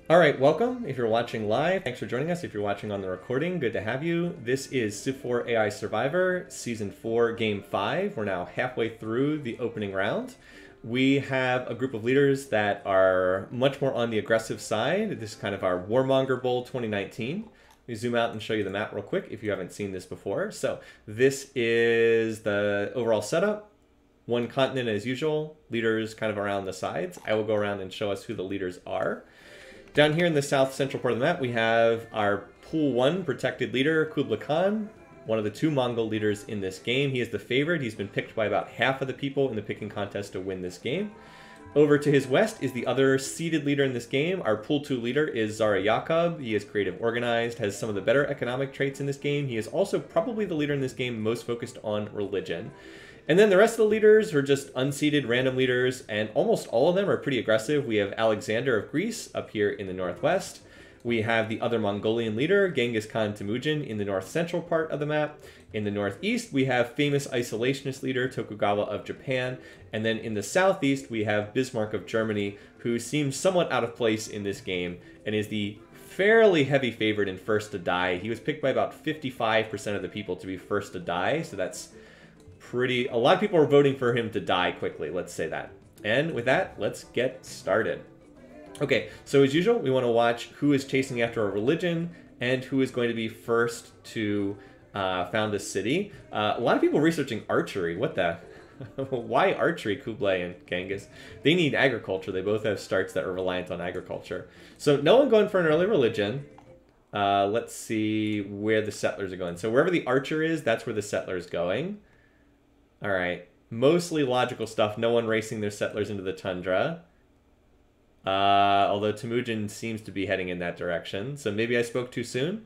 All right, welcome. If you're watching live, thanks for joining us. If you're watching on the recording, good to have you. This is Civ4 AI Survivor, Season 4, Game 5. We're now halfway through the opening round. We have a group of leaders that are much more on the aggressive side. This is kind of our Warmonger Bowl 2019. Let me zoom out and show you the map real quick if you haven't seen this before. So this is the overall setup. One continent as usual, leaders kind of around the sides. I will go around and show us who the leaders are. Down here in the south central part of the map, we have our Pool 1 protected leader, Kublai Khan, one of the two Mongol leaders in this game. He is the favorite. He's been picked by about half of the people in the picking contest to win this game. Over to his west is the other seeded leader in this game. Our Pool 2 leader is Zara Yakub. He is creative, organized, has some of the better economic traits in this game. He is also probably the leader in this game most focused on religion. And then the rest of the leaders are just unseeded random leaders, and almost all of them are pretty aggressive. We have Alexander of Greece up here in the northwest. We have the other Mongolian leader, Genghis Khan Temujin, in the north central part of the map. In the northeast, we have famous isolationist leader Tokugawa of Japan. And then in the southeast, we have Bismarck of Germany, who seems somewhat out of place in this game and is the fairly heavy favorite in first to die. He was picked by about 55% of the people to be first to die, so that's a lot of people are voting for him to die quickly, let's say that. And with that, let's get started. Okay, so as usual, we want to watch who is chasing after a religion and who is going to be first to found a city. A lot of people researching archery. What the? Why archery, Kublai and Genghis? They need agriculture. They both have starts that are reliant on agriculture. So no one going for an early religion. Let's see where the settlers are going. So wherever the archer is, that's where the settler is going. All right, mostly logical stuff. No one racing their settlers into the tundra. Although Temujin seems to be heading in that direction. So maybe I spoke too soon.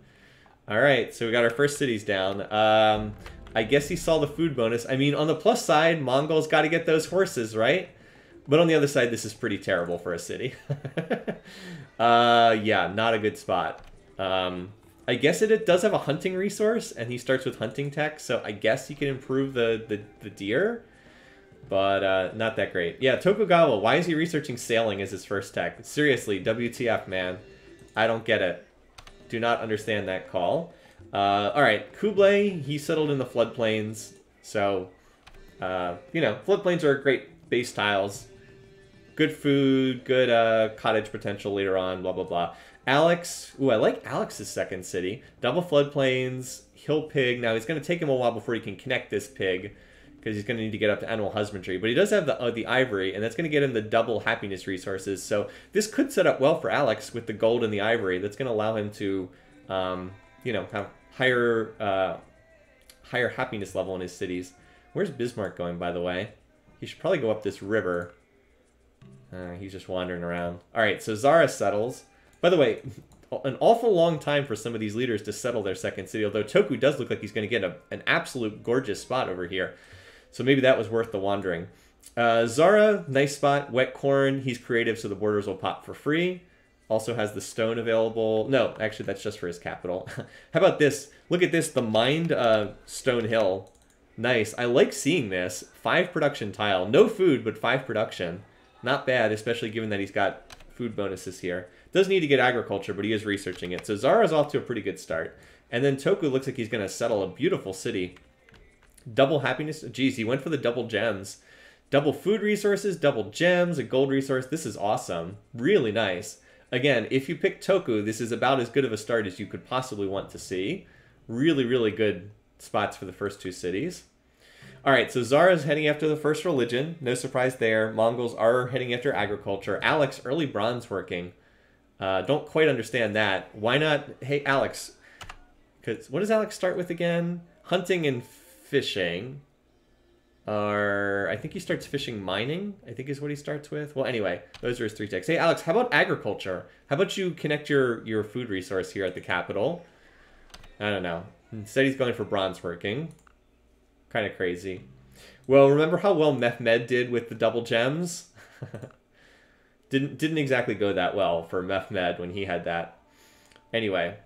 All right, so we got our first cities down. I guess he saw the food bonus. I mean, on the plus side, Mongols got to get those horses, right? But on the other side, this is pretty terrible for a city. Yeah, not a good spot. I guess it does have a hunting resource, and he starts with hunting tech, so I guess he can improve the deer, but not that great. Yeah, Tokugawa, why is he researching sailing as his first tech? Seriously, WTF, man. I don't get it. Do not understand that call. Alright, Kublai, he settled in the floodplains, so, you know, floodplains are great base tiles. Good food, good cottage potential later on, blah, blah, blah. Alex, ooh, I like Alex's second city. Double floodplains, hill pig. Now, it's going to take him a while before he can connect this pig, because he's going to need to get up to animal husbandry. But he does have the ivory, and that's going to get him the double happiness resources. So this could set up well for Alex with the gold and the ivory. That's going to allow him to, you know, have higher happiness level in his cities. Where's Bismarck going, by the way? He should probably go up this river. He's just wandering around. All right, so Zara settles. By the way, an awful long time for some of these leaders to settle their second city, although Toku does look like he's going to get an absolute gorgeous spot over here. So maybe that was worth the wandering. Zara, nice spot, wet corn. He's creative, so the borders will pop for free. Also has the stone available. No, actually, that's just for his capital. How about this? Look at this, the mined stone hill. Nice. I like seeing this. 5 production tile. No food, but 5 production. Not bad, especially given that he's got food bonuses here. Does need to get agriculture, but he is researching it. So Zara's off to a pretty good start. And then Toku looks like he's going to settle a beautiful city. Double happiness. Geez, he went for the double gems. Double food resources, double gems, a gold resource. This is awesome. Really nice. Again, if you pick Toku, this is about as good of a start as you could possibly want to see. Really, really good spots for the first 2 cities. All right, so Zara's heading after the first religion. No surprise there. Mongols are heading after agriculture. Alex, early bronze working. Don't quite understand that. Why not? Hey, Alex. Because what does Alex start with again? Hunting and fishing. Or I think he starts fishing mining, I think is what he starts with. Well, anyway, those are his 3 techs. Hey, Alex, how about agriculture? How about you connect your food resource here at the capital? I don't know. Instead, he's going for bronze working. Kind of crazy. Well, remember how well Mehmed did with the double gems? Didn't exactly go that well for Mehmed when he had that. Anyway,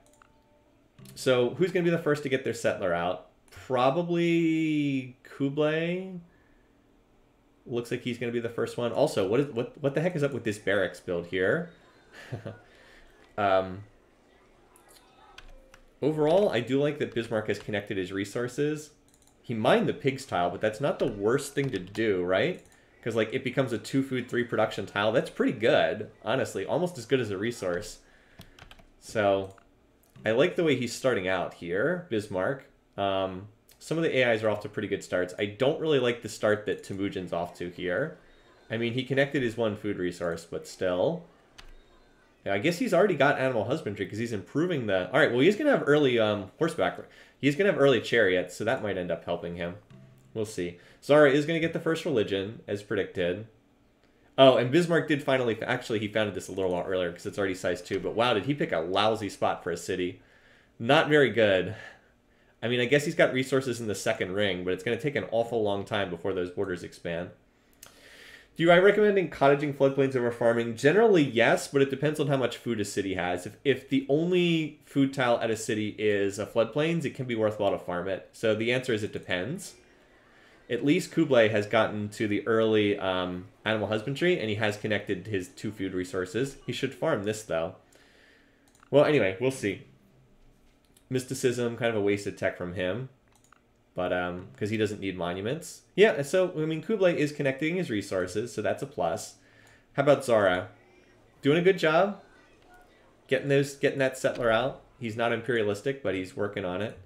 so who's going to be the first to get their settler out? Probably Kublai. Looks like he's going to be the first one. Also, what the heck is up with this barracks build here? Um, Overall, I do like that Bismarck has connected his resources. He mined the pigs tile, but that's not the worst thing to do, right? Because, like, it becomes a 2 food, 3 production tile. That's pretty good, honestly. Almost as good as a resource. So, I like the way he's starting out here, Bismarck. Some of the AIs are off to pretty good starts. I don't really like the start that Temujin's off to here. I mean, he connected his 1 food resource, but still. Yeah, I guess he's already got animal husbandry because he's improving the... All right, well, he's going to have early horseback. He's going to have early chariots, so that might end up helping him. We'll see. Zara is going to get the first religion, as predicted. Oh, and Bismarck did finally... Actually, he founded this a little while earlier because it's already size 2. But wow, did he pick a lousy spot for a city. Not very good. I mean, I guess he's got resources in the second ring, but it's going to take an awful long time before those borders expand. Do I recommend cottaging floodplains over farming? Generally, yes, but it depends on how much food a city has. If the only food tile at a city is a floodplains, it can be worthwhile to farm it. So the answer is it depends. At least Kublai has gotten to the early animal husbandry, and he has connected his 2 food resources. He should farm this, though. Well, anyway, we'll see. Mysticism, kind of a wasted tech from him. But, because he doesn't need monuments. Yeah, so, I mean, Kublai is connecting his resources, so that's a plus. How about Zara? Doing a good job. Getting that settler out. He's not imperialistic, but he's working on it.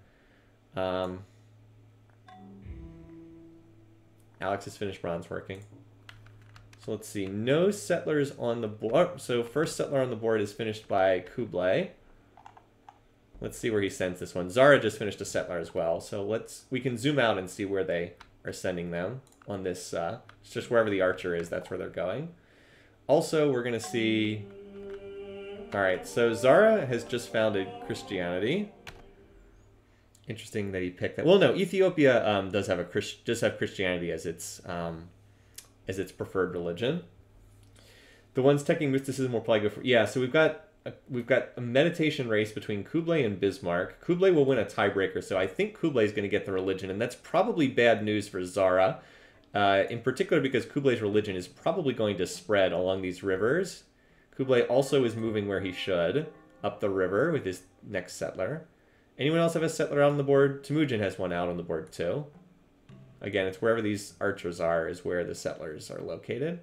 Alex has finished bronze working. So let's see. No settlers on the board. Oh, so first settler on the board is finished by Kublai. Let's see where he sends this one. Zara just finished a settler as well. So we can zoom out and see where they are sending them on this. It's just wherever the archer is, that's where they're going. Also, we're going to see... All right, so Zara has just founded Christianity. Interesting that he picked that. Well, no, Ethiopia does have Christianity as its preferred religion. The ones taking mysticism will probably go for... Yeah, so we've got a meditation race between Kublai and Bismarck. Kublai will win a tiebreaker, so I think Kublai is going to get the religion, and that's probably bad news for Zara, in particular because Kublai's religion is probably going to spread along these rivers. Kublai also is moving where he should, up the river with his next settler. Anyone else have a settler out on the board? Temujin has one out on the board too. Again, it's wherever these archers are is where the settlers are located.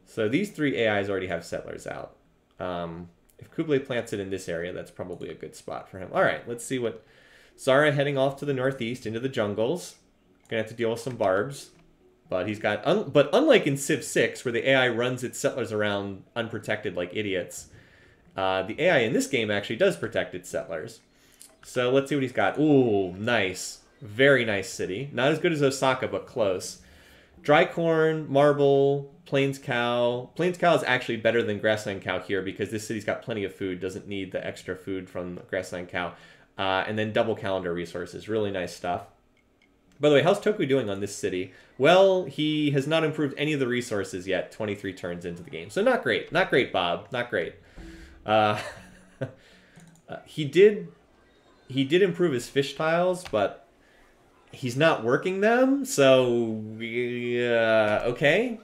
So these 3 AIs already have settlers out. If Kublai plants it in this area, that's probably a good spot for him. All right, let's see what... Zara heading off to the northeast into the jungles. Gonna have to deal with some barbs. But he's got... But unlike in Civ 6, where the AI runs its settlers around unprotected like idiots, the AI in this game actually does protect its settlers. So let's see what he's got. Ooh, nice. Very nice city. Not as good as Osaka, but close. Dry corn, marble, plains cow. Plains cow is actually better than grassland cow here because this city's got plenty of food, doesn't need the extra food from the grassland cow. And then double calendar resources. Really nice stuff. By the way, how's Toku doing on this city? Well, he has not improved any of the resources yet, 23 turns into the game. So not great. Not great, Bob. Not great. He did improve his fish tiles, but he's not working them, so okay.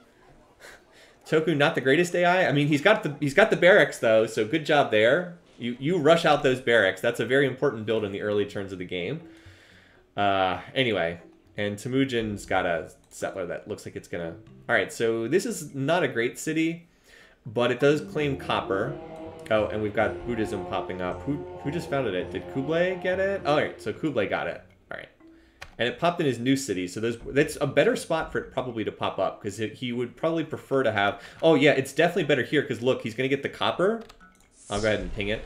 Toku, not the greatest AI. I mean, he's got the barracks though, so good job there. You rush out those barracks. That's a very important build in the early turns of the game. Anyway, and Temujin's got a settler that looks like it's gonna... All right, so this is not a great city, but it does claim copper. Oh, and we've got Buddhism popping up. Who just founded it? Did Kublai get it? Oh, all right, so Kublai got it. All right. And it popped in his new city, so that's a better spot for it probably to pop up, because he would probably prefer to have... Oh, yeah, it's definitely better here, because look, he's going to get the copper. I'll go ahead and ping it.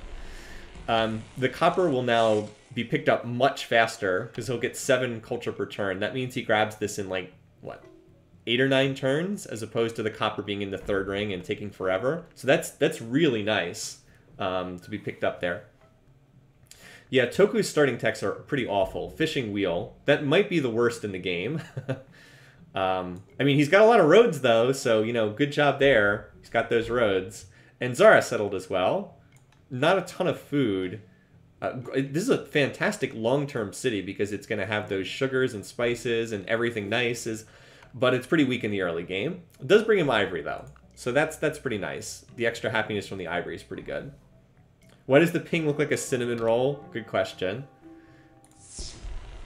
The copper will now be picked up much faster, because he'll get 7 culture per turn. That means he grabs this in, like, what, 8 or 9 turns, as opposed to the copper being in the 3rd ring and taking forever. So that's really nice to be picked up there. Yeah, Toku's starting techs are pretty awful. Fishing wheel. That might be the worst in the game. I mean, he's got a lot of roads, though, so, you know, good job there. He's got those roads. And Zara settled as well. Not a ton of food. This is a fantastic long-term city because it's going to have those sugars and spices and everything nice. But it's pretty weak in the early game. It does bring him ivory, though. So that's pretty nice. The extra happiness from the ivory is pretty good. Why does the ping look like a cinnamon roll? Good question.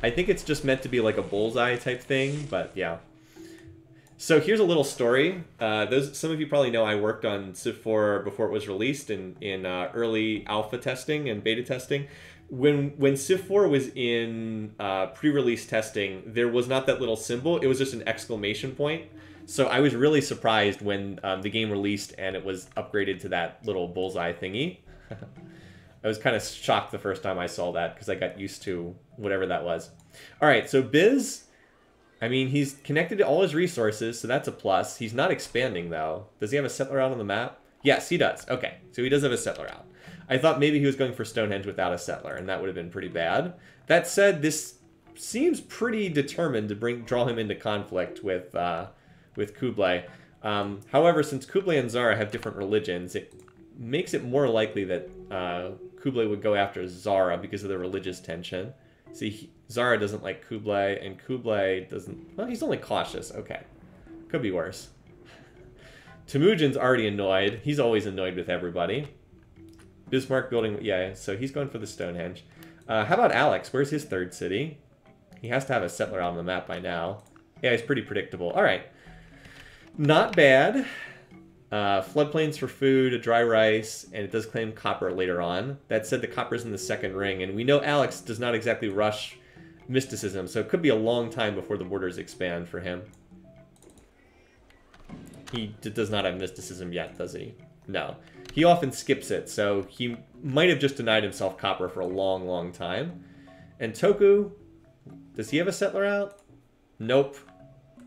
I think it's just meant to be like a bullseye type thing, but yeah. So here's a little story. Some of you probably know I worked on Civ4 before it was released in early alpha testing and beta testing. When Civ4 was in pre-release testing, there was not that little symbol. It was just an exclamation point. So I was really surprised when the game released and it was upgraded to that little bullseye thingy. I was kind of shocked the first time I saw that because I got used to whatever that was. All right, so Biz... I mean, he's connected to all his resources, so that's a plus. He's not expanding, though. Does he have a settler out on the map? Yes, he does. Okay, so he does have a settler out. I thought maybe he was going for Stonehenge without a settler, and that would have been pretty bad. That said, this seems pretty determined to draw him into conflict with Kublai. However, since Kublai and Zara have different religions, it makes it more likely that Kublai would go after Zara because of the religious tension. See, Zara doesn't like Kublai, and Kublai doesn't... Well, he's only cautious. Okay. Could be worse. Temujin's already annoyed. He's always annoyed with everybody. Bismarck building... Yeah, so he's going for the Stonehenge. How about Alex? Where's his third city? He has to have a settler on the map by now. Yeah, he's pretty predictable. All right. Not bad. Floodplains for food, a dry rice, and it does claim copper later on. That said, the copper's in the second ring, and we know Alex does not exactly rush mysticism, so it could be a long time before the borders expand for him. He does not have mysticism yet, does he? No. He often skips it, so he might have just denied himself copper for a long, long time. And Toku, does he have a settler out? Nope.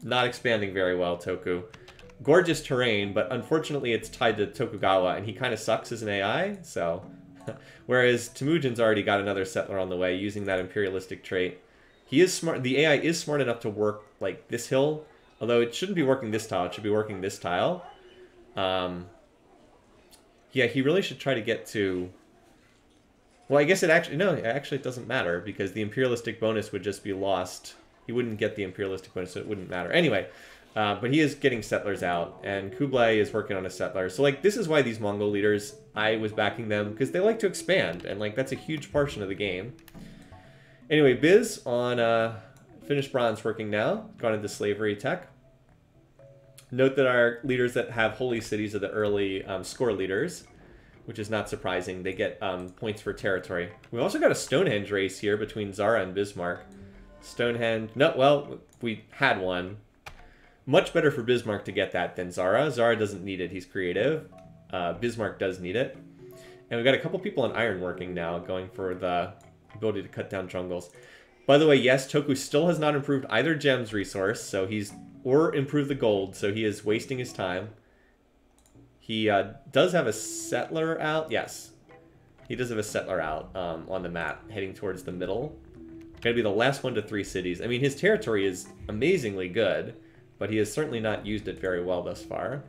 Not expanding very well, Toku. Gorgeous terrain, but unfortunately it's tied to Tokugawa, and he kind of sucks as an AI, so... Whereas Temujin's already got another settler on the way using that imperialistic trait. He is smart. The AI is smart enough to work, like, this hill, although it shouldn't be working this tile. It should be working this tile. Yeah, he really should try to get to... Well, I guess it actually... No, actually it doesn't matter, because the imperialistic bonus would just be lost. He wouldn't get the imperialistic bonus, so it wouldn't matter. Anyway... but he is getting settlers out, and Kublai is working on a settler. So, like, this is why these Mongol leaders, I was backing them, because they like to expand, and, like, that's a huge portion of the game. Anyway, Biz on finished bronze working now, gone into slavery tech. Note that our leaders that have holy cities are the early score leaders, which is not surprising. They get points for territory. We also got a Stonehenge race here between Zara and Bismarck. Stonehenge, no, well, we had one. Much better for Bismarck to get that than Zara. Zara doesn't need it. He's creative. Bismarck does need it. And we've got a couple people on iron working now, going for the ability to cut down jungles. By the way, yes, Toku still has not improved either gems resource, so or improved the gold, so he is wasting his time. He does have a settler out. Yes, he does have a settler out on the map, heading towards the middle. Going to be the last 1 to 3 cities. I mean, his territory is amazingly good, but he has certainly not used it very well thus far.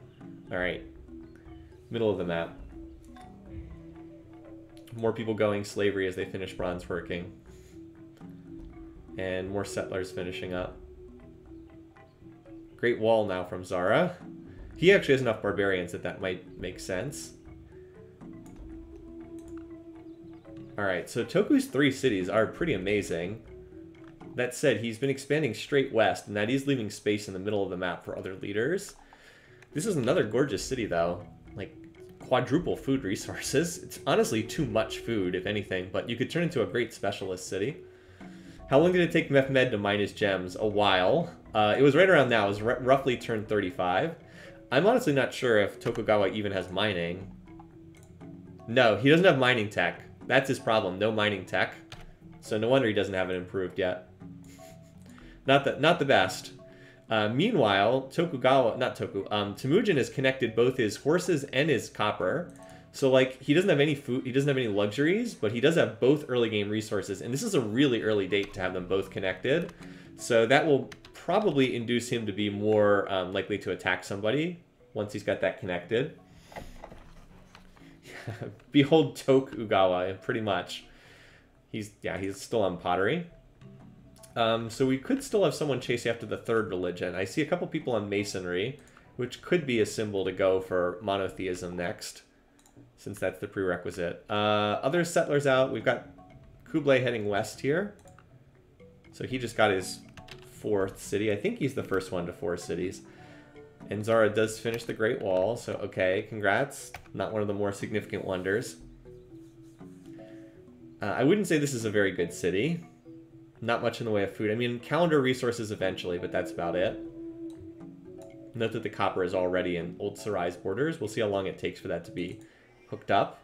All right. Middle of the map. More people going slavery as they finish bronze working. And more settlers finishing up. Great wall now from Zara. He actually has enough barbarians that might make sense. All right, so Toku's 3 cities are pretty amazing. That said, he's been expanding straight west, and that is leaving space in the middle of the map for other leaders. This is another gorgeous city, though. Like, quadruple food resources. It's honestly too much food, if anything, but you could turn into a great specialist city. How long did it take Mehmed to mine his gems? A while. It was right around now. It was roughly turned 35. I'm honestly not sure if Tokugawa even has mining. No, he doesn't have mining tech. That's his problem. No mining tech. So no wonder he doesn't have it improved yet. Not the best. Meanwhile, Temujin has connected both his horses and his copper. So, like, he doesn't have any food, he doesn't have any luxuries, but he does have both early game resources. And this is a really early date to have them both connected. So that will probably induce him to be more likely to attack somebody once he's got that connected. Behold Tokugawa, pretty much. He's still on pottery. So we could still have someone chase after the third religion. I see a couple people on masonry. which could be a symbol to go for monotheism next, since that's the prerequisite. Other settlers out. We've got Kublai heading west here. So he just got his 4th city. I think he's the first one to 4 cities. And Zara does finish the Great Wall, so okay, congrats. Not one of the more significant wonders. I wouldn't say this is a very good city. Not much in the way of food. I mean, calendar resources eventually, but that's about it. Note that the copper is already in Old Sarai's borders. We'll see how long it takes for that to be hooked up.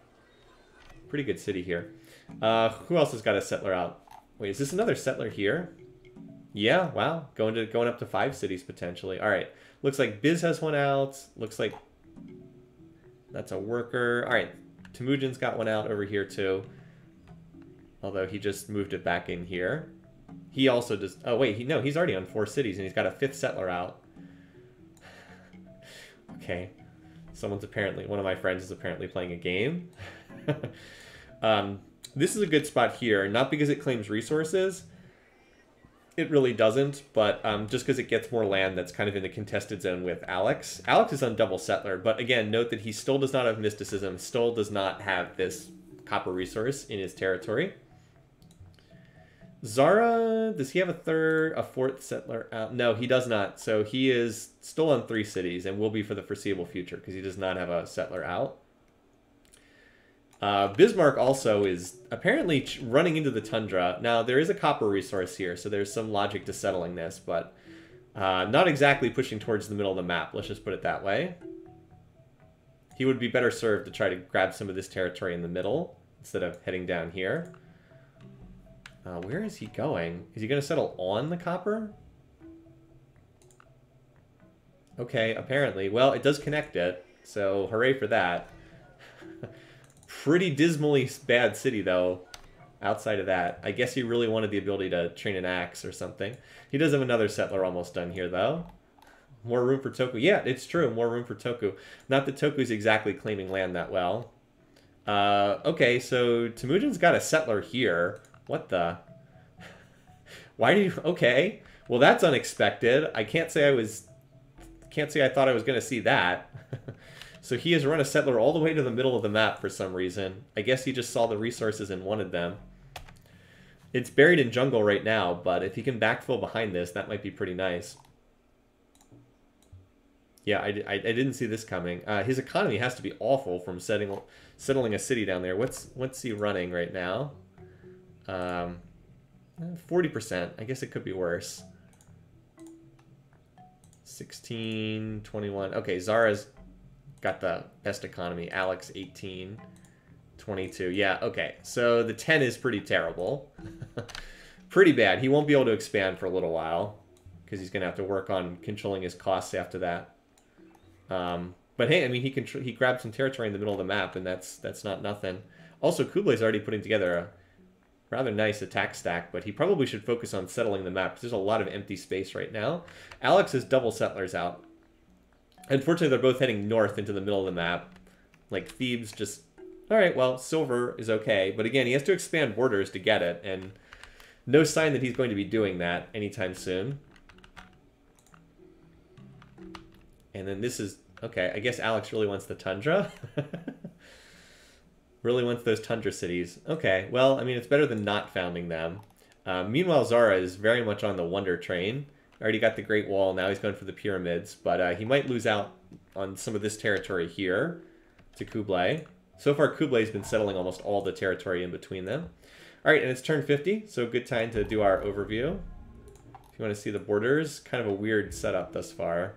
Pretty good city here. Who else has got a settler out? Wait, is this another settler here? Yeah, wow. Going up to 5 cities potentially. All right. Looks like Biz has one out. Looks like that's a worker. All right. Temujin's got one out over here too. Although he just moved it back in here. He also does... Oh, wait. No, he's already on 4 cities and he's got a 5th settler out. Okay. Someone's apparently... One of my friends is apparently playing a game. This is a good spot here. Not because it claims resources. It really doesn't, but just because it gets more land that's kind of in the contested zone with Alex. Alex is on double settler, but again, note that he still does not have mysticism, still does not have this copper resource in his territory. Zara, does he have a 4th settler out? No, he does not. So he is still on 3 cities and will be for the foreseeable future because he does not have a settler out. Bismarck also is apparently running into the tundra. Now, there is a copper resource here, so there's some logic to settling this, but not exactly pushing towards the middle of the map. Let's just put it that way. He would be better served to try to grab some of this territory in the middle instead of heading down here. Where is he going? Is he going to settle on the copper? Okay, apparently. Well, it does connect it, so hooray for that. Pretty dismally bad city, though, outside of that. I guess he really wanted the ability to train an axe or something. He does have another settler almost done here, though. More room for Toku. Yeah, it's true. More room for Toku. Not that Toku's exactly claiming land that well. Okay, so Temujin's got a settler here. What the? Why do you... Okay. Well, that's unexpected. I can't say I thought I was going to see that. So he has run a settler all the way to the middle of the map for some reason. I guess he just saw the resources and wanted them. It's buried in jungle right now, but if he can backfill behind this, that might be pretty nice. Yeah, I didn't see this coming. His economy has to be awful from settling a city down there. What's he running right now? 40%. I guess it could be worse. 16, 21. Okay, Zara's got the best economy. Alex, 18, 22. Yeah, okay. So the 10 is pretty terrible. Pretty bad. He won't be able to expand for a little while because he's going to have to work on controlling his costs after that. But hey, I mean, he grabbed some territory in the middle of the map, and that's not nothing. Also, Kublai's already putting together a rather nice attack stack, but he probably should focus on settling the map because there's a lot of empty space right now. Alex has double settlers out. Unfortunately, they're both heading north into the middle of the map. Like, Thebes just... Alright, well, silver is okay. But again, he has to expand borders to get it, and no sign that he's going to be doing that anytime soon. And then this is... Okay, I guess Alex really wants the tundra. Really wants those tundra cities. Okay, well, I mean, it's better than not founding them. Meanwhile, Zara is very much on the wonder train. Already got the Great Wall, now he's going for the pyramids. But he might lose out on some of this territory here to Kublai. So far, Kublai's been settling almost all the territory in between them. Alright, and it's turn 50, so good time to do our overview. If you want to see the borders, kind of a weird setup thus far.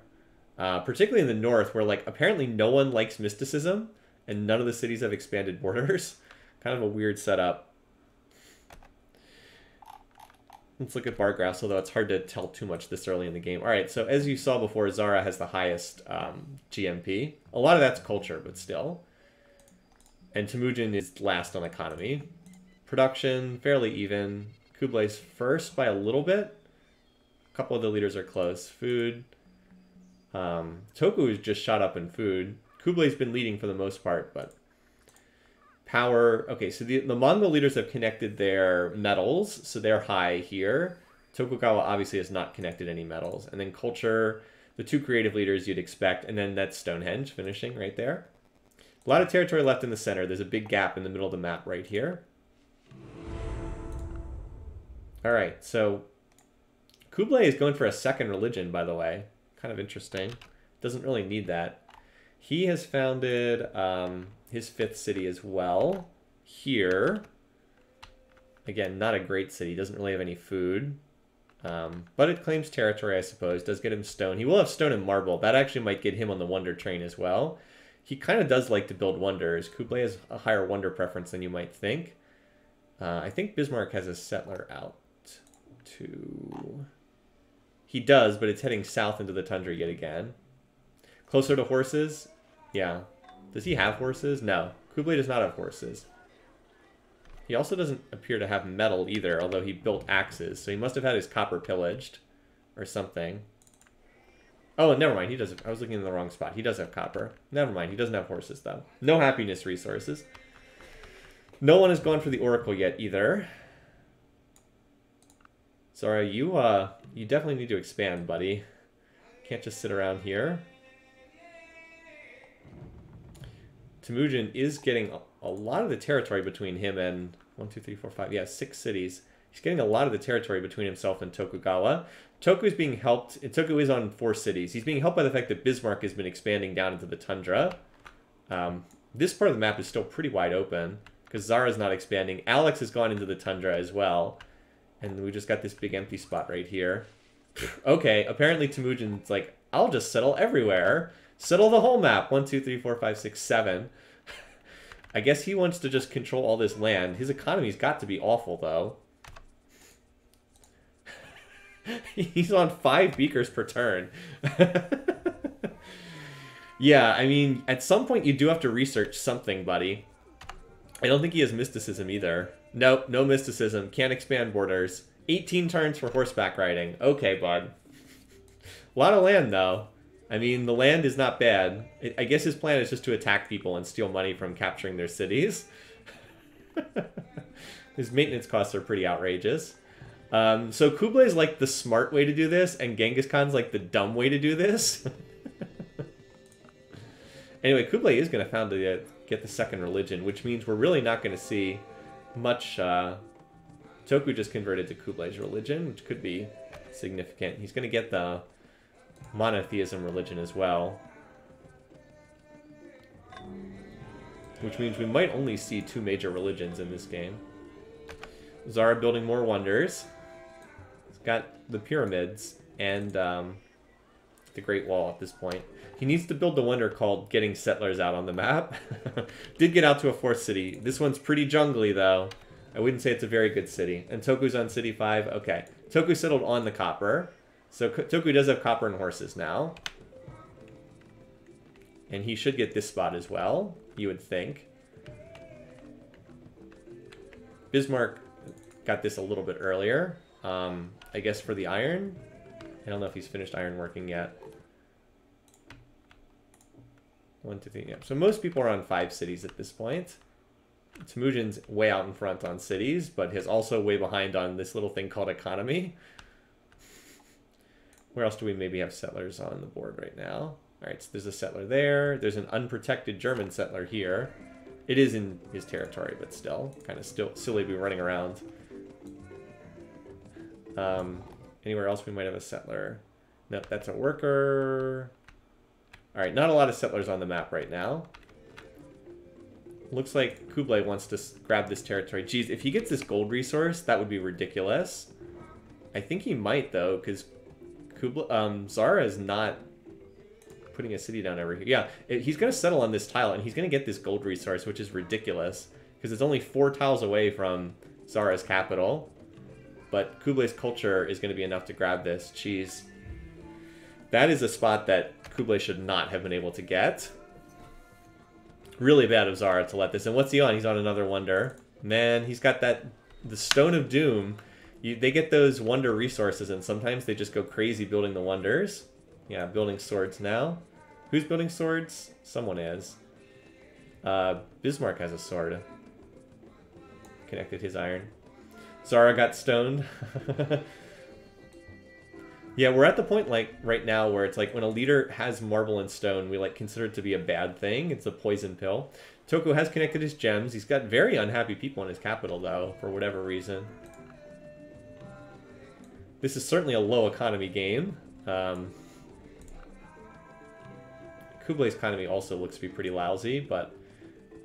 Particularly in the north, where like apparently no one likes mysticism, and none of the cities have expanded borders. Kind of a weird setup. Let's look at bar graphs, although it's hard to tell too much this early in the game. All right, so as you saw before, Zara has the highest GMP. A lot of that's culture, but still. And Temujin is last on economy. Production, fairly even. Kublai's first by a little bit. A couple of the leaders are close. Food. Toku is just shot up in food. Kublai's been leading for the most part, but... Power, okay, so the Mongol leaders have connected their metals, so they're high here. Tokugawa obviously has not connected any metals. And then culture, the 2 creative leaders you'd expect, and then that's Stonehenge finishing right there. A lot of territory left in the center. There's a big gap in the middle of the map right here. All right, so Kublai is going for a second religion, by the way. Kind of interesting. Doesn't really need that. He has founded his 5th city as well. Here. Again, not a great city. Doesn't really have any food. But it claims territory, I suppose. Does get him stone. He will have stone and marble. That actually might get him on the wonder train as well. He kind of does like to build wonders. Kublai has a higher wonder preference than you might think. I think Bismarck has a settler out to... He does, but it's heading south into the tundra yet again. Closer to horses? Yeah. Does he have horses? No. Kublai does not have horses. He also doesn't appear to have metal either, although he built axes. So he must have had his copper pillaged or something. Oh, never mind. He does. I was looking in the wrong spot. He does have copper. Never mind. He doesn't have horses, though. No happiness resources. No one has gone for the oracle yet either. Zara, you definitely need to expand, buddy. Can't just sit around here. Temujin is getting a lot of the territory between him and 1, 2, 3, 4, 5. Yeah, 6 cities. He's getting a lot of the territory between himself and Tokugawa. Toku is being helped. Toku is on 4 cities. He's being helped by the fact that Bismarck has been expanding down into the tundra. This part of the map is still pretty wide open because Zara's not expanding. Alex has gone into the tundra as well. And we just got this big empty spot right here. Okay, apparently Temujin's like, I'll just settle everywhere. Settle the whole map. 1, 2, 3, 4, 5, 6, 7. I guess he wants to just control all this land. His economy's got to be awful, though. He's on 5 beakers per turn. Yeah, I mean, at some point you do have to research something, buddy. I don't think he has mysticism either. Nope, no mysticism. Can't expand borders. 18 turns for horseback riding. Okay, bud. A lot of land, though. I mean, the land is not bad. I guess his plan is just to attack people and steal money from capturing their cities. His maintenance costs are pretty outrageous. So Kublai's like the smart way to do this, and Genghis Khan's like the dumb way to do this. Anyway, Kublai is going to get the second religion, which means we're really not going to see much... Toku just converted to Kublai's religion, which could be significant. He's going to get the monotheism religion as well. Which means we might only see 2 major religions in this game. Zara building more wonders. He's got the pyramids and the Great Wall at this point. He needs to build the wonder called getting settlers out on the map. Did get out to a 4th city. This one's pretty jungly, though. I wouldn't say it's a very good city. And Toku's on city 5. Okay. Toku settled on the copper. So Toku does have copper and horses now. And he should get this spot as well, you would think. Bismarck got this a little bit earlier. I guess for the iron. I don't know if he's finished iron working yet. 1, 2, 3, yeah. So most people are on 5 cities at this point. Temujin's way out in front on cities, but is also way behind on this little thing called economy. Where else do we maybe have settlers on the board right now? Alright, so there's a settler there. There's an unprotected German settler here. It is in his territory, but still. Kind of still silly to be running around. Anywhere else we might have a settler? Nope, that's a worker. Alright, not a lot of settlers on the map right now. Looks like Kublai wants to grab this territory. Geez, if he gets this gold resource, that would be ridiculous. I think he might, though, because Zara is not putting a city down over here. Yeah, he's going to settle on this tile, and he's going to get this gold resource, which is ridiculous, because it's only 4 tiles away from Zara's capital. But Kublai's culture is going to be enough to grab this. Jeez. That is a spot that Kublai should not have been able to get. Really bad of Zara to let this in. What's he on? He's on another wonder. Man, he's got the Stone of Doom. They get those wonder resources, and sometimes they just go crazy building the wonders. Yeah, building swords now. Who's building swords? Someone is. Bismarck has a sword. Connected his iron. Zara got stoned. Yeah, we're at the point like right now where it's like when a leader has marble and stone, we like consider it to be a bad thing. It's a poison pill. Toku has connected his gems. He's got very unhappy people in his capital though, for whatever reason. This is certainly a low economy game. Kublay's economy also looks to be pretty lousy, but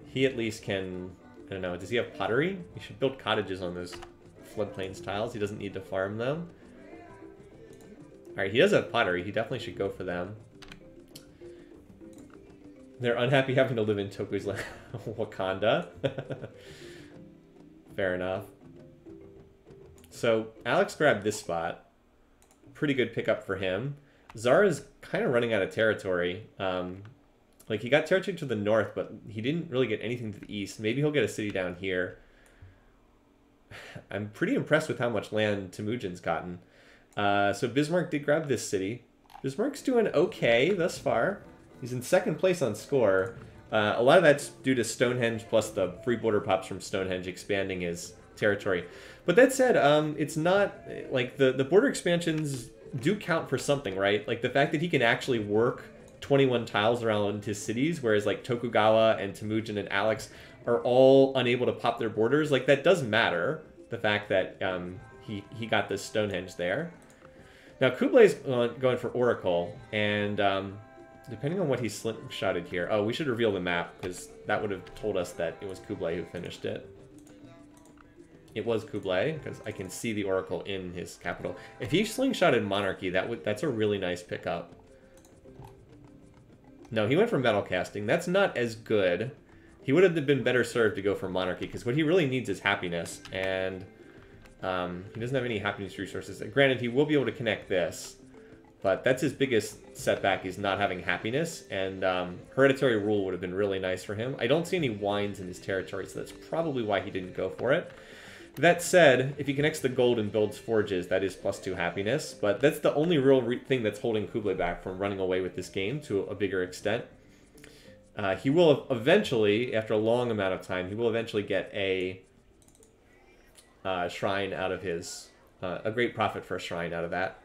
he at least can, I don't know, does he have pottery? He should build cottages on those floodplains tiles. He doesn't need to farm them. Alright, he does have pottery. He definitely should go for them. They're unhappy having to live in Toku's land. Wakanda. Fair enough. So, Alex grabbed this spot. Pretty good pickup for him. Zara's kind of running out of territory. Like, he got territory to the north, but he didn't really get anything to the east. Maybe he'll get a city down here. I'm pretty impressed with how much land Temujin's gotten. So Bismarck did grab this city. Bismarck's doing okay thus far. He's in second place on score. A lot of that's due to Stonehenge plus the free border pops from Stonehenge expanding his territory. But that said, it's not like the border expansions do count for something, right? Like the fact that he can actually work 21 tiles around his cities, whereas like Tokugawa and Temujin and Alex are all unable to pop their borders. Like that does matter. The fact that he got this Stonehenge there. Now Kublay's going for Oracle, and depending on what he slingshotted here... Oh, we should reveal the map, because that would have told us that it was Kublai who finished it. It was Kublai, because I can see the Oracle in his capital. If he slingshotted Monarchy, that's a really nice pickup. No, he went for Metal Casting. That's not as good. He would have been better served to go for Monarchy, because what he really needs is happiness, and... he doesn't have any happiness resources. Granted, he will be able to connect this, but that's his biggest setback, is not having happiness, and Hereditary Rule would have been really nice for him. I don't see any wines in his territory, so that's probably why he didn't go for it. That said, if he connects the gold and builds forges, that is +2 happiness, but that's the only real thing that's holding Kublai back from running away with this game to a bigger extent. He will eventually, after a long amount of time, he will eventually get a... shrine out of his... a great profit for a shrine out of that.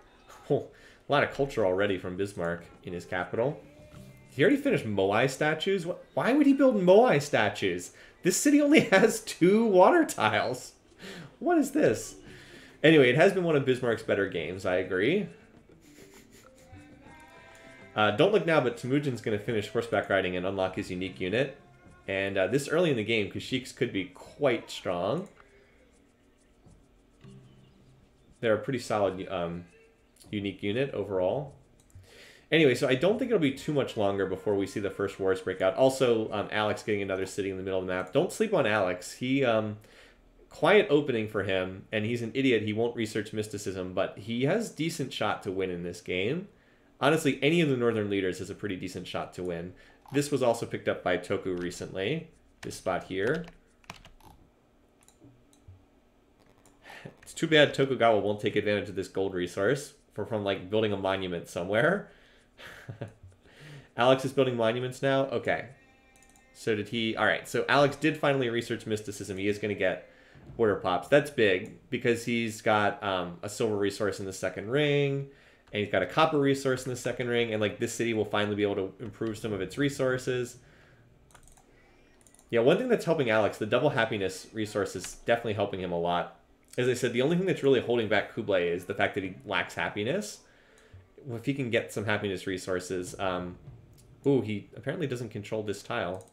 Oh, a lot of culture already from Bismarck in his capital. He already finished Moai statues? Why would he build Moai statues? This city only has 2 water tiles. What is this? Anyway, it has been one of Bismarck's better games, I agree. Don't look now, but Temujin's going to finish horseback riding and unlock his unique unit. And this early in the game, Kashyyyks could be quite strong. They're a pretty solid unique unit overall. Anyway, so I don't think it'll be too much longer before we see the first wars break out. Also, Alex getting another city in the middle of the map. Don't sleep on Alex. He, quiet opening for him, and he's an idiot. He won't research mysticism, but he has decent shot to win in this game. Honestly, any of the northern leaders has a pretty decent shot to win. This was also picked up by Toku recently. This spot here. It's too bad Tokugawa won't take advantage of this gold resource from like building a monument somewhere. Alex is building monuments now? Okay. So did he... Alright, so Alex did finally research mysticism. He is going to get border pops. That's big because he's got a silver resource in the second ring, and he's got a copper resource in the second ring, and like this city will finally be able to improve some of its resources. Yeah, one thing that's helping Alex, the double happiness resource, is definitely helping him a lot. As I said, the only thing that's really holding back Kublai is the fact that he lacks happiness. If he can get some happiness resources... Ooh, he apparently doesn't control this tile.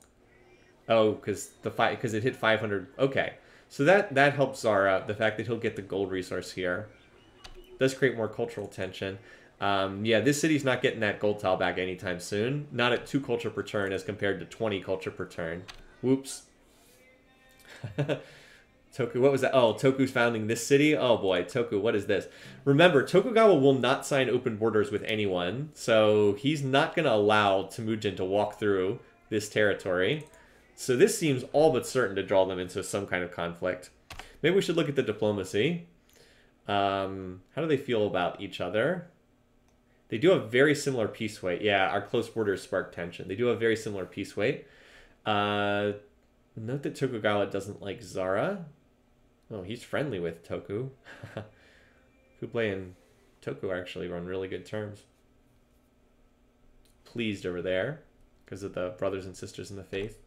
Oh, because it hit 500. Okay, so that helps Zara. The fact that he'll get the gold resource here does create more cultural tension. Yeah, this city's not getting that gold tile back anytime soon. Not at 2 culture per turn as compared to 20 culture per turn. Whoops. Toku, what was that? Oh, Toku's founding this city? Oh boy, Toku, what is this? Remember, Tokugawa will not sign open borders with anyone, so he's not going to allow Temujin to walk through this territory. So this seems all but certain to draw them into some kind of conflict. Maybe we should look at the diplomacy. How do they feel about each other? They do have very similar peace weight. Yeah, our close borders spark tension. They do have very similar peace weight. Note that Tokugawa doesn't like Zara. Oh, he's friendly with Toku. Kublai and Toku actually were on really good terms. Pleased over there because of the brothers and sisters in the faith.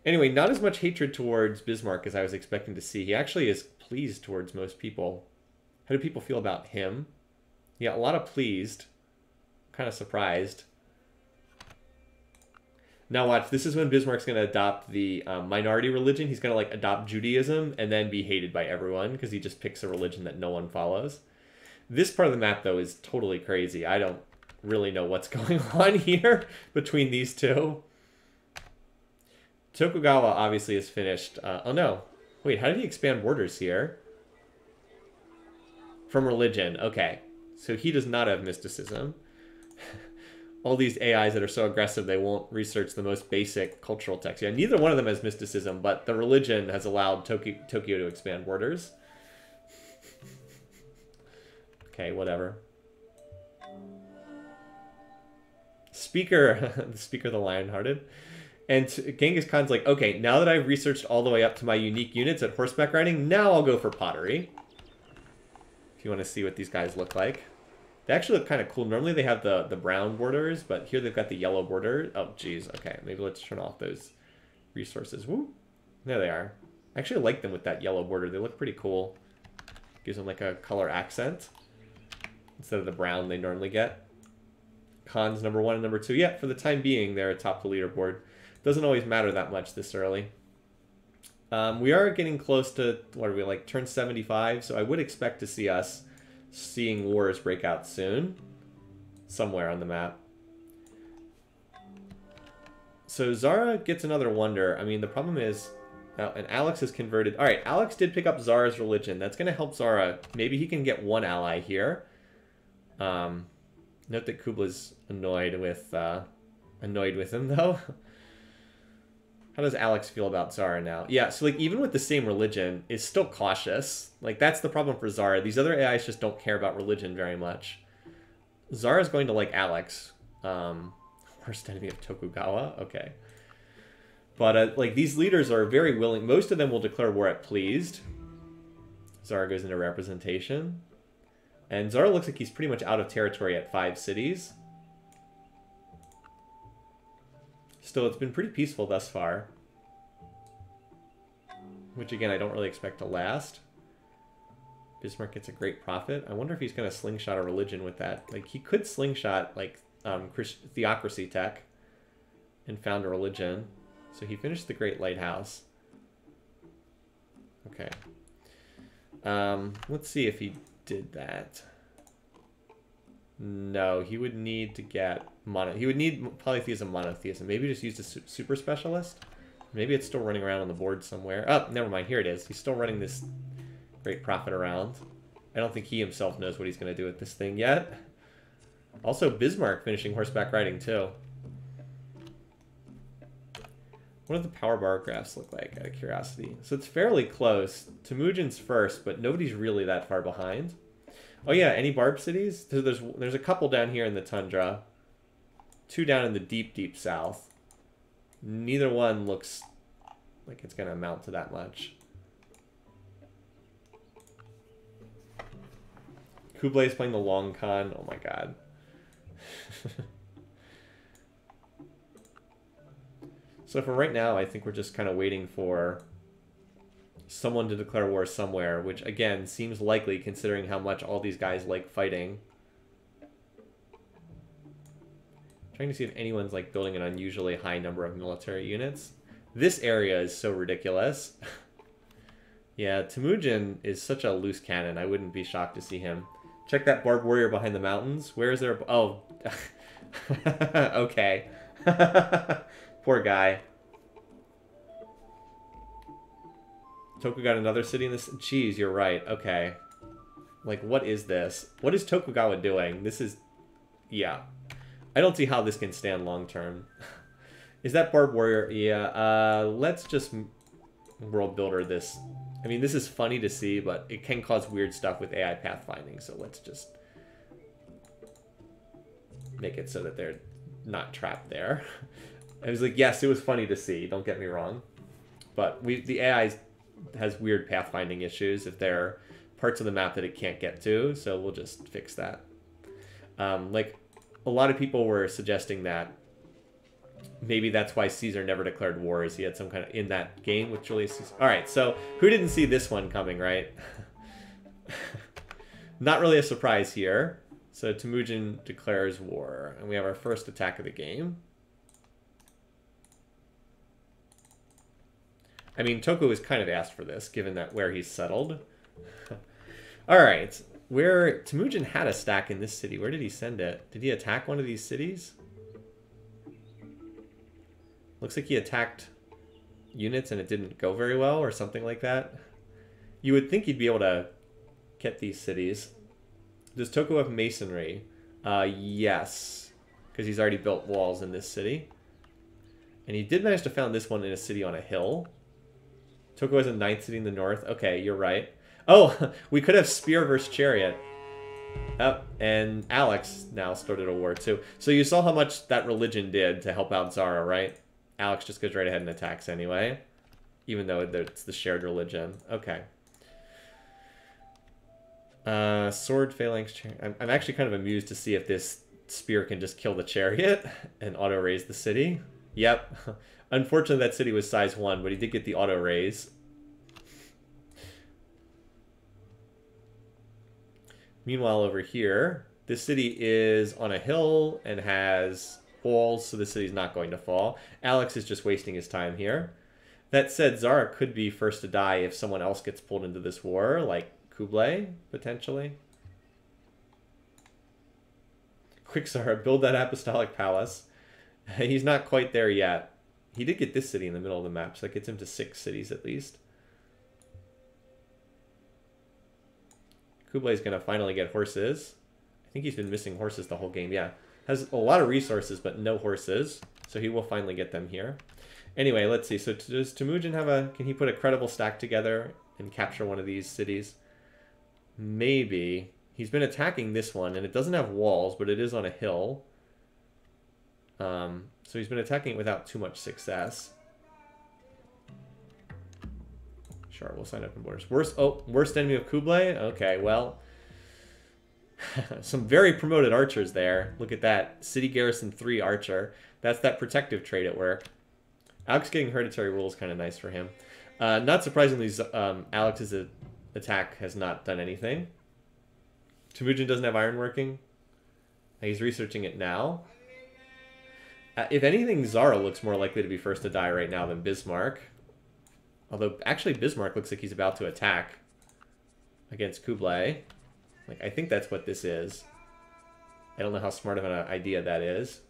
Anyway, not as much hatred towards Bismarck as I was expecting to see. He actually is pleased towards most people. How do people feel about him? Yeah, a lot of pleased. Kind of surprised. Now watch, this is when Bismarck's going to adopt the minority religion. He's going to like adopt Judaism and then be hated by everyone because he just picks a religion that no one follows. This part of the map, though, is totally crazy. I don't really know what's going on here between these two. Tokugawa obviously is finished. Oh no. Wait, how did he expand borders here? From religion. Okay. So he does not have mysticism. All these AIs that are so aggressive, they won't research the most basic cultural texts. Yeah, neither one of them has mysticism, but the religion has allowed Tokyo to expand borders. Okay, whatever. Speaker, the Speaker the Lionhearted. And Genghis Khan's like, okay, now that I've researched all the way up to my unique units at horseback riding, now I'll go for pottery. If you want to see what these guys look like. They actually look kind of cool. Normally they have the brown borders, but here they've got the yellow border. Oh, geez. Okay, maybe let's turn off those resources. Woo! There they are. I actually like them with that yellow border. They look pretty cool. Gives them like a color accent instead of the brown they normally get. Khan's number 1 and number 2. Yeah, for the time being, they're atop the leaderboard. Doesn't always matter that much this early. We are getting close to, what are we, like turn 75, so I would expect to see us seeing wars break out soon. Somewhere on the map. So Zara gets another wonder. I mean, the problem is, and Alex is converted. All right, Alex did pick up Zara's religion. That's going to help Zara. Maybe he can get one ally here. Note that Kubla's annoyed with him, though. How does Alex feel about Zara now? Yeah, so like even with the same religion, is still cautious. Like that's the problem for Zara. These other AIs just don't care about religion very much. Zara's going to like Alex. Worst enemy of Tokugawa? Okay. But like these leaders are very willing. Most of them will declare war at pleased. Zara goes into representation. And Zara looks like he's pretty much out of territory at 5 cities. Still, it's been pretty peaceful thus far. Which, again, I don't really expect to last. Bismarck gets a great profit. I wonder if he's going to slingshot a religion with that. Like, he could slingshot, like, theocracy tech and found a religion. So he finished the Great Lighthouse. Okay. Let's see if he did that. No, he would need to get he would need polytheism, monotheism. Maybe just use a super specialist. Maybe it's still running around on the board somewhere. Oh, never mind. Here it is. He's still running this great prophet around. I don't think he himself knows what he's going to do with this thing yet. Also, Bismarck finishing horseback riding too. What do the power bar graphs look like, out of curiosity? So it's fairly close. Temujin's first, but nobody's really that far behind. Oh yeah, any Barb cities? So there's a couple down here in the tundra. 2 down in the deep, deep south. Neither one looks like it's going to amount to that much. Kublai is playing the Long Khan. Oh my god. So for right now, I think we're just kind of waiting for someone to declare war somewhere, which again seems likely considering how much all these guys like fighting. Trying to see if anyone's like building an unusually high number of military units. This area is so ridiculous. Yeah, Temujin is such a loose cannon. I wouldn't be shocked to see him. Check that barbed warrior behind the mountains. Where is there? Oh, okay. Poor guy. Toku got another city in this. Jeez, you're right. Okay. Like, what is this? What is Tokugawa doing? This is... Yeah. I don't see how this can stand long term. Is that barbed warrior? Yeah. Let's just world builder this. I mean, this is funny to see, but it can cause weird stuff with AI pathfinding. So let's just make it so that they're not trapped there. I was like, yes, it was funny to see. Don't get me wrong. But the AI has weird pathfinding issues if they're parts of the map that it can't get to, so we'll just fix that. Like, a lot of people were suggesting that maybe that's why Caesar never declared war, is he had some kind of, in that game with Julius Caesar. Alright, so who didn't see this one coming, right? Not really a surprise here. So Temujin declares war, and we have our first attack of the game. I mean, Toko is kind of asked for this, given that where he's settled. Alright, where Temujin had a stack in this city, where did he send it? Did he attack one of these cities? Looks like he attacked units and it didn't go very well, or something like that. You would think he'd be able to get these cities. Does Toko have masonry? Yes, because he's already built walls in this city. And he did manage to found this one in a city on a hill. Toko has a 9th city in the north. Okay, you're right. Oh, we could have spear versus chariot. Oh, and Alex now started a war too. So you saw how much that religion did to help out Zara, right? Alex just goes right ahead and attacks anyway, even though it's the shared religion. Okay. Sword, phalanx, chariot. I'm actually kind of amused to see if this spear can just kill the chariot and auto-raise the city. Yep. Unfortunately, that city was size 1, but he did get the auto-raise. Meanwhile, over here, this city is on a hill and has walls, so the city's not going to fall. Alex is just wasting his time here. That said, Zara could be first to die if someone else gets pulled into this war, like Kublai, potentially. Quick, Zara, build that apostolic palace. He's not quite there yet. He did get this city in the middle of the map, so that gets him to 6 cities at least. Kublai's going to finally get horses. I think he's been missing horses the whole game, yeah. Has a lot of resources, but no horses. So he will finally get them here. Anyway, let's see. So does Temujin have a... Can he put a credible stack together and capture one of these cities? Maybe. He's been attacking this one, and it doesn't have walls, but it is on a hill. So he's been attacking it without too much success. Sure, we'll sign up in borders. Worst enemy of Kublai? Okay, well... Some very promoted archers there. Look at that. City Garrison 3 archer. That's that protective trait at work. Alex getting hereditary rule is kind of nice for him. Not surprisingly, Alex's attack has not done anything. Temujin doesn't have ironworking. He's researching it now. If anything, Zara looks more likely to be first to die right now than Bismarck. Although, actually, Bismarck looks like he's about to attack against Kublai. Like, I think that's what this is. I don't know how smart of an idea that is.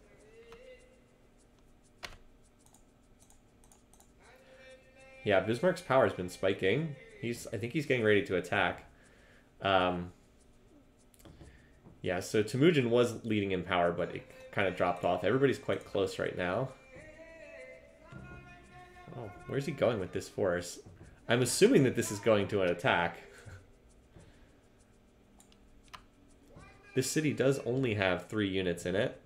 Yeah, Bismarck's power has been spiking. I think he's getting ready to attack. Yeah, so Temujin was leading in power, but it kind of dropped off. Everybody's quite close right now. Oh, where's he going with this force? I'm assuming that this is going to an attack. This city does only have 3 units in it,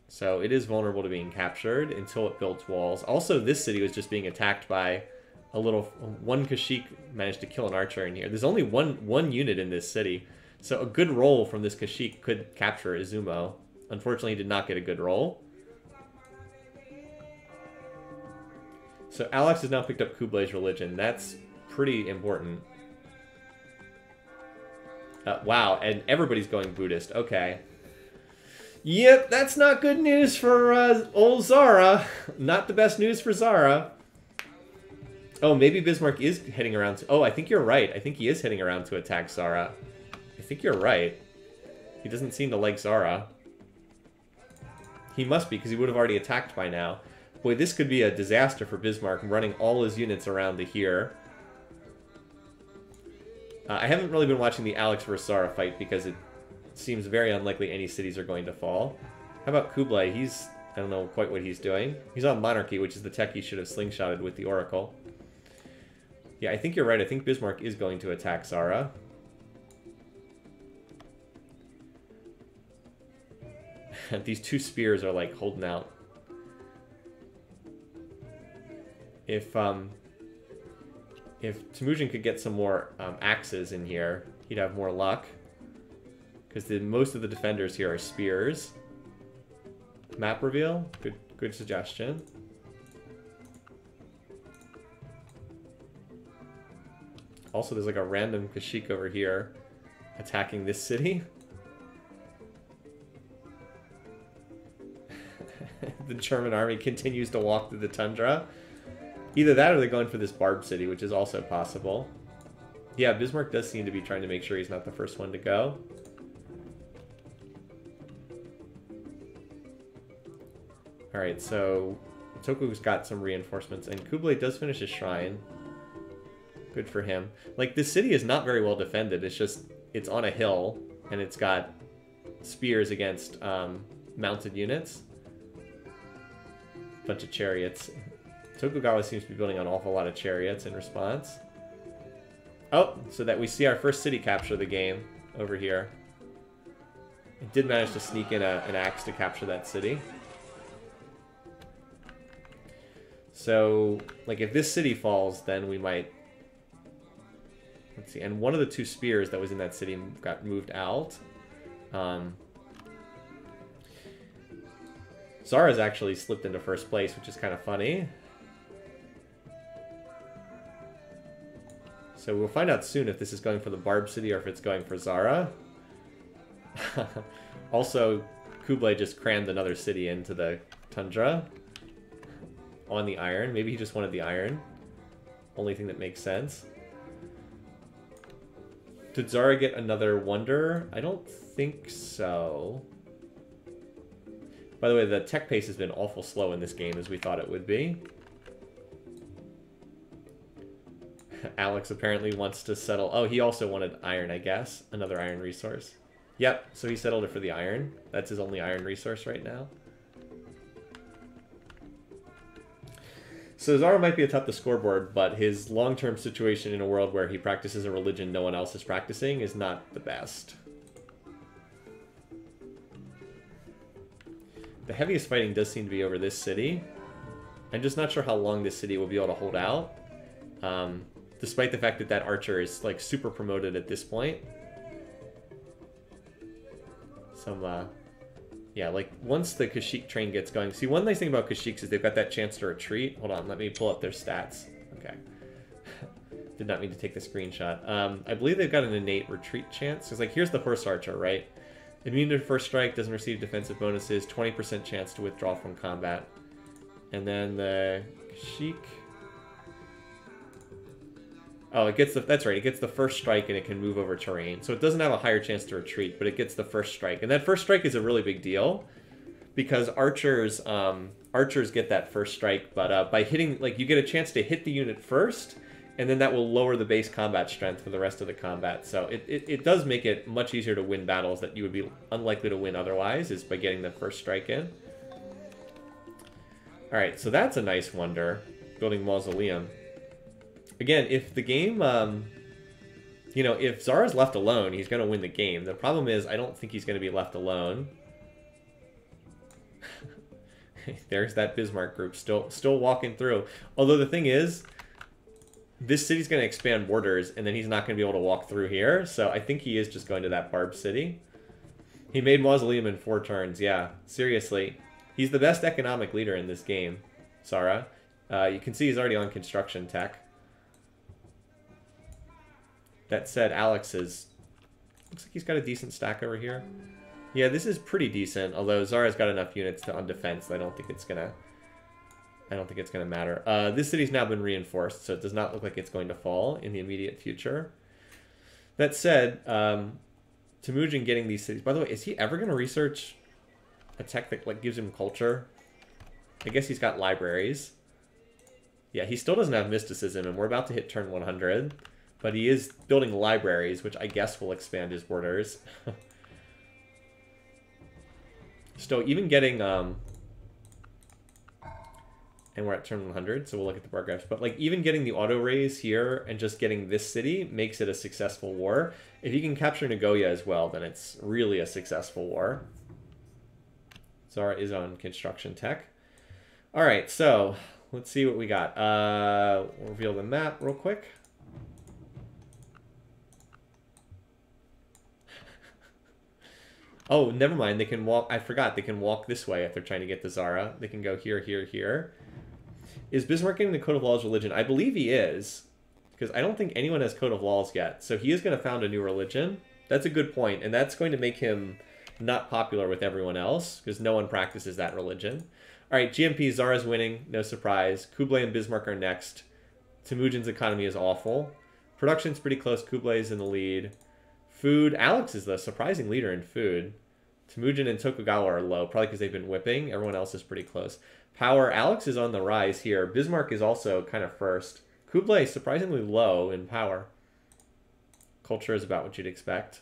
so it is vulnerable to being captured until it builds walls. Also, this city was just being attacked by one Kashyyyk managed to kill an archer in here. There's only one unit in this city, so a good roll from this Kashyyyk could capture Izumo. Unfortunately, he did not get a good roll. So Alex has now picked up Kublai's religion. That's pretty important. Wow, and everybody's going Buddhist. Okay. Yep, that's not good news for old Zara. Not the best news for Zara. Oh, maybe Bismarck is heading around to... Oh, I think you're right. I think he is heading around to attack Zara. I think you're right. He doesn't seem to like Zara. He must be, because he would have already attacked by now. Boy, this could be a disaster for Bismarck, running all his units around to here. I haven't really been watching the Alex vs. Zara fight because it seems very unlikely any cities are going to fall. How about Kublai? I don't know quite what he's doing. He's on Monarchy, which is the tech he should have slingshotted with the Oracle. Yeah, I think you're right. I think Bismarck is going to attack Zara. These 2 spears are like holding out. If Temujin could get some more axes in here, he'd have more luck. Because most of the defenders here are spears. Map reveal? Good suggestion. Also, there's like a random Kashyyyk over here attacking this city. The German army continues to walk through the tundra. Either that or they're going for this Barb city, which is also possible. Yeah, Bismarck does seem to be trying to make sure he's not the first one to go. Alright, so Toku's got some reinforcements, and Kublai does finish his shrine. Good for him. Like, this city is not very well defended. It's just, it's on a hill, and it's got spears against mounted units. Bunch of chariots. Tokugawa seems to be building an awful lot of chariots in response. Oh, so that we see our first city capture the game over here. It did manage to sneak in an axe to capture that city. So, like, if this city falls, then we might... Let's see, and one of the two spears that was in that city got moved out. Zara's actually slipped into first place, which is kind of funny. So we'll find out soon if this is going for the Barb city or if it's going for Zara. Also, Kublai just crammed another city into the tundra. On the iron. Maybe he just wanted the iron. Only thing that makes sense. Did Zara get another wonder? I don't think so. By the way, the tech pace has been awful slow in this game, as we thought it would be. Alex apparently wants to settle... Oh, he also wanted iron, I guess. Another iron resource. Yep, so he settled it for the iron. That's his only iron resource right now. So Zara might be atop the scoreboard, but his long-term situation in a world where he practices a religion no one else is practicing is not the best. The heaviest fighting does seem to be over this city. I'm just not sure how long this city will be able to hold out. Despite the fact that that archer is like super promoted at this point. Yeah, like once the Kashyyyk train gets going. See, one nice thing about Kashyyks is they've got that chance to retreat. Hold on, let me pull up their stats. Okay. Did not mean to take the screenshot. I believe they've got an innate retreat chance. Because like here's the horse archer, right? Immune to first strike, doesn't receive defensive bonuses, 20% chance to withdraw from combat. And then the Kashyyyk. Oh, it gets the... That's right. It gets the first strike and it can move over terrain. So it doesn't have a higher chance to retreat, but it gets the first strike. And that first strike is a really big deal because archers archers get that first strike, but by hitting... Like, you get a chance to hit the unit first, and then that will lower the base combat strength for the rest of the combat. So it does make it much easier to win battles that you would be unlikely to win otherwise, is by getting the first strike in. Alright, so that's a nice wonder. Building Mausoleum. Again, if the game, you know, if Zara's left alone, he's going to win the game. The problem is, I don't think he's going to be left alone. There's that Bismarck group still walking through. Although the thing is, this city's going to expand borders, and then he's not going to be able to walk through here. So I think he is just going to that Barb city. He made Mausoleum in 4 turns. Yeah, seriously. He's the best economic leader in this game, Zara. You can see he's already on construction tech. That said, Alex is... Looks like he's got a decent stack over here. Yeah, this is pretty decent, although Zara's got enough units on defense that I don't think it's gonna matter. This city's now been reinforced, so it does not look like it's going to fall in the immediate future. That said, Temujin getting these cities... By the way, is he ever going to research a tech that like gives him culture? I guess he's got libraries. Yeah, he still doesn't have mysticism, and we're about to hit turn 100. But he is building libraries, which I guess will expand his borders. So even getting... And we're at turn 100, so we'll look at the bar graphs. But like even getting the auto raise here and just getting this city makes it a successful war. If you can capture Nagoya as well, then it's really a successful war. Zara is on construction tech. All right, so let's see what we got. We'll reveal the map real quick. Oh, never mind. They can walk. I forgot. They can walk this way if they're trying to get to Zara. They can go here, here, here. Is Bismarck getting the Code of Laws religion? I believe he is. Because I don't think anyone has Code of Laws yet. So he is going to found a new religion. That's a good point. And that's going to make him not popular with everyone else. Because no one practices that religion. All right, GMP, Zara's winning. No surprise. Kublai and Bismarck are next. Temujin's economy is awful. Production's pretty close. Kublai's in the lead. Food. Alex is the surprising leader in food. Temujin and Tokugawa are low, probably because they've been whipping. Everyone else is pretty close. Power. Alex is on the rise here. Bismarck is also kind of first. Kublai is surprisingly low in power. Culture is about what you'd expect.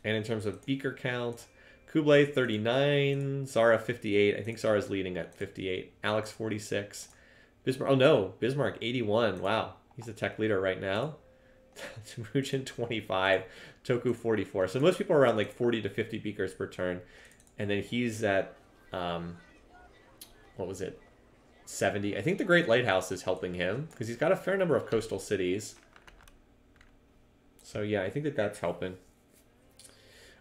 And in terms of beaker count, Kublai 39, Zara 58. I think Zara's leading at 58. Alex 46. Bismarck. Oh no, Bismarck 81. Wow, he's the tech leader right now. Temujin 25, Toku 44. So most people are around like 40 to 50 beakers per turn, and then he's at what was it, 70. I think the Great Lighthouse is helping him because he's got a fair number of coastal cities. So yeah, I think that that's helping.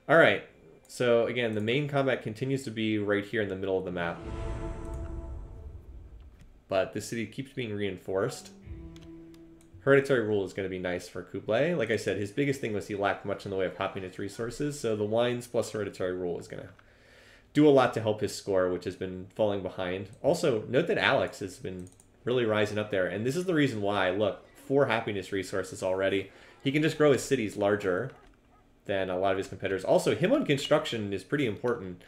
All right. So again, the main combat continues to be right here in the middle of the map. But the city keeps being reinforced. Hereditary rule is going to be nice for Kublai. Like I said, his biggest thing was he lacked much in the way of happiness resources. So the wines plus hereditary rule is going to do a lot to help his score, which has been falling behind. Also, note that Alex has been really rising up there. And this is the reason why. Look, 4 happiness resources already. He can just grow his cities larger than a lot of his competitors. Also, him on construction is pretty important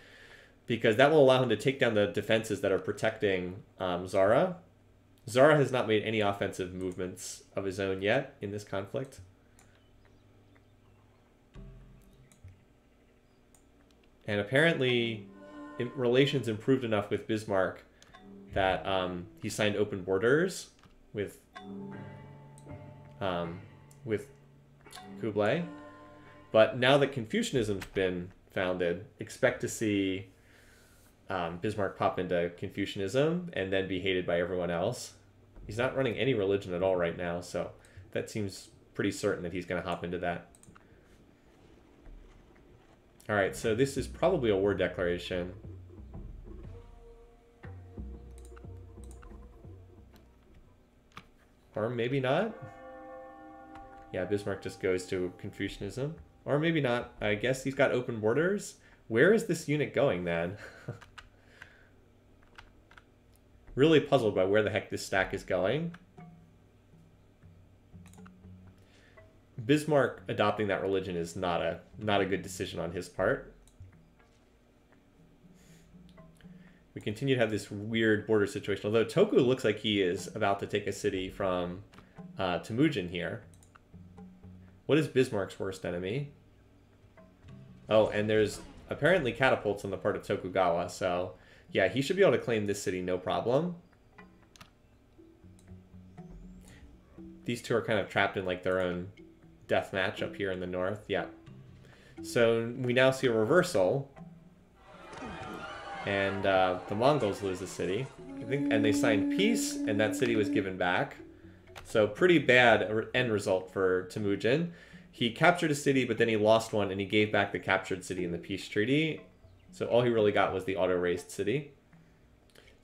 because that will allow him to take down the defenses that are protecting Zara. Zara has not made any offensive movements of his own yet in this conflict. And apparently, relations improved enough with Bismarck that he signed open borders with Kublai. But now that Confucianism's been founded, expect to see Bismarck pop into Confucianism and then be hated by everyone else. He's not running any religion at all right now, so that seems pretty certain that he's going to hop into that. All right, so this is probably a war declaration. Or maybe not. Yeah, Bismarck just goes to Confucianism. Or maybe not. I guess he's got open borders. Where is this unit going, then? Really puzzled by where the heck this stack is going. Bismarck adopting that religion is not a good decision on his part. We continue to have this weird border situation. Although Toku looks like he is about to take a city from Temujin here. What is Bismarck's worst enemy? Oh, and there's apparently catapults on the part of Tokugawa, so yeah, he should be able to claim this city no problem. These two are kind of trapped in like their own death match up here in the north. Yeah. So we now see a reversal. And the Mongols lose the city. I think, and they signed peace, and that city was given back. So pretty bad end result for Temujin. He captured a city, but then he lost one, and he gave back the captured city in the peace treaty. So all he really got was the auto-raised city.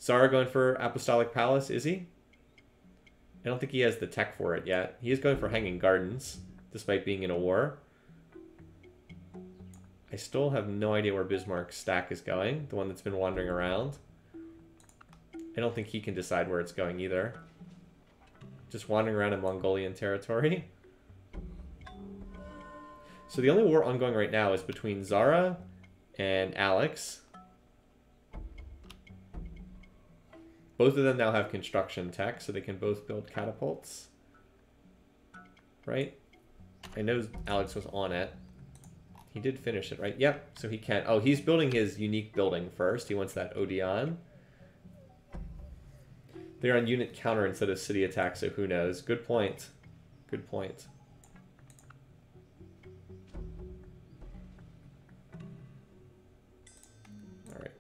Zara going for Apostolic Palace, is he? I don't think he has the tech for it yet. He is going for Hanging Gardens, despite being in a war. I still have no idea where Bismarck's stack is going, the one that's been wandering around. I don't think he can decide where it's going either. Just wandering around in Mongolian territory. So the only war ongoing right now is between Zara and Alex. Both of them now have construction tech, so they can both build catapults. Right? I know Alex was on it. He did finish it, right? Yep, so he can. Oh, he's building his unique building first. He wants that Odeon. They're on unit counter instead of city attack, so who knows? Good point. Good point. All right.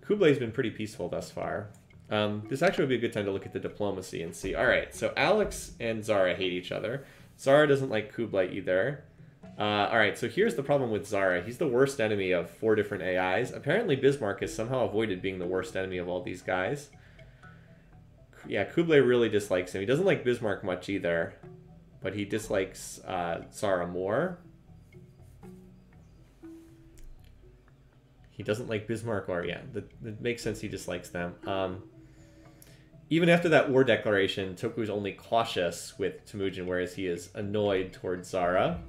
Kublai's been pretty peaceful thus far. This actually would be a good time to look at the diplomacy and see. All right, so Alex and Zara hate each other. Zara doesn't like Kublai either. Alright, so here's the problem with Zara. He's the worst enemy of 4 different AIs. Apparently Bismarck has somehow avoided being the worst enemy of all these guys. Yeah, Kublai really dislikes him. He doesn't like Bismarck much either. But he dislikes Zara more. He doesn't like Bismarck or, yeah, that makes sense he dislikes them. Even after that war declaration, Toku's only cautious with Temujin, whereas he is annoyed towards Zara.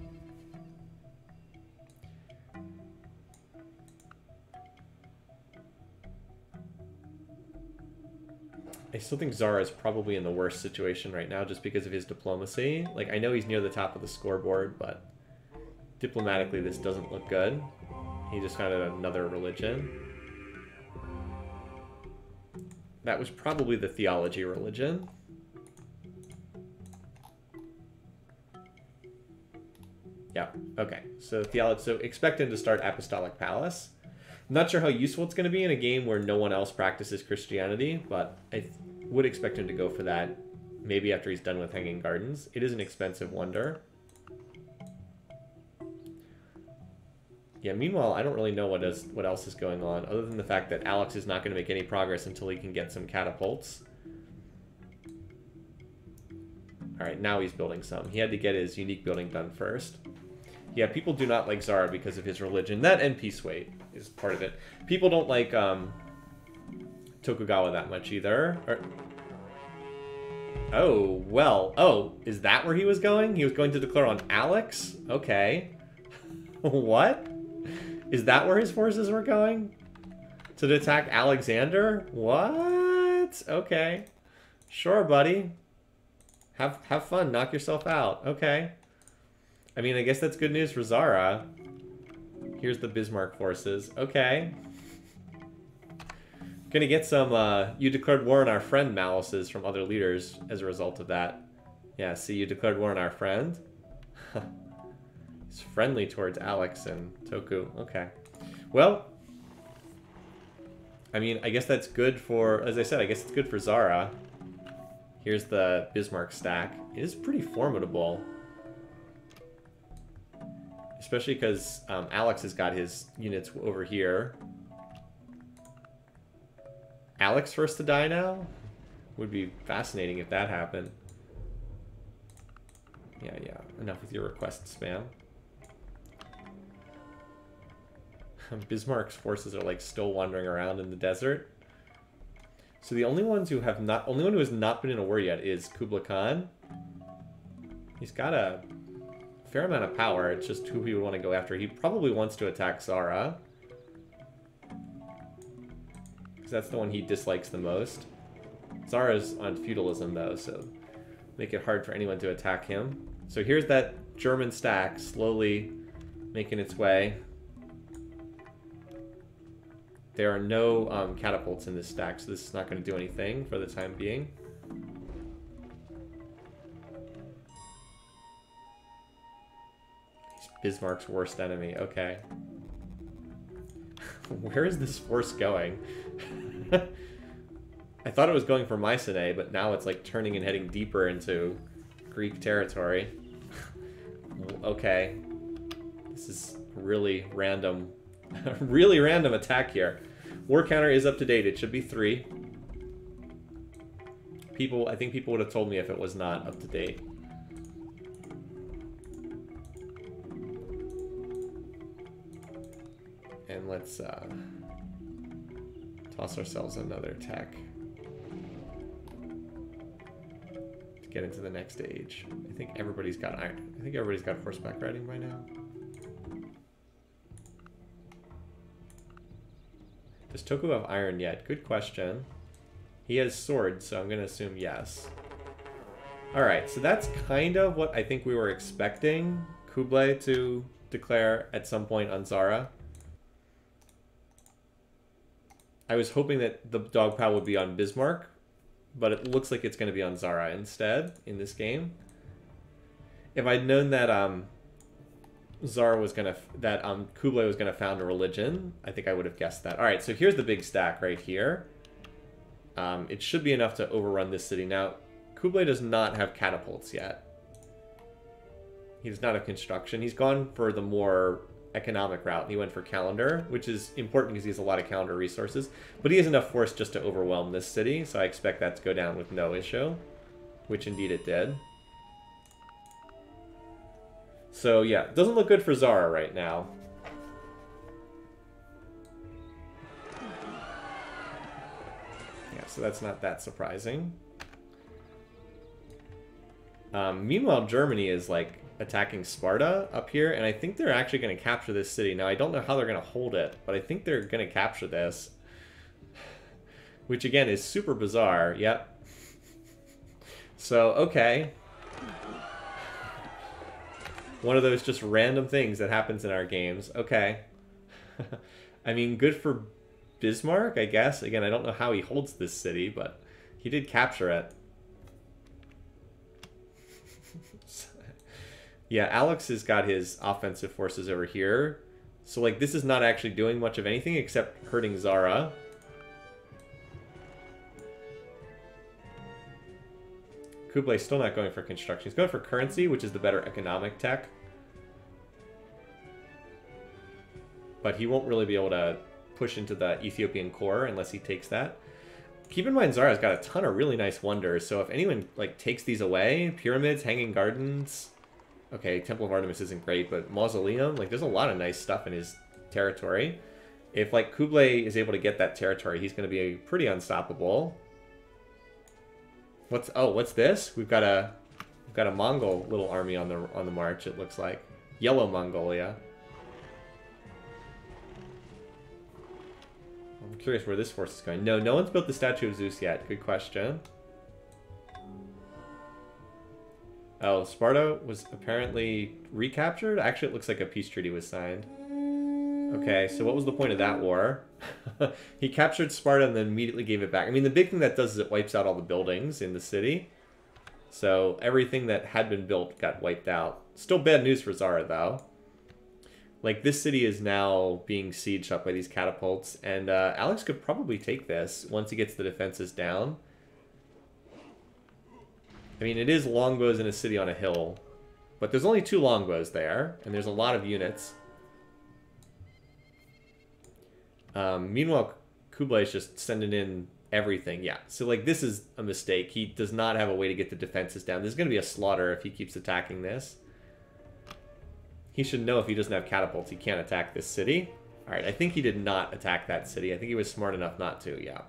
I still think Zara is probably in the worst situation right now just because of his diplomacy. Like, I know he's near the top of the scoreboard, but diplomatically this doesn't look good. He just founded another religion. That was probably the theology religion. Yeah, okay. So theology. So expect him to start Apostolic Palace. I'm not sure how useful it's going to be in a game where no one else practices Christianity, but I would expect him to go for that maybe after he's done with Hanging Gardens. It is an expensive wonder. Yeah, meanwhile, I don't really know what else is going on, other than the fact that Alex is not going to make any progress until he can get some catapults. Alright, now he's building some. He had to get his unique building done first. Yeah, people do not like Zara because of his religion. That and peace weight is part of it. People don't like Tokugawa that much either. Oh, well. Oh, is that where he was going? He was going to declare on Alex? Okay. What? Is that where his forces were going? To attack Alexander? What? Okay. Sure, buddy. Have fun. Knock yourself out. Okay. I mean, I guess that's good news for Zara. Here's the Bismarck forces. Okay. Gonna get some, you declared war on our friend malices from other leaders as a result of that. Yeah, see, you declared war on our friend. He's friendly towards Alex and Toku. Okay. Well, I mean, I guess that's good for, as I said, I guess it's good for Zara. Here's the Bismarck stack. It is pretty formidable. Especially because Alex has got his units over here. Alex first to die now? Would be fascinating if that happened. Yeah. Enough with your request spam. Bismarck's forces are like still wandering around in the desert. So the only one who has not been in a war yet is Kublai Khan. He's got a fair amount of power. It's just who he would want to go after. He probably wants to attack Zara, because that's the one he dislikes the most. Zara's on feudalism though, so make it hard for anyone to attack him. So here's that German stack slowly making its way. There are no catapults in this stack, so this is not going to do anything for the time being. He's Bismarck's worst enemy. Okay. Where is this force going? I thought it was going for Mycenae, but now it's like turning and heading deeper into Greek territory. Okay. This is really random. Really random attack here. War counter is up to date. It should be 3. I think people would have told me if it was not up to date. And let's toss ourselves another tech to get into the next stage. I think everybody's got iron. I think everybody's got horseback riding by now. Does Toku have iron yet? Good question. He has swords, so I'm going to assume yes. Alright, so that's kind of what I think we were expecting Kublai to declare at some point on Zara. I was hoping that the dog pile would be on Bismarck, but it looks like it's going to be on Zara instead in this game. If I'd known that Kublai was gonna found a religion, I think I would have guessed that. All right, so here's the big stack right here. It should be enough to overrun this city. Now, Kublai does not have catapults yet. He does not have construction. He's gone for the more economic route. He went for calendar, which is important because he has a lot of calendar resources. But he has enough force just to overwhelm this city, so I expect that to go down with no issue, which indeed it did. So yeah, doesn't look good for Zara right now. Yeah, so that's not that surprising. Meanwhile, Germany is like attacking Sparta up here, and I think they're actually going to capture this city. Now, I don't know how they're going to hold it, but I think they're going to capture this. Which, again, is super bizarre. Yep. So, okay. One of those just random things that happens in our games. Okay. I mean, good for Bismarck, I guess. Again, I don't know how he holds this city, but he did capture it. Yeah, Alex has got his offensive forces over here. So, like, this is not actually doing much of anything except hurting Zara. Kublay's still not going for construction. He's going for currency, which is the better economic tech. But he won't really be able to push into the Ethiopian core unless he takes that. Keep in mind, Zara's got a ton of really nice wonders. So if anyone, like, takes these away, pyramids, hanging gardens... Okay, Temple of Artemis isn't great, but Mausoleum, like, there's a lot of nice stuff in his territory. If, like, Kublai is able to get that territory, he's going to be pretty unstoppable. What's this? We've got a Mongol little army on the march, it looks like. Yellow Mongolia. I'm curious where this force is going. No, no one's built the statue of Zeus yet. Good question. Oh, Sparta was apparently recaptured? Actually, it looks like a peace treaty was signed. Okay, so what was the point of that war? He captured Sparta and then immediately gave it back. I mean, the big thing that does is it wipes out all the buildings in the city. So everything that had been built got wiped out. Still bad news for Zara, though. Like, this city is now being sieged up by these catapults, and Alex could probably take this once he gets the defenses down. I mean, it is longbows in a city on a hill, but there's only 2 longbows there, and there's a lot of units. Meanwhile, Kublai is just sending in everything. Yeah, so, like, this is a mistake. He does not have a way to get the defenses down. There's going to be a slaughter if he keeps attacking this. He should know if he doesn't have catapults, he can't attack this city. All right, I think he did not attack that city. I think he was smart enough not to, yeah.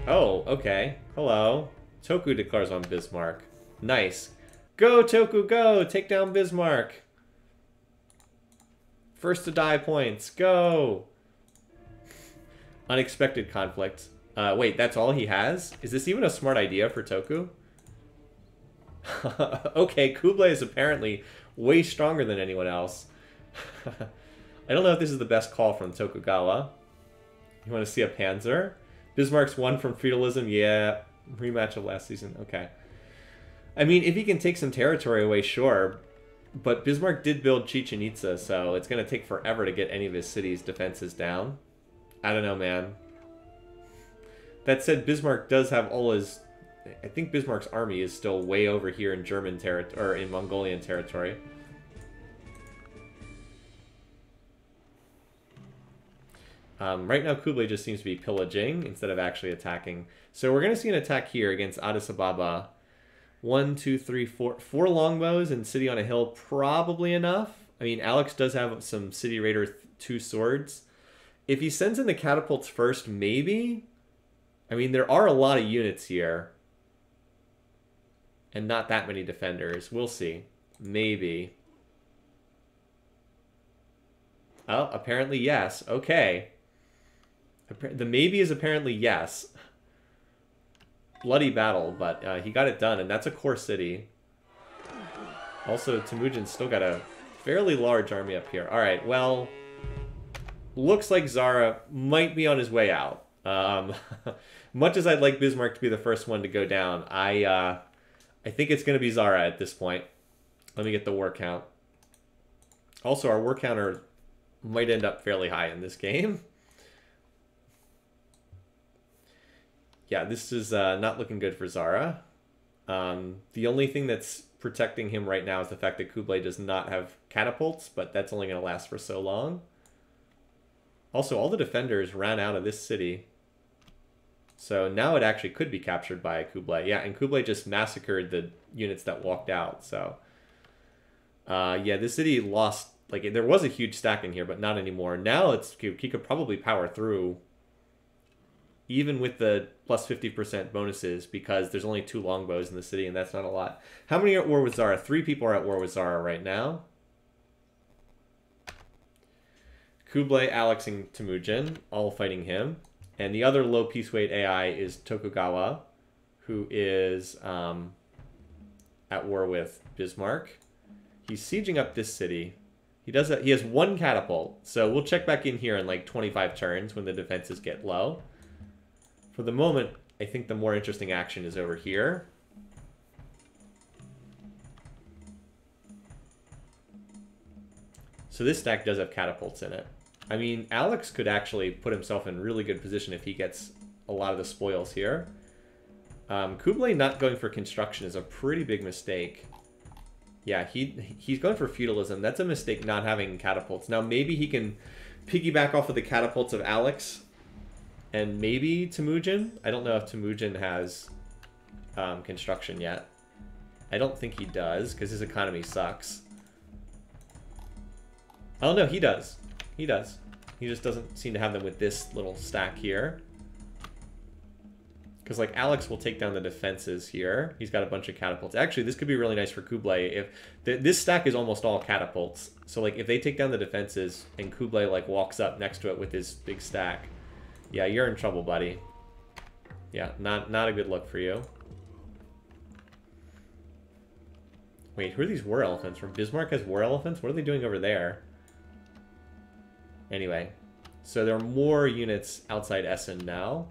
Oh, okay. Hello. Toku declares on Bismarck. Nice. Go, Toku, go! Take down Bismarck! First to die points. Go! Unexpected conflict. Wait, that's all he has? Is this even a smart idea for Toku? Okay, Kublai is apparently way stronger than anyone else. I don't know if this is the best call from Tokugawa. You want to see a panzer? Bismarck's won from feudalism. Yeah, rematch of last season. Okay. I mean, if he can take some territory away, sure. But Bismarck did build Chichen Itza, so it's going to take forever to get any of his city's defenses down. I don't know, man. That said, Bismarck does have all his... I think Bismarck's army is still way over here in German territory, or in Mongolian territory. Right now, Kublai just seems to be pillaging instead of actually attacking. So we're going to see an attack here against Addis Ababa. 1, 2, 3, 4. 4 longbows and city on a hill, probably enough. I mean, Alex does have some City Raider 2 swords. If he sends in the catapults first, maybe. I mean, there are a lot of units here. And not that many defenders. We'll see. Maybe. Oh, apparently yes. Okay. The maybe is apparently yes. Bloody battle, but he got it done, and that's a core city. Also, Temujin's still got a fairly large army up here. Alright, well, looks like Zara might be on his way out. Much as I'd like Bismarck to be the first one to go down, I think it's going to be Zara at this point. Let me get the war count. Also, our war counter might end up fairly high in this game. Yeah, this is not looking good for Zara. The only thing that's protecting him right now is the fact that Kublai does not have catapults, but that's only going to last for so long. Also, all the defenders ran out of this city. So now it actually could be captured by Kublai. Yeah, and Kublai just massacred the units that walked out. So, yeah, this city lost. Like, there was a huge stack in here, but not anymore. Now he could probably power through, even with the plus 50% bonuses, because there's only 2 longbows in the city, and that's not a lot. How many are at war with Zara? 3 people are at war with Zara right now. Kublai, Alex, and Temujin, all fighting him. And the other low piece weight AI is Tokugawa, who is at war with Bismarck. He's sieging up this city. He has 1 catapult, so we'll check back in here in like 25 turns when the defenses get low. For the moment, I think the more interesting action is over here. So this stack does have catapults in it. I mean, Alex could actually put himself in really good position if he gets a lot of the spoils here. Kublai not going for construction is a pretty big mistake. Yeah, he's going for feudalism. That's a mistake, not having catapults. Now, maybe he can piggyback off of the catapults of Alex and maybe Temujin. I don't know if Temujin has construction yet. I don't think he does, because his economy sucks. Oh, no, he does. He does. He just doesn't seem to have them with this little stack here. Because, like, Alex will take down the defenses here. He's got a bunch of catapults. Actually, this could be really nice for Kublai. If this stack is almost all catapults. So, like, if they take down the defenses and Kublai, like, walks up next to it with his big stack, yeah, you're in trouble, buddy. Yeah, not a good look for you. Wait, who are these war elephants from? Bismarck has war elephants? What are they doing over there? Anyway, so there are more units outside Essen now.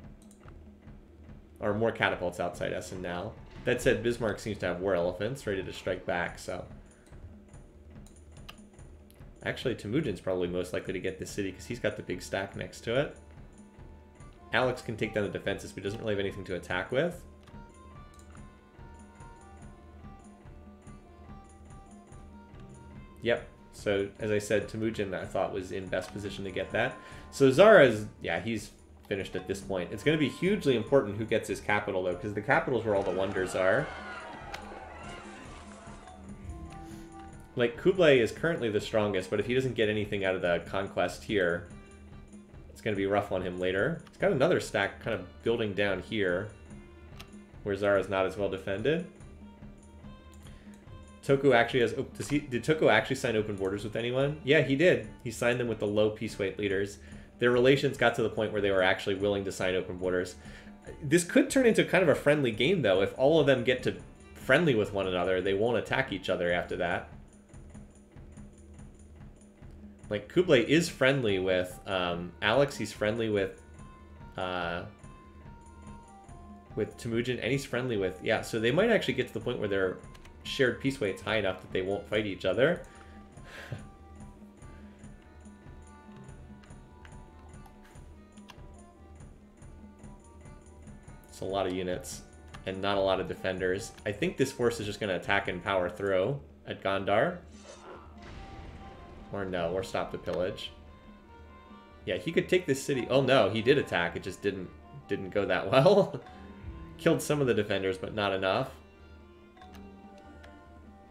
Or more catapults outside Essen now. That said, Bismarck seems to have war elephants ready to strike back, so... Actually, Temujin's probably most likely to get this city because he's got the big stack next to it. Alex can take down the defenses, but he doesn't really have anything to attack with. Yep. So, as I said, Temujin, I thought, was in best position to get that. So, Zara's, yeah, he's finished at this point. It's going to be hugely important who gets his capital, though, because the capital is where all the wonders are. Like, Kublai is currently the strongest, but if he doesn't get anything out of the conquest here, it's going to be rough on him later. He's got another stack kind of building down here, where Zara's not as well defended. Toku actually has... did Toku actually sign open borders with anyone? Yeah, he did. He signed them with the low peace weight leaders. Their relations got to the point where they were actually willing to sign open borders. This could turn into kind of a friendly game, though. If all of them get to friendly with one another, they won't attack each other after that. Like, Kublai is friendly with Alex. He's friendly with Temujin, and he's friendly with... Yeah, so they might actually get to the point where their shared peace weight's high enough that they won't fight each other. It's a lot of units and not a lot of defenders. I think this force is just going to attack and power through at Gondar. Or no, or stop the pillage. Yeah, he could take this city. Oh no, he did attack. It just didn't go that well. Killed some of the defenders, but not enough.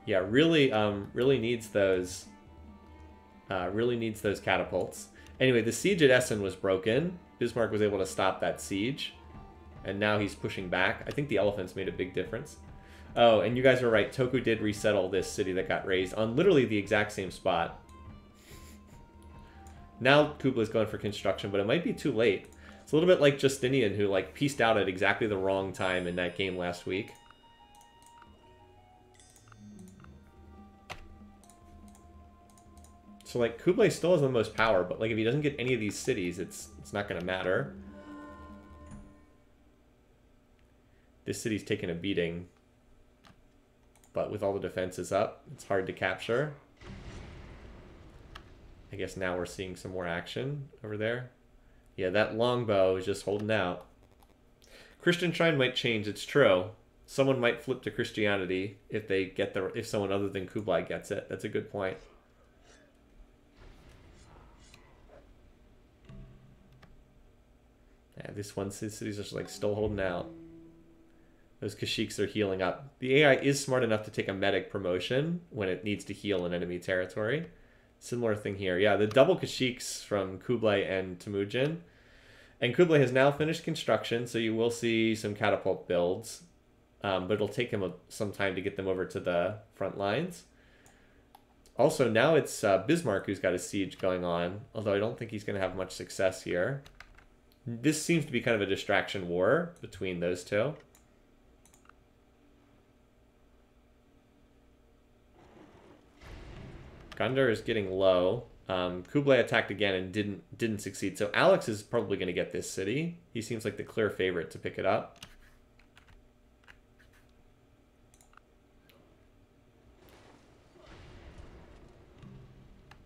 Yeah, really needs those catapults. Anyway, the siege at Essen was broken. Bismarck was able to stop that siege. And now he's pushing back. I think the elephants made a big difference. Oh, and you guys were right. Toku did resettle this city that got razed on literally the exact same spot. Now Kublai's going for construction, but it might be too late. It's a little bit like Justinian, who like pieced out at exactly the wrong time in that game last week. So like Kublai still has the most power, but like if he doesn't get any of these cities, it's not going to matter. This city's taking a beating, but with all the defenses up, it's hard to capture. I guess now we're seeing some more action over there. Yeah, that longbow is just holding out. Christian Shrine might change, it's true. someone might flip to Christianity if they get if someone other than Kublai gets it. That's a good point. Yeah, this one city's just like still holding out. Those Kashyyyks are healing up. The AI is smart enough to take a medic promotion when it needs to heal in enemy territory. Similar thing here. Yeah, the double Kashyyyks from Kublai and Temujin. And Kublai has now finished construction, so you will see some catapult builds. But it'll take him some time to get them over to the front lines. Also, now it's Bismarck who's got a siege going on, although I don't think he's going to have much success here. This seems to be kind of a distraction war between those two. Gondar is getting low. Kublai attacked again and didn't succeed. So Alex is probably going to get this city. He seems like the clear favorite to pick it up.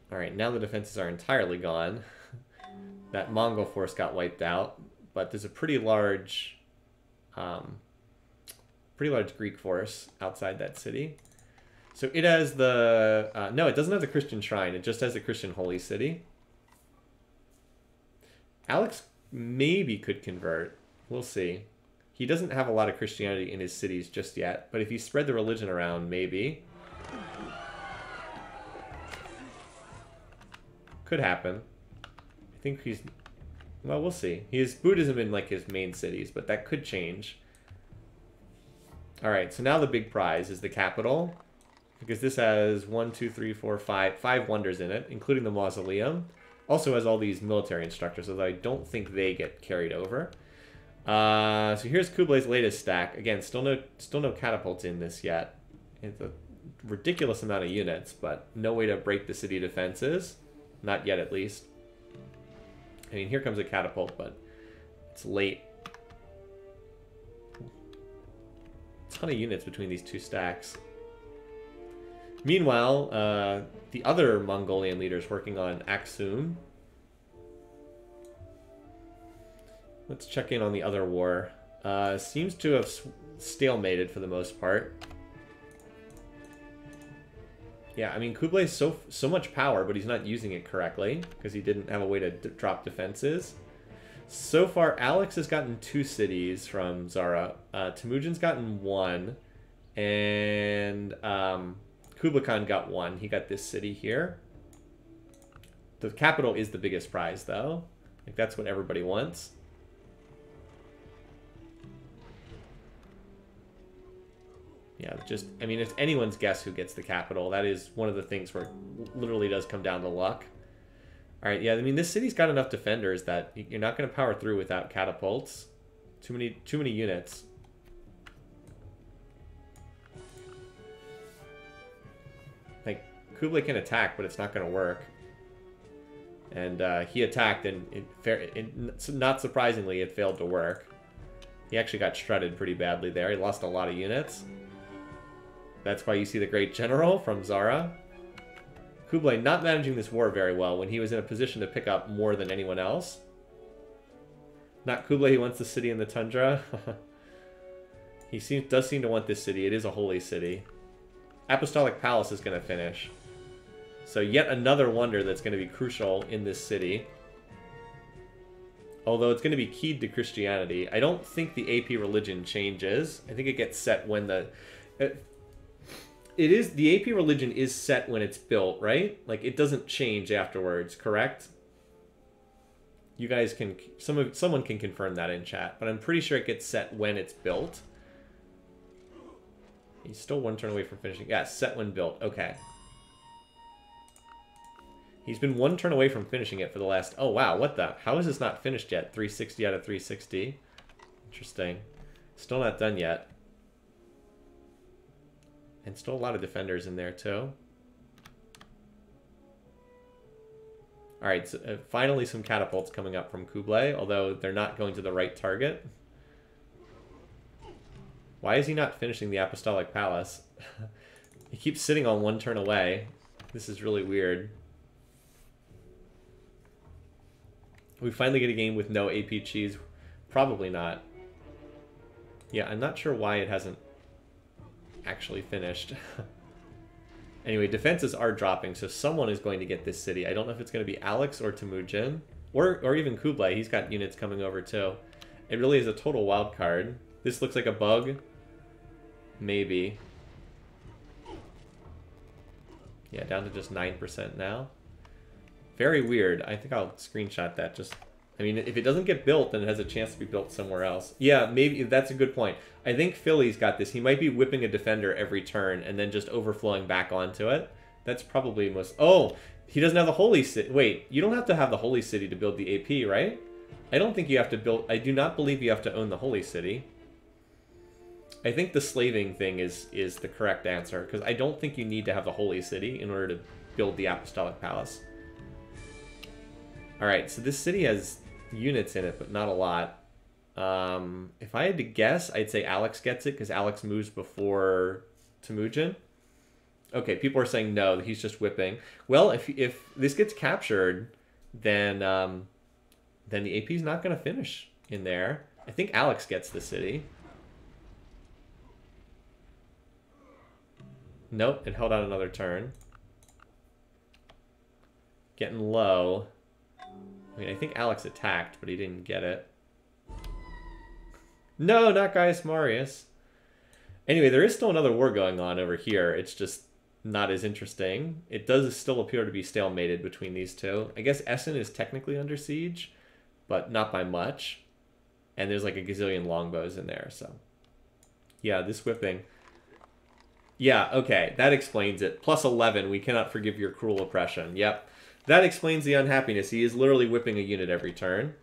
All right, now the defenses are entirely gone. That Mongol force got wiped out, but there's a pretty large Greek force outside that city. So it has the... no, it doesn't have the Christian shrine. It just has the Christian holy city. Alex maybe could convert. We'll see. He doesn't have a lot of Christianity in his cities just yet, but if he spread the religion around, maybe. Could happen. I think he's... Well, we'll see. He has Buddhism in, like, his main cities, but that could change. Alright, so now the big prize is the capital. Because this has 5 wonders in it, including the mausoleum. Also has all these military instructors, although I don't think they get carried over. So here's Kublai's latest stack. Again, still no catapults in this yet. It's a ridiculous amount of units, but no way to break the city defenses. Not yet, at least. I mean, here comes a catapult, but it's late. A ton of units between these two stacks. Meanwhile, the other Mongolian leader's working on Aksum. Let's check in on the other war. Seems to have stalemated for the most part. Yeah, I mean, Kublai's so much power, but he's not using it correctly because he didn't have a way to drop defenses. So far, Alex has gotten 2 cities from Zara. Temujin's gotten 1, and Kublai Khan got 1. He got this city here. The capital is the biggest prize, though. Like, that's what everybody wants. Yeah, just, I mean, it's anyone's guess who gets the capital. That is one of the things where it literally does come down to luck. All right, yeah, I mean, this city's got enough defenders that you're not going to power through without catapults. Too many units. Like, Kublai can attack, but it's not going to work. And he attacked, and not surprisingly, it failed to work. He actually got shredded pretty badly there. He lost a lot of units. That's why you see the Great General from Zara. Kublai not managing this war very well when he was in a position to pick up more than anyone else. Not Kublai, he wants the city in the tundra. He does seem to want this city. It is a holy city. Apostolic Palace is going to finish. So yet another wonder that's going to be crucial in this city. Although it's going to be keyed to Christianity. I don't think the AP religion changes. I think it gets set when the... the AP religion is set when it's built, right? Like, it doesn't change afterwards, correct? You guys can... Someone can confirm that in chat, but I'm pretty sure it gets set when it's built. He's still 1 turn away from finishing. Yeah, set when built. Okay. He's been 1 turn away from finishing it for the last... Oh, wow, what the... How is this not finished yet? 360 out of 360. Interesting. Still not done yet. And still a lot of defenders in there, too. Alright, so finally some catapults coming up from Kublai, although they're not going to the right target. Why is he not finishing the Apostolic Palace? He keeps sitting on 1 turn away. This is really weird. We finally get a game with no AP cheese. Probably not. Yeah, I'm not sure why it hasn't actually finished. Anyway, defenses are dropping, so someone is going to get this city. I don't know if it's going to be Alex or Temujin, or even Kublai. He's got units coming over too. It really is a total wild card. This looks like a bug. Maybe. Yeah, down to just 9% now. Very weird. I think I'll screenshot that. Just, I mean, if it doesn't get built, then it has a chance to be built somewhere else. Yeah, maybe that's a good point. I think Philly's got this. He might be whipping a defender every turn and then just overflowing back onto it. That's probably most... Oh, he doesn't have the Holy City. Wait, you don't have to have the Holy City to build the AP, right? I don't think you have to build... I do not believe you have to own the Holy City. I think the slaving thing is the correct answer, because I don't think you need to have the Holy City in order to build the Apostolic Palace. Alright, so this city has units in it, but not a lot. If I had to guess, I'd say Alex gets it, because Alex moves before Temujin. Okay, people are saying no, he's just whipping. Well, if this gets captured, then the AP's not going to finish in there. I think Alex gets the city. Nope, it held out another turn. Getting low. I mean, I think Alex attacked, but he didn't get it. No, not Gaius Marius. Anyway, there is still another war going on over here. It's just not as interesting. It does still appear to be stalemated between these two. I guess Essen is technically under siege, but not by much. And there's like a gazillion longbows in there, so... Yeah, this whipping... Yeah, okay, that explains it. Plus 11, we cannot forgive your cruel oppression. Yep, that explains the unhappiness. He is literally whipping a unit every turn.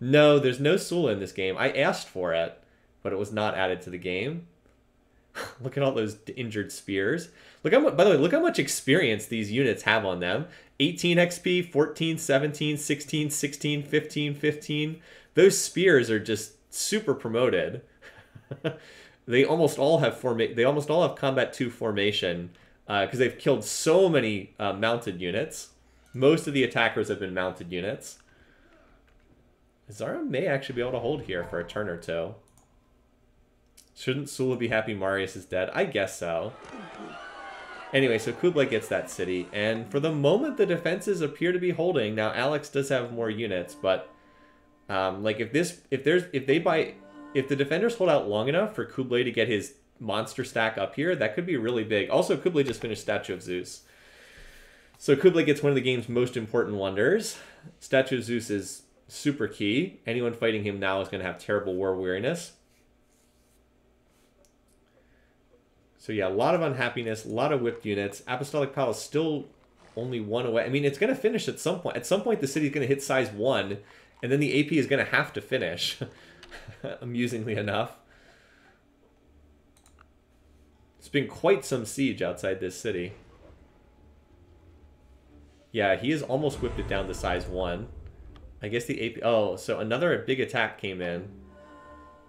No, there's no Sullla in this game. I asked for it, but it was not added to the game. Look at all those injured spears. Look how much, by the way, look how much experience these units have on them. 18 XP, 14, 17, 16, 16, 15, 15. Those spears are just super promoted. They almost all have combat 2 formation because they've killed so many mounted units. Most of the attackers have been mounted units. Zara may actually be able to hold here for a turn or two. Shouldn't Sullla be happy Marius is dead? I guess so. Anyway, so Kublai gets that city, and for the moment the defenses appear to be holding. Now Alex does have more units, but like if the defenders hold out long enough for Kublai to get his monster stack up here, that could be really big. Also, Kublai just finished Statue of Zeus. So Kublai gets one of the game's most important wonders. Statue of Zeus is super key. Anyone fighting him now is going to have terrible war weariness. So yeah, a lot of unhappiness, a lot of whipped units. Apostolic Palace still only 1 away. I mean, it's going to finish at some point. At some point, the city's going to hit size 1, and then the AP is going to have to finish. Amusingly enough. It's been quite some siege outside this city. Yeah, he has almost whipped it down to size 1. I guess the AP... Oh, so another big attack came in.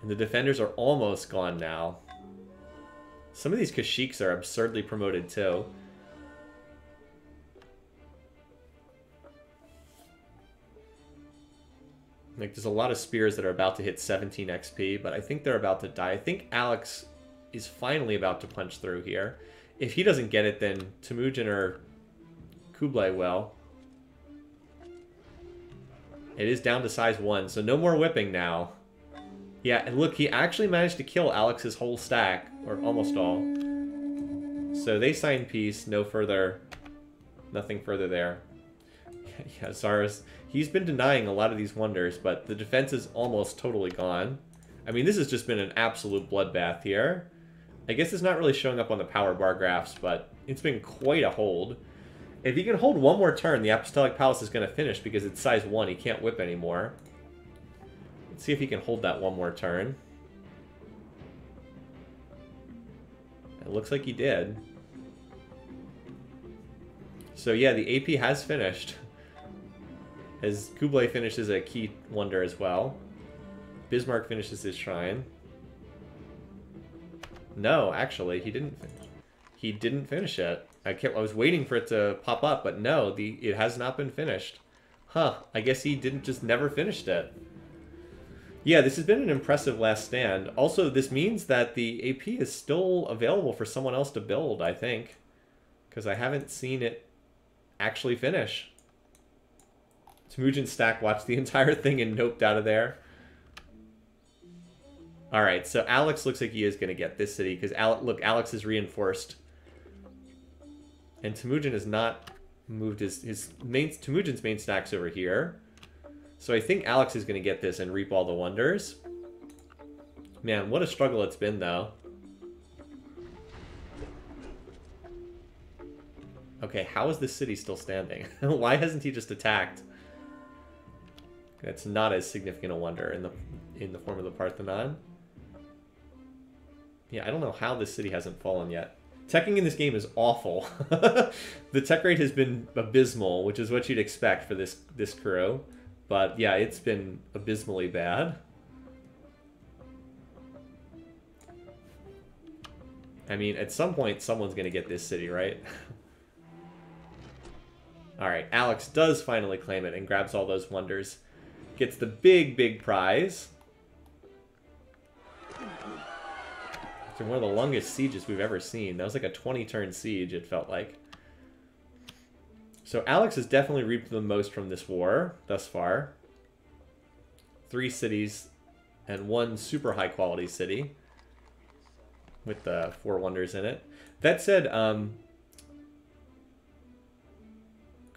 And the defenders are almost gone now. Some of these Kashyyyks are absurdly promoted too. Like, there's a lot of spears that are about to hit 17 XP, but I think they're about to die. I think Alex is finally about to punch through here. If he doesn't get it, then Temujin or Kublai will. It is down to size 1, so no more whipping now. Yeah, and look, he actually managed to kill Alex's whole stack, or almost all. So they signed peace, no further, nothing further there. Yeah, Zara's... He's been denying a lot of these wonders, but the defense is almost totally gone. I mean, this has just been an absolute bloodbath here. I guess it's not really showing up on the power bar graphs, but it's been quite a hold. If he can hold one more turn, the Apostolic Palace is going to finish because it's size 1. He can't whip anymore. Let's see if he can hold that one more turn. It looks like he did. So yeah, the AP has finished. As Kublai finishes a key wonder as well. Bismarck finishes his shrine. No, actually, he didn't finish. He didn't finish it. I was waiting for it to pop up, but no, it has not been finished. Huh, I guess he didn't just never finished it. Yeah, this has been an impressive last stand. Also, this means that the AP is still available for someone else to build, I think. Because I haven't seen it actually finish. Temujin Stack watched the entire thing and noped out of there. Alright, so Alex looks like he is going to get this city. Because, look, Alex is reinforced. And Temujin has not moved Temujin's main stack's over here. So I think Alex is going to get this and reap all the wonders. Man, what a struggle it's been, though. Okay, how is this city still standing? Why hasn't he just attacked? That's not as significant a wonder in the form of the Parthenon. Yeah, I don't know how this city hasn't fallen yet. Teching in this game is awful. The tech rate has been abysmal, which is what you'd expect for this crew. But yeah, it's been abysmally bad. I mean, at some point, someone's going to get this city, right? Alright, Alex does finally claim it and grabs all those wonders. Gets the big, big prize. After one of the longest sieges we've ever seen. That was like a 20-turn siege, it felt like. So Alex has definitely reaped the most from this war thus far. 3 cities and 1 super high quality city with the 4 wonders in it. That said,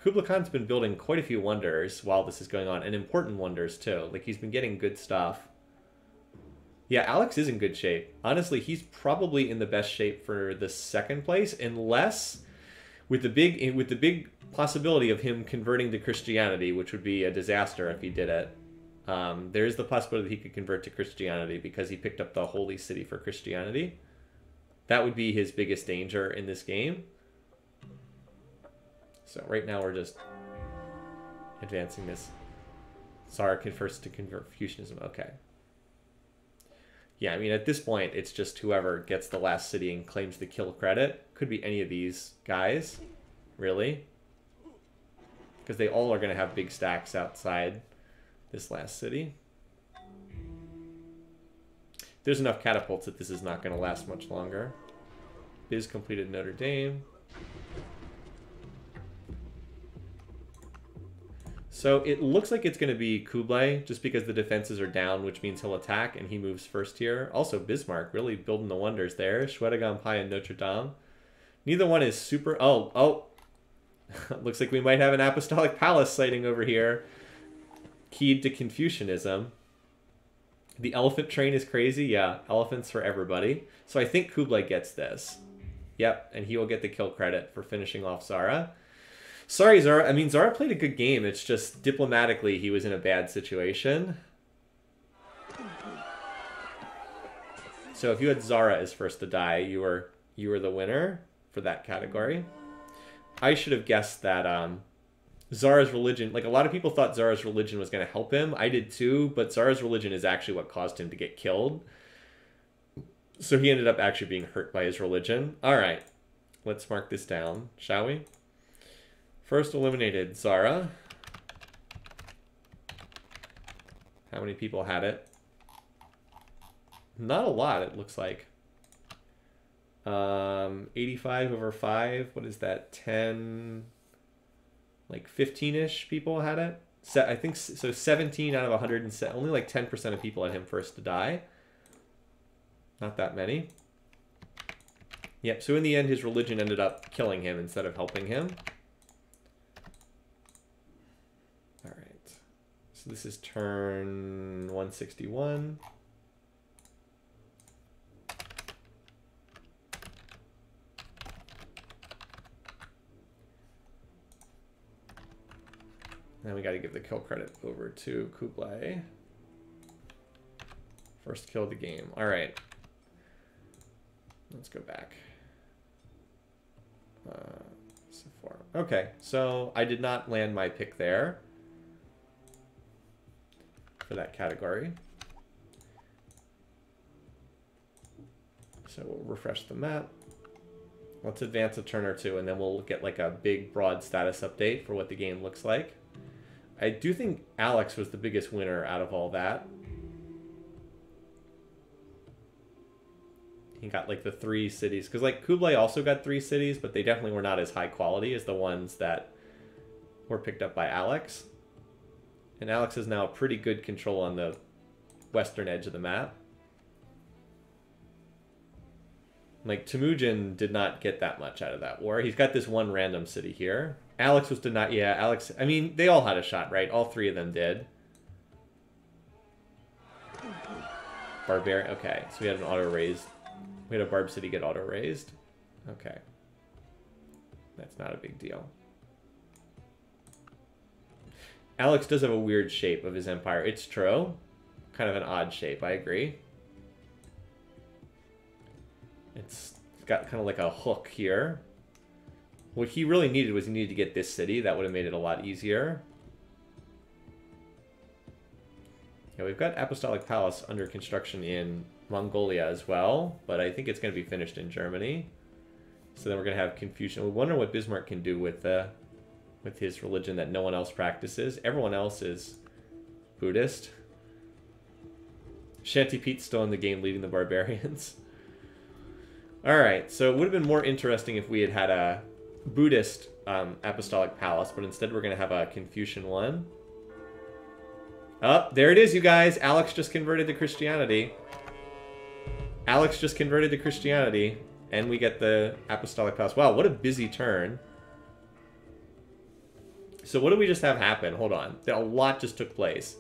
Kublai Khan's been building quite a few wonders while this is going on, and important wonders too. Like, he's been getting good stuff. Yeah, Alex is in good shape. Honestly, he's probably in the best shape for the 2nd place, unless with the big possibility of him converting to Christianity, which would be a disaster if he did it. There is the possibility that he could convert to Christianity because he picked up the holy city for Christianity. That would be his biggest danger in this game. So right now we're just advancing this. Tsar confers to Confucianism. Okay. Yeah, I mean, at this point, it's just whoever gets the last city and claims the kill credit. Could be any of these guys, really. Because they all are going to have big stacks outside this last city. There's enough catapults that this is not going to last much longer. Biz completed Notre Dame. So it looks like it's going to be Kublai, just because the defenses are down, which means he'll attack, and he moves first here. Also, Bismarck, really building the wonders there. Shwedagon-pai and Notre Dame. Neither one is super... Oh. Looks like we might have an Apostolic Palace sighting over here. Keyed to Confucianism. The elephant train is crazy. Yeah, elephants for everybody. So I think Kublai gets this. Yep, and he will get the kill credit for finishing off Zara. Sorry, Zara. I mean, Zara played a good game. It's just diplomatically he was in a bad situation. So if you had Zara as first to die, you were the winner for that category. I should have guessed that Zara's religion, like a lot of people thought Zara's religion was going to help him. I did too, but Zara's religion is actually what caused him to get killed. So he ended up actually being hurt by his religion. All right, let's mark this down, shall we? First eliminated Zara. How many people had it? Not a lot, it looks like. 85 over 5. What is that? 10, like 15-ish people had it. I think so. 17 out of 107. Only like 10% of people had him first to die. Not that many. Yep. So in the end, his religion ended up killing him instead of helping him. All right. So this is turn 161. Then we got to give the kill credit over to Kublai. First kill of the game. All right. Let's go back. Civ4. Okay, so I did not land my pick there for that category. So we'll refresh the map. Let's advance a turn or two, and then we'll get like a big, broad status update for what the game looks like. I do think Alex was the biggest winner out of all that. He got like the 3 cities. Because like Kublai also got 3 cities, but they definitely were not as high quality as the ones that were picked up by Alex. And Alex has now pretty good control on the western edge of the map. Like, Temujin did not get that much out of that war. He's got this one random city here. Alex was denied. Yeah, Alex... I mean, they all had a shot, right? All 3 of them did. Barbarian... Okay, so we had an auto-raised... We had a Barb City get auto-raised. Okay. That's not a big deal. Alex does have a weird shape of his empire. It's true. Kind of an odd shape, I agree. It's got kind of like a hook here. What he really needed was he needed to get this city. That would have made it a lot easier. Yeah, we've got Apostolic Palace under construction in Mongolia as well, but I think it's going to be finished in Germany. So then we're going to have Confucian. We wonder what Bismarck can do with his religion that no one else practices. Everyone else is Buddhist. Shanty Pete's still in the game leading the barbarians. Alright, so it would have been more interesting if we had had a Buddhist Apostolic Palace, but instead we're going to have a Confucian one. Oh, there it is, you guys. Alex just converted to Christianity. Alex just converted to Christianity, and we get the Apostolic Palace. Wow, what a busy turn. So what did we just have happen? Hold on. A lot just took place.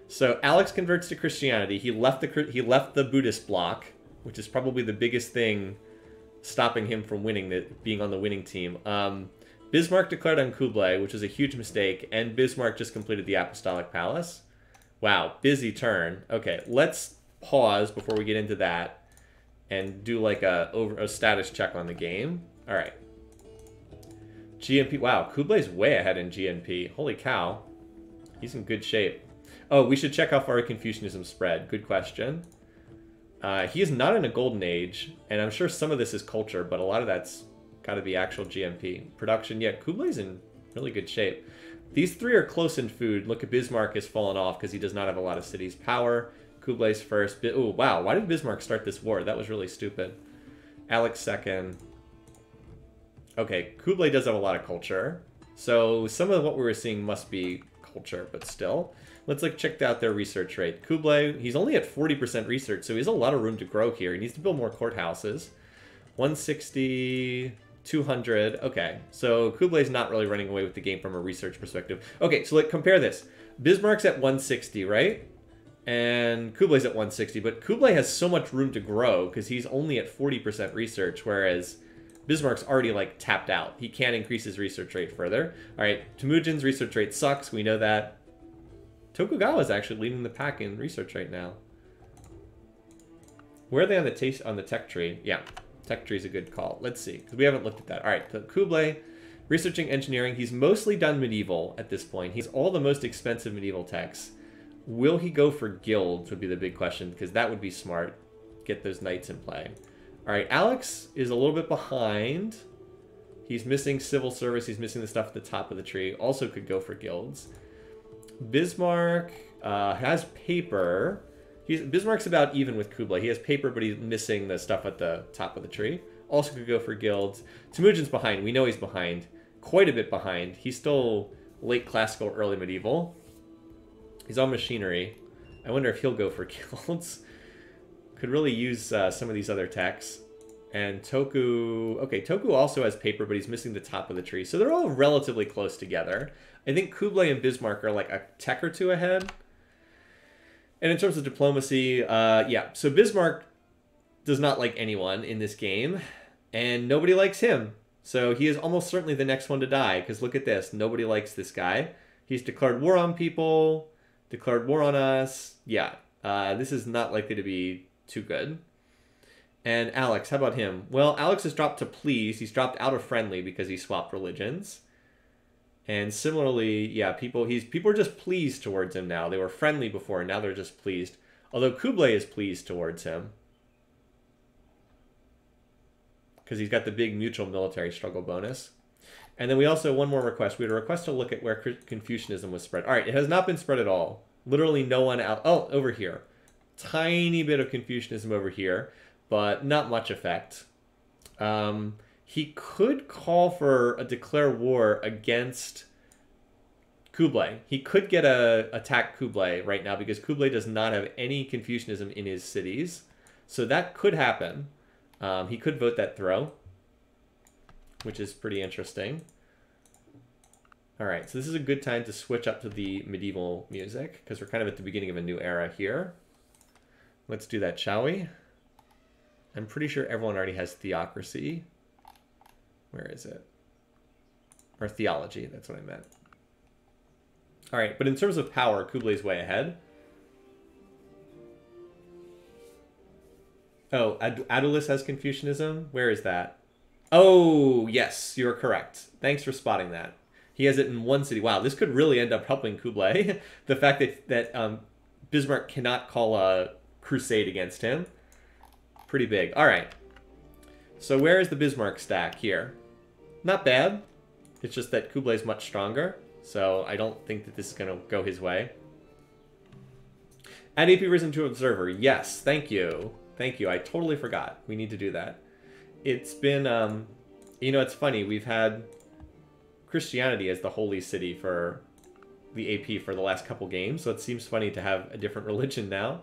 So Alex converts to Christianity. He left the Buddhist bloc, which is probably the biggest thing stopping him from winning, being on the winning team. Bismarck declared on Kublai, which was a huge mistake, and Bismarck just completed the Apostolic Palace. Wow, busy turn. Okay, let's pause before we get into that and do like a status check on the game. All right. GNP. Wow, Kublai's way ahead in GNP. Holy cow. He's in good shape. Oh, we should check how far Confucianism spread. Good question. He is not in a golden age, and I'm sure some of this is culture, but a lot of that's got to be actual GNP. Production, yeah, Kublai's in really good shape. These 3 are close in food. Look at Bismarck has fallen off because he does not have a lot of cities. Power, Kublai's first. Oh, wow, why did Bismarck start this war? That was really stupid. Alex second. Okay, Kublai does have a lot of culture. So some of what we were seeing must be culture, but still. Let's check out their research rate. Kublai, he's only at 40% research, so he has a lot of room to grow here. He needs to build more courthouses. 160, 200. Okay, so Kublai's not really running away with the game from a research perspective. Okay, so compare this. Bismarck's at 160, right? And Kublai's at 160, but Kublai has so much room to grow because he's only at 40% research, whereas Bismarck's already tapped out. He can't increase his research rate further. All right, Temujin's research rate sucks. We know that. Tokugawa's actually leading the pack in research right now. Where are they on the tech tree? Yeah, tech tree is a good call. Let's see, because we haven't looked at that. All right, so Kublai, researching engineering. He's mostly done medieval at this point. He's all the most expensive medieval techs. Will he go for guilds would be the big question, because that would be smart. Get those knights in play. All right, Alex is a little bit behind. He's missing civil service. He's missing the stuff at the top of the tree. Also could go for guilds. Bismarck has paper. Bismarck's about even with Kublai. He has paper, but he's missing the stuff at the top of the tree. Also could go for guilds. Temujin's behind. We know he's behind. Quite a bit behind. He's still late classical, early medieval. He's on machinery. I wonder if he'll go for guilds. Could really use some of these other techs. And Toku... Okay, Toku also has paper, but he's missing the top of the tree. So they're all relatively close together. I think Kublai and Bismarck are a tech or 2 ahead. And in terms of diplomacy, yeah. So Bismarck does not like anyone in this game. And nobody likes him. So he is almost certainly the next one to die. Because look at this. Nobody likes this guy. He's declared war on people. Declared war on us. Yeah. This is not likely to be too good. And Alex, how about him? Well, Alex has dropped to please. He's dropped out of friendly because he swapped religions. And similarly, yeah, people are just pleased towards him now. They were friendly before, and now they're just pleased. Although Kublai is pleased towards him. Because he's got the big mutual military struggle bonus. And then we also, one more request. We had a request to look at where Confucianism was spread. All right, it has not been spread at all. Literally no one out. Oh, over here. Tiny bit of Confucianism over here. but not much effect. He could call for a declare war against Kublai. He could get a attack Kublai right now because Kublai does not have any Confucianism in his cities. So that could happen. He could vote that throw, which is pretty interesting. All right, so this is a good time to switch up to the medieval music because we're kind of at the beginning of a new era here. Let's do that, shall we? I'm pretty sure everyone already has theocracy. Where is it? Or theology, that's what I meant. All right, but in terms of power, Kublai's way ahead. Oh, Adulis has Confucianism? Where is that? Oh, yes, you're correct. Thanks for spotting that. He has it in one city. Wow, this could really end up helping Kublai. The fact that Bismarck cannot call a crusade against him. Pretty big. All right. So where is the Bismarck stack here? Not bad. It's just that Kublai is much stronger. So I don't think that this is going to go his way. Add AP Risen to Observer. Yes, thank you. Thank you. I totally forgot. We need to do that. It's been, you know, it's funny. We've had Christianity as the holy city for the AP for the last couple games. So it seems funny to have a different religion now.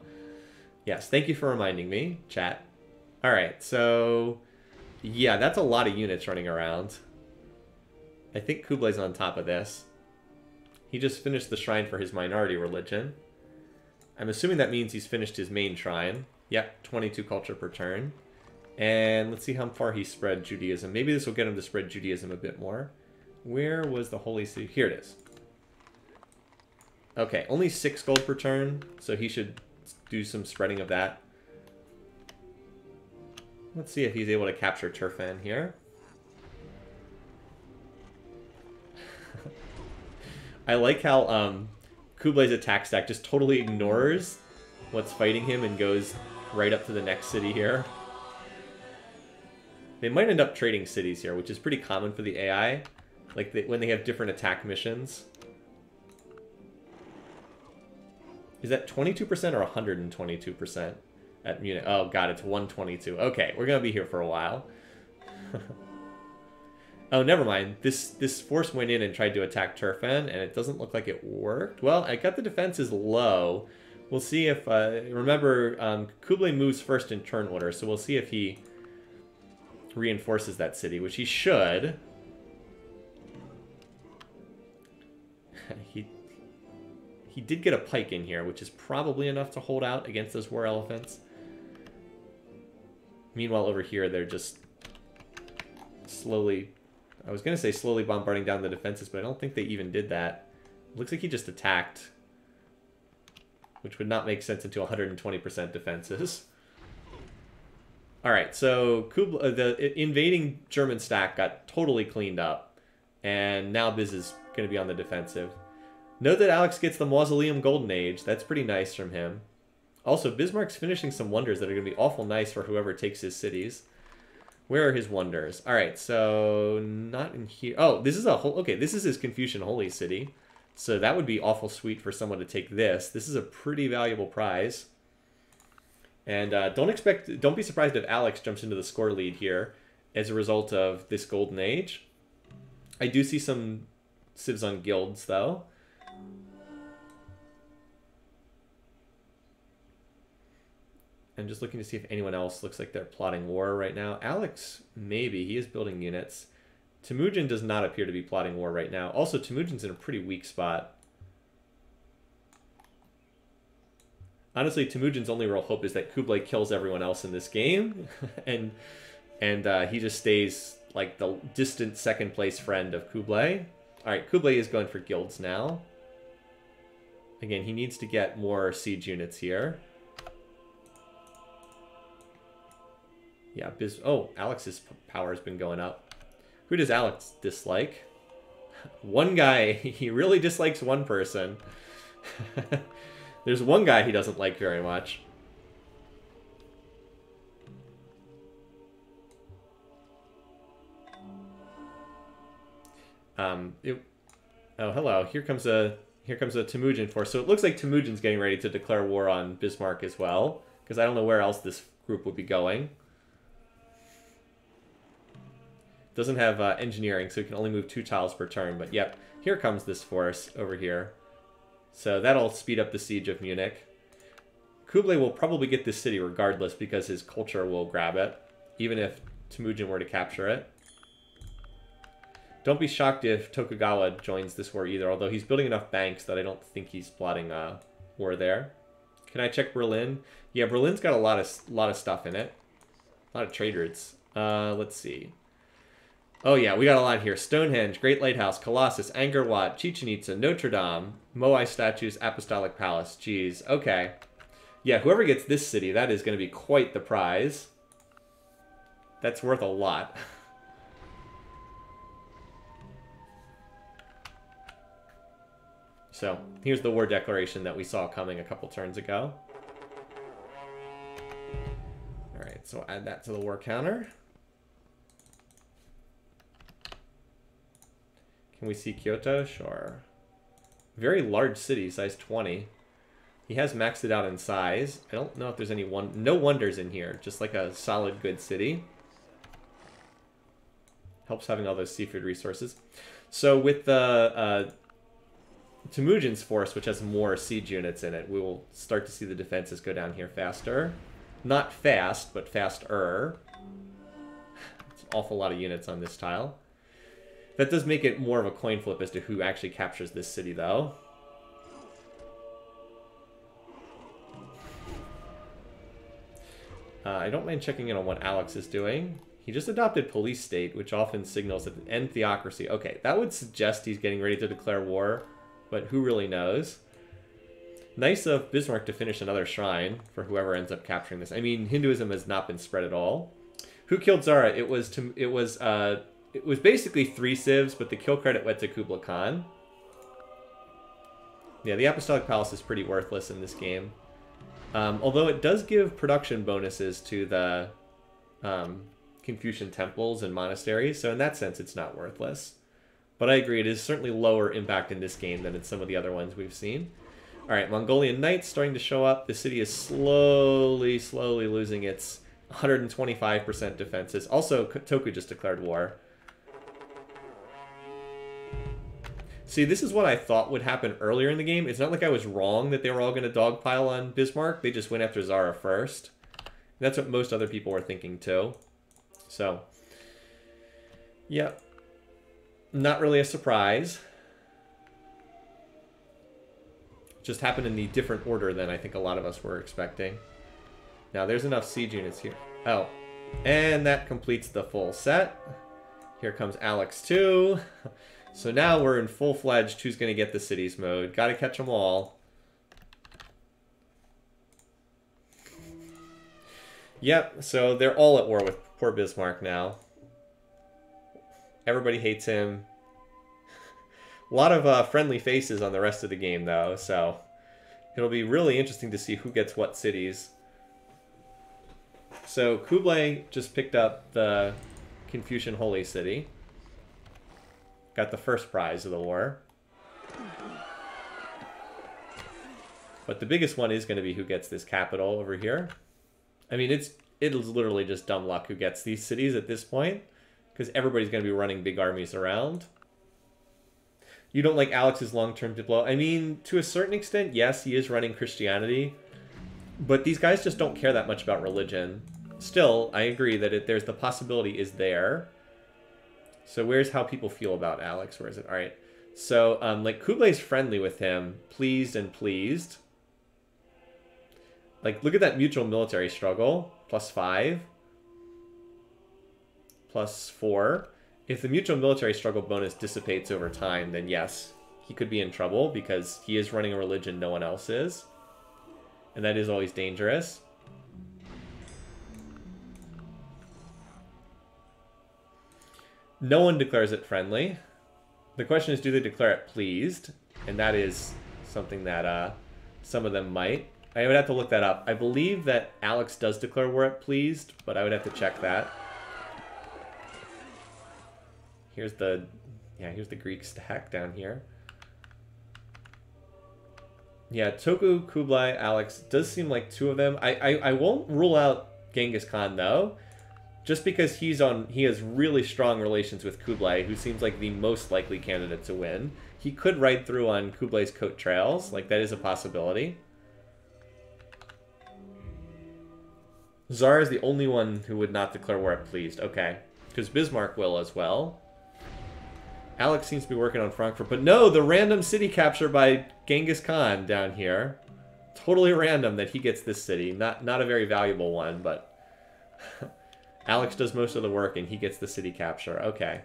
Yes, thank you for reminding me, chat. All right, so yeah, that's a lot of units running around. I think Kublai's on top of this. He just finished the shrine for his minority religion. I'm assuming that means he's finished his main shrine. Yep, 22 culture per turn. And let's see how far he spread Judaism. Maybe this will get him to spread Judaism a bit more. Where was the holy city? Here it is. Okay, only 6 gold per turn, so he should do some spreading of that. Let's see if he's able to capture Turfan here. I like how Kublai's attack stack just totally ignores what's fighting him and goes right up to the next city here. They might end up trading cities here, which is pretty common for the AI. Like when they have different attack missions. Is that 22% or 122% at Munich? Oh god, it's 122. Okay, we're gonna be here for a while. Oh, never mind. This force went in and tried to attack Turfan, and it doesn't look like it worked. Well, I got the defenses low. We'll see if... remember, Kublai moves first in turn order, so we'll see if he reinforces that city, which he should. He did get a pike in here, which is probably enough to hold out against those war elephants. Meanwhile, over here, they're just slowly... I was going to say slowly bombarding down the defenses, but I don't think they even did that. It looks like he just attacked, which would not make sense into 120% defenses. All right, so the invading German stack got totally cleaned up, and now Biz is going to be on the defensive. Note that Alex gets the Mausoleum Golden Age. That's pretty nice from him. Also, Bismarck's finishing some wonders that are going to be awful nice for whoever takes his cities. Where are his wonders? All right, so not in here. Oh, this is a whole... Okay, this is his Confucian holy city. So that would be awful sweet for someone to take this. This is a pretty valuable prize. And don't be surprised if Alex jumps into the score lead here as a result of this Golden Age. I do see some civs on guilds, though. I'm just looking to see if anyone else looks like they're plotting war right now. Alex, maybe. He is building units. Temujin does not appear to be plotting war right now. Also, Temujin's in a pretty weak spot. Honestly, Temujin's only real hope is that Kublai kills everyone else in this game. and he just stays like the distant second place friend of Kublai. Alright, Kublai is going for guilds now. Again, he needs to get more siege units here. Yeah, oh, Alex's power has been going up. Who does Alex dislike? One guy. He really dislikes one person. There's one guy he doesn't like very much. Oh, hello. Here comes a Temujin force. So it looks like Temujin's getting ready to declare war on Bismarck as well, because I don't know where else this group would be going. Doesn't have engineering, so he can only move 2 tiles per turn. But yep, here comes this force over here. So that'll speed up the siege of Munich. Kublai will probably get this city regardless because his culture will grab it, even if Temujin were to capture it. Don't be shocked if Tokugawa joins this war either, although he's building enough banks that I don't think he's plotting a war there. Can I check Berlin? Yeah, Berlin's got a lot of stuff in it. A lot of trade routes. Let's see. Oh yeah, we got a lot here. Stonehenge, Great Lighthouse, Colossus, Angkor Wat, Chichen Itza, Notre Dame, Moai statues, Apostolic Palace. Jeez, okay. Yeah, whoever gets this city, that is going to be quite the prize. That's worth a lot. So, here's the war declaration that we saw coming a couple turns ago. Alright, so add that to the war counter. Can we see Kyoto? Sure. Very large city, size 20. He has maxed it out in size. I don't know if there's any no wonders in here. Just like a solid, good city. Helps having all those seafood resources. So with the Temujin's force, which has more siege units in it, we will start to see the defenses go down here faster. Not fast, but faster. It's an awful lot of units on this tile. That does make it more of a coin flip as to who actually captures this city, though. I don't mind checking in on what Alex is doing. He just adopted police state, which often signals an end theocracy. Okay, that would suggest he's getting ready to declare war, but who really knows? Nice of Bismarck to finish another shrine for whoever ends up capturing this. I mean, Hinduism has not been spread at all. Who killed Zara? It was basically 3 civs, but the kill credit went to Kublai Khan. Yeah, the Apostolic Palace is pretty worthless in this game. Although it does give production bonuses to the Confucian temples and monasteries, so in that sense it's not worthless. But I agree, it is certainly lower impact in this game than in some of the other ones we've seen. Alright, Mongolian Knights starting to show up. The city is slowly losing its 125% defenses. Also, Toku just declared war. See, this is what I thought would happen earlier in the game. It's not like I was wrong that they were all going to dogpile on Bismarck. They just went after Zara first. And that's what most other people were thinking too. So, yeah. Not really a surprise. Just happened in the different order than I think a lot of us were expecting. Now, there's enough siege units here. Oh, and that completes the full set. Here comes Alex too. So now we're in full-fledged who's going to get the cities mode. Got to catch them all. Yep, so they're all at war with poor Bismarck now. Everybody hates him. A lot of friendly faces on the rest of the game, though, so it'll be really interesting to see who gets what cities. So Kublai just picked up the Confucian Holy City. Got the first prize of the war. But the biggest one is going to be who gets this capital over here. I mean, it is literally just dumb luck who gets these cities at this point, because everybody's going to be running big armies around. You don't like Alex's long-term diplo? I mean, to a certain extent, yes, he is running Christianity, but these guys just don't care that much about religion. Still, I agree that there's the possibility is there. So where's how people feel about Alex? Where is it? All right. So, like, Kublai's friendly with him. Pleased and pleased. Like, look at that mutual military struggle. +5. +4. If the mutual military struggle bonus dissipates over time, then yes, he could be in trouble because he is running a religion no one else is. And that is always dangerous. No one declares it friendly. The question is, do they declare it pleased? And that is something that some of them might. I would have to look that up. I believe that Alex does declare war at pleased, but I would have to check that. Here's the Greek stack down here. Yeah, Toku, Kublai, Alex, does seem like 2 of them. I won't rule out Genghis Khan, though. Just because he has really strong relations with Kublai, who seems like the most likely candidate to win. He could ride through on Kublai's coat trails. Like, that is a possibility. Tsar is the only one who would not declare war at pleased. Okay. Because Bismarck will as well. Alex seems to be working on Frankfurt. But no, the random city capture by Genghis Khan down here. Totally random that he gets this city. Not a very valuable one, but... Alex does most of the work, and he gets the city capture. Okay.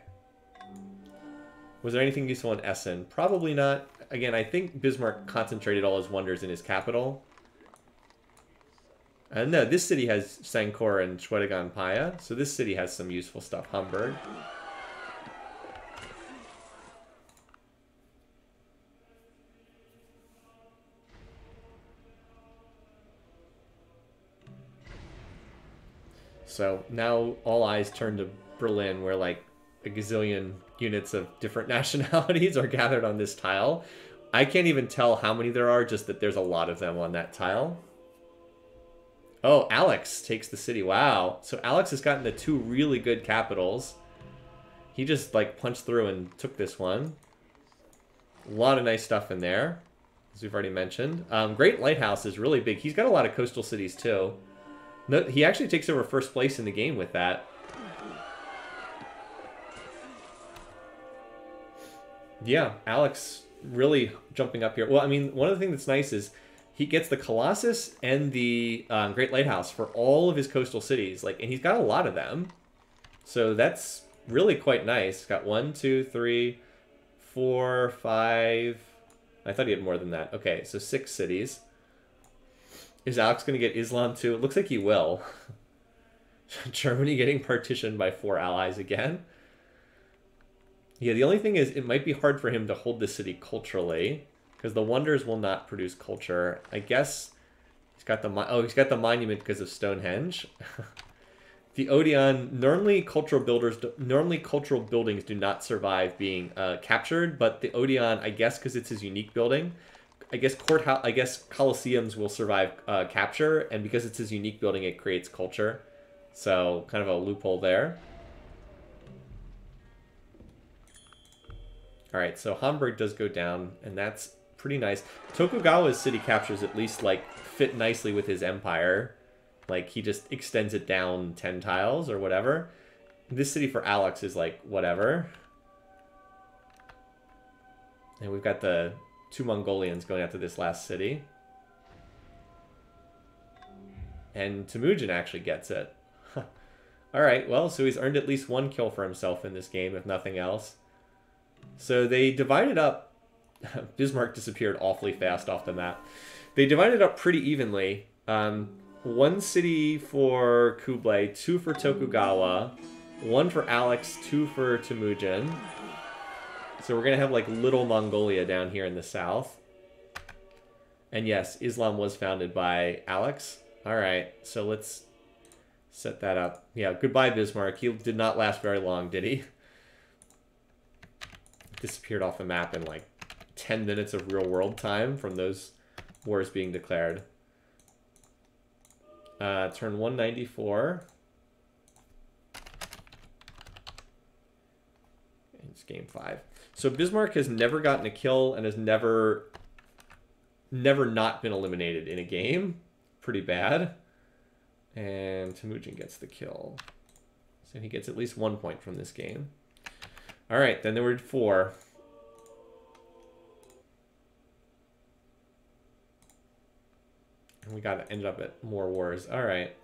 Was there anything useful in Essen? Probably not. Again, I think Bismarck concentrated all his wonders in his capital. No, this city has Sankor and Schwedegan Paya, so this city has some useful stuff. Hamburg. So now all eyes turn to Berlin, where like a gazillion units of different nationalities are gathered on this tile. I can't even tell how many there are, just that there's a lot of them on that tile. Oh, Alex takes the city. Wow. So Alex has gotten the 2 really good capitals. He just like punched through and took this one. A lot of nice stuff in there, as we've already mentioned. Great Lighthouse is really big. He's got a lot of coastal cities too. No, he actually takes over first place in the game with that. Yeah, Alex really jumping up here. Well, I mean, one of the things that's nice is he gets the Colossus and the Great Lighthouse for all of his coastal cities. Like, and he's got a lot of them. So that's really quite nice. Got 1, 2, 3, 4, 5. I thought he had more than that. Okay, so 6 cities. Is Alex going to get Islam too? It looks like he will. Germany getting partitioned by 4 allies again. Yeah, the only thing is it might be hard for him to hold this city culturally, because the wonders will not produce culture. I guess he's got the monument because of Stonehenge. The Odeon, normally cultural buildings do not survive being captured, but the Odeon, I guess because it's his unique building, I guess Colosseums will survive capture, and because it's his unique building, it creates culture. So, kind of a loophole there. Alright, so Hamburg does go down, and that's pretty nice. Tokugawa's city captures at least, like, fit nicely with his empire. Like, he just extends it down 10 tiles or whatever. This city for Alex is, like, whatever. And we've got the 2 Mongolians going after this last city. And Temujin actually gets it. Alright, well, so he's earned at least 1 kill for himself in this game, if nothing else. So they divided up... Bismarck disappeared awfully fast off the map. They divided up pretty evenly. 1 city for Kublai, 2 for Tokugawa, 1 for Alex, 2 for Temujin. So we're going to have, like, Little Mongolia down here in the south. And yes, Islam was founded by Alex. Alright, so let's set that up. Yeah, goodbye, Bismarck. He did not last very long, did he? Disappeared off the map in, like, 10 minutes of real-world time from those wars being declared. Turn 194. It's game 5. So Bismarck has never gotten a kill and has never not been eliminated in a game. Pretty bad. And Temujin gets the kill. So he gets at least 1 point from this game. Alright, then there were 4. And we ended up at more wars. Alright.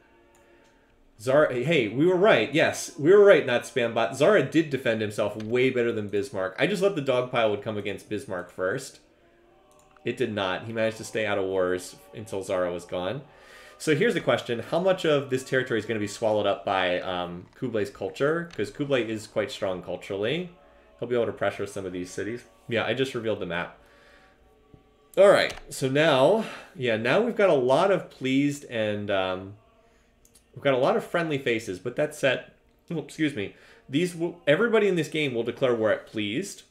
Zara, hey, we were right. Yes, we were right, not Spambot. Zara did defend himself way better than Bismarck. I just thought the dog pile would come against Bismarck first. It did not. He managed to stay out of wars until Zara was gone. So here's the question. How much of this territory is going to be swallowed up by Kublai's culture? Because Kublai is quite strong culturally. He'll be able to pressure some of these cities. Yeah, I just revealed the map. All right, so now, yeah, now we've got a lot of pleased and we've got a lot of friendly faces. But that said, oh, excuse me, everybody in this game will declare war at pleased.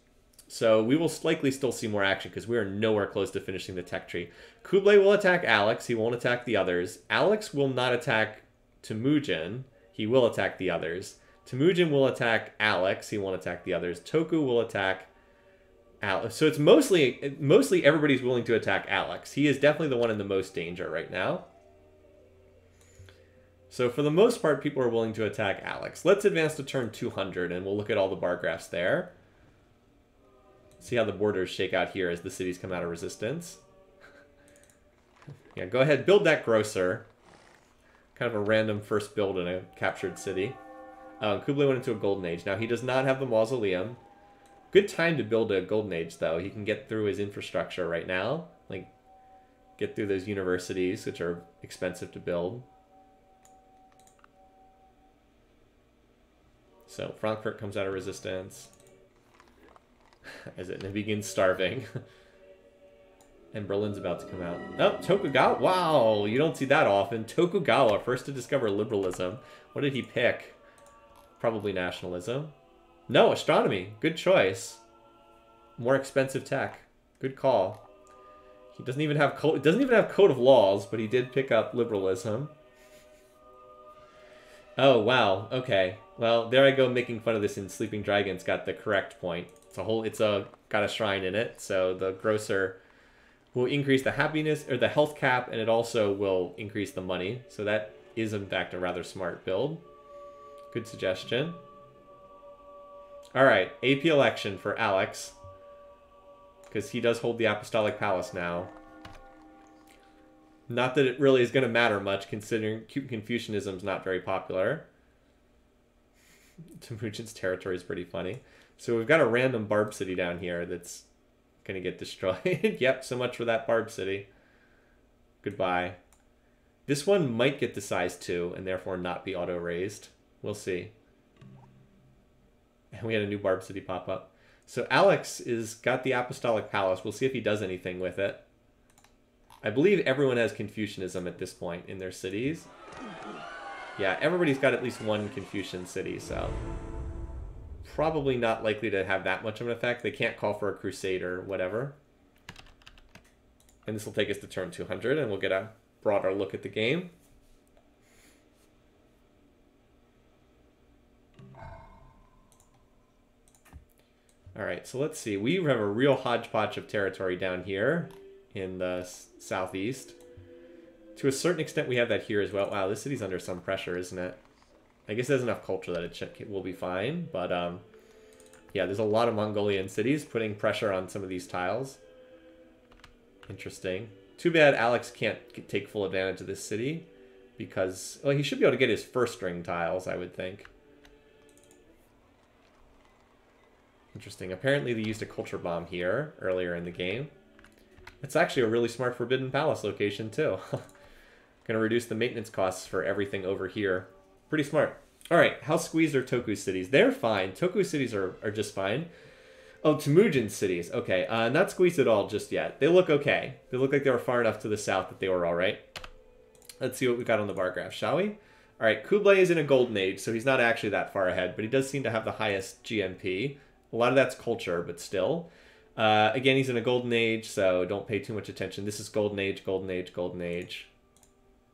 So we will likely still see more action because we are nowhere close to finishing the tech tree. Kublai will attack Alex. He won't attack the others. Alex will not attack Temujin, he will attack the others. Temujin will attack Alex, he won't attack the others. Toku will attack Alex. So it's mostly everybody's willing to attack Alex. He is definitely the one in the most danger right now. So for the most part, people are willing to attack Alex. Let's advance to turn 200, and we'll look at all the bar graphs there. See how the borders shake out here as the cities come out of resistance. Yeah, go ahead, build that grocer. Kind of a random first build in a captured city. Kublai went into a golden age. Now, he does not have the mausoleum. Good time to build a golden age, though. He can get through his infrastructure right now. Like, get through those universities, which are expensive to build. So, Frankfurt comes out of resistance. As it begins starving. And Berlin's about to come out. Oh, Tokugawa. Wow, you don't see that often. Tokugawa, first to discover liberalism. What did he pick? Probably nationalism. No, astronomy. Good choice. More expensive tech. Good call. He doesn't even have code. It doesn't even have code of laws, but he did pick up liberalism. Oh wow. Okay. Well, there I go making fun of this, and Sleeping Dragon's got the correct point. It's got a shrine in it, so the grocer will increase the happiness or the health cap, and it also will increase the money. So that is in fact a rather smart build. Good suggestion. All right, AP election for Alex, because he does hold the Apostolic Palace now. Not that it really is going to matter much, considering Confucianism's not very popular. Temujin's territory is pretty funny. So we've got a random Barb city down here that's going to get destroyed. Yep, so much for that Barb city. Goodbye. This one might get to size 2 and therefore not be auto-raised. We'll see. And we had a new Barb city pop up. So Alex is got the Apostolic Palace. We'll see if he does anything with it. I believe everyone has Confucianism at this point in their cities. Yeah, everybody's got at least one Confucian city, so probably not likely to have that much of an effect. They can't call for a crusade or whatever. And this will take us to turn 200, and we'll get a broader look at the game. All right, so let's see. We have a real hodgepodge of territory down here in the southeast. To a certain extent, we have that here as well. Wow, this city's under some pressure, isn't it? I guess there's enough culture that it will be fine. But, yeah, there's a lot of Mongolian cities putting pressure on some of these tiles. Interesting. Too bad Alex can't take full advantage of this city. Because, well, he should be able to get his first string tiles, I would think. Interesting. Apparently they used a culture bomb here earlier in the game. It's actually a really smart Forbidden Palace location, too. Going to reduce the maintenance costs for everything over here. Pretty smart. All right, how squeezed are Toku cities? They're fine. Toku cities are just fine. Oh, Temujin cities. Okay, not squeezed at all just yet. They look okay. They look like they were far enough to the south that they were all right. Let's see what we got on the bar graph, shall we? All right, Kublai is in a golden age, so he's not actually that far ahead, but he does seem to have the highest GNP. A lot of that's culture, but still. Again, he's in a golden age, so don't pay too much attention. This is golden age, golden age, golden age.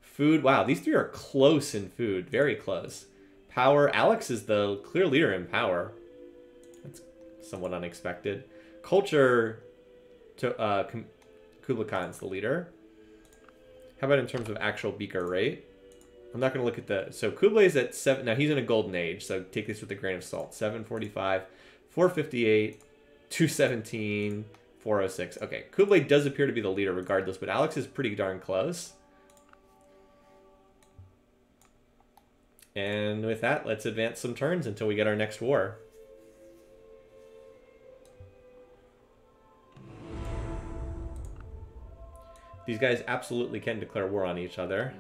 Food, wow, these three are close in food, very close. Power, Alex is the clear leader in power. That's somewhat unexpected. Culture, Kublai Khan's the leader. How about in terms of actual beaker rate? I'm not going to look at the... So Kublai's at 7... Now, he's in a golden age, so take this with a grain of salt. 745, 458, 217, 406. Okay, Kublai does appear to be the leader regardless, but Alex is pretty darn close. And with that, let's advance some turns until we get our next war. These guys absolutely can declare war on each other.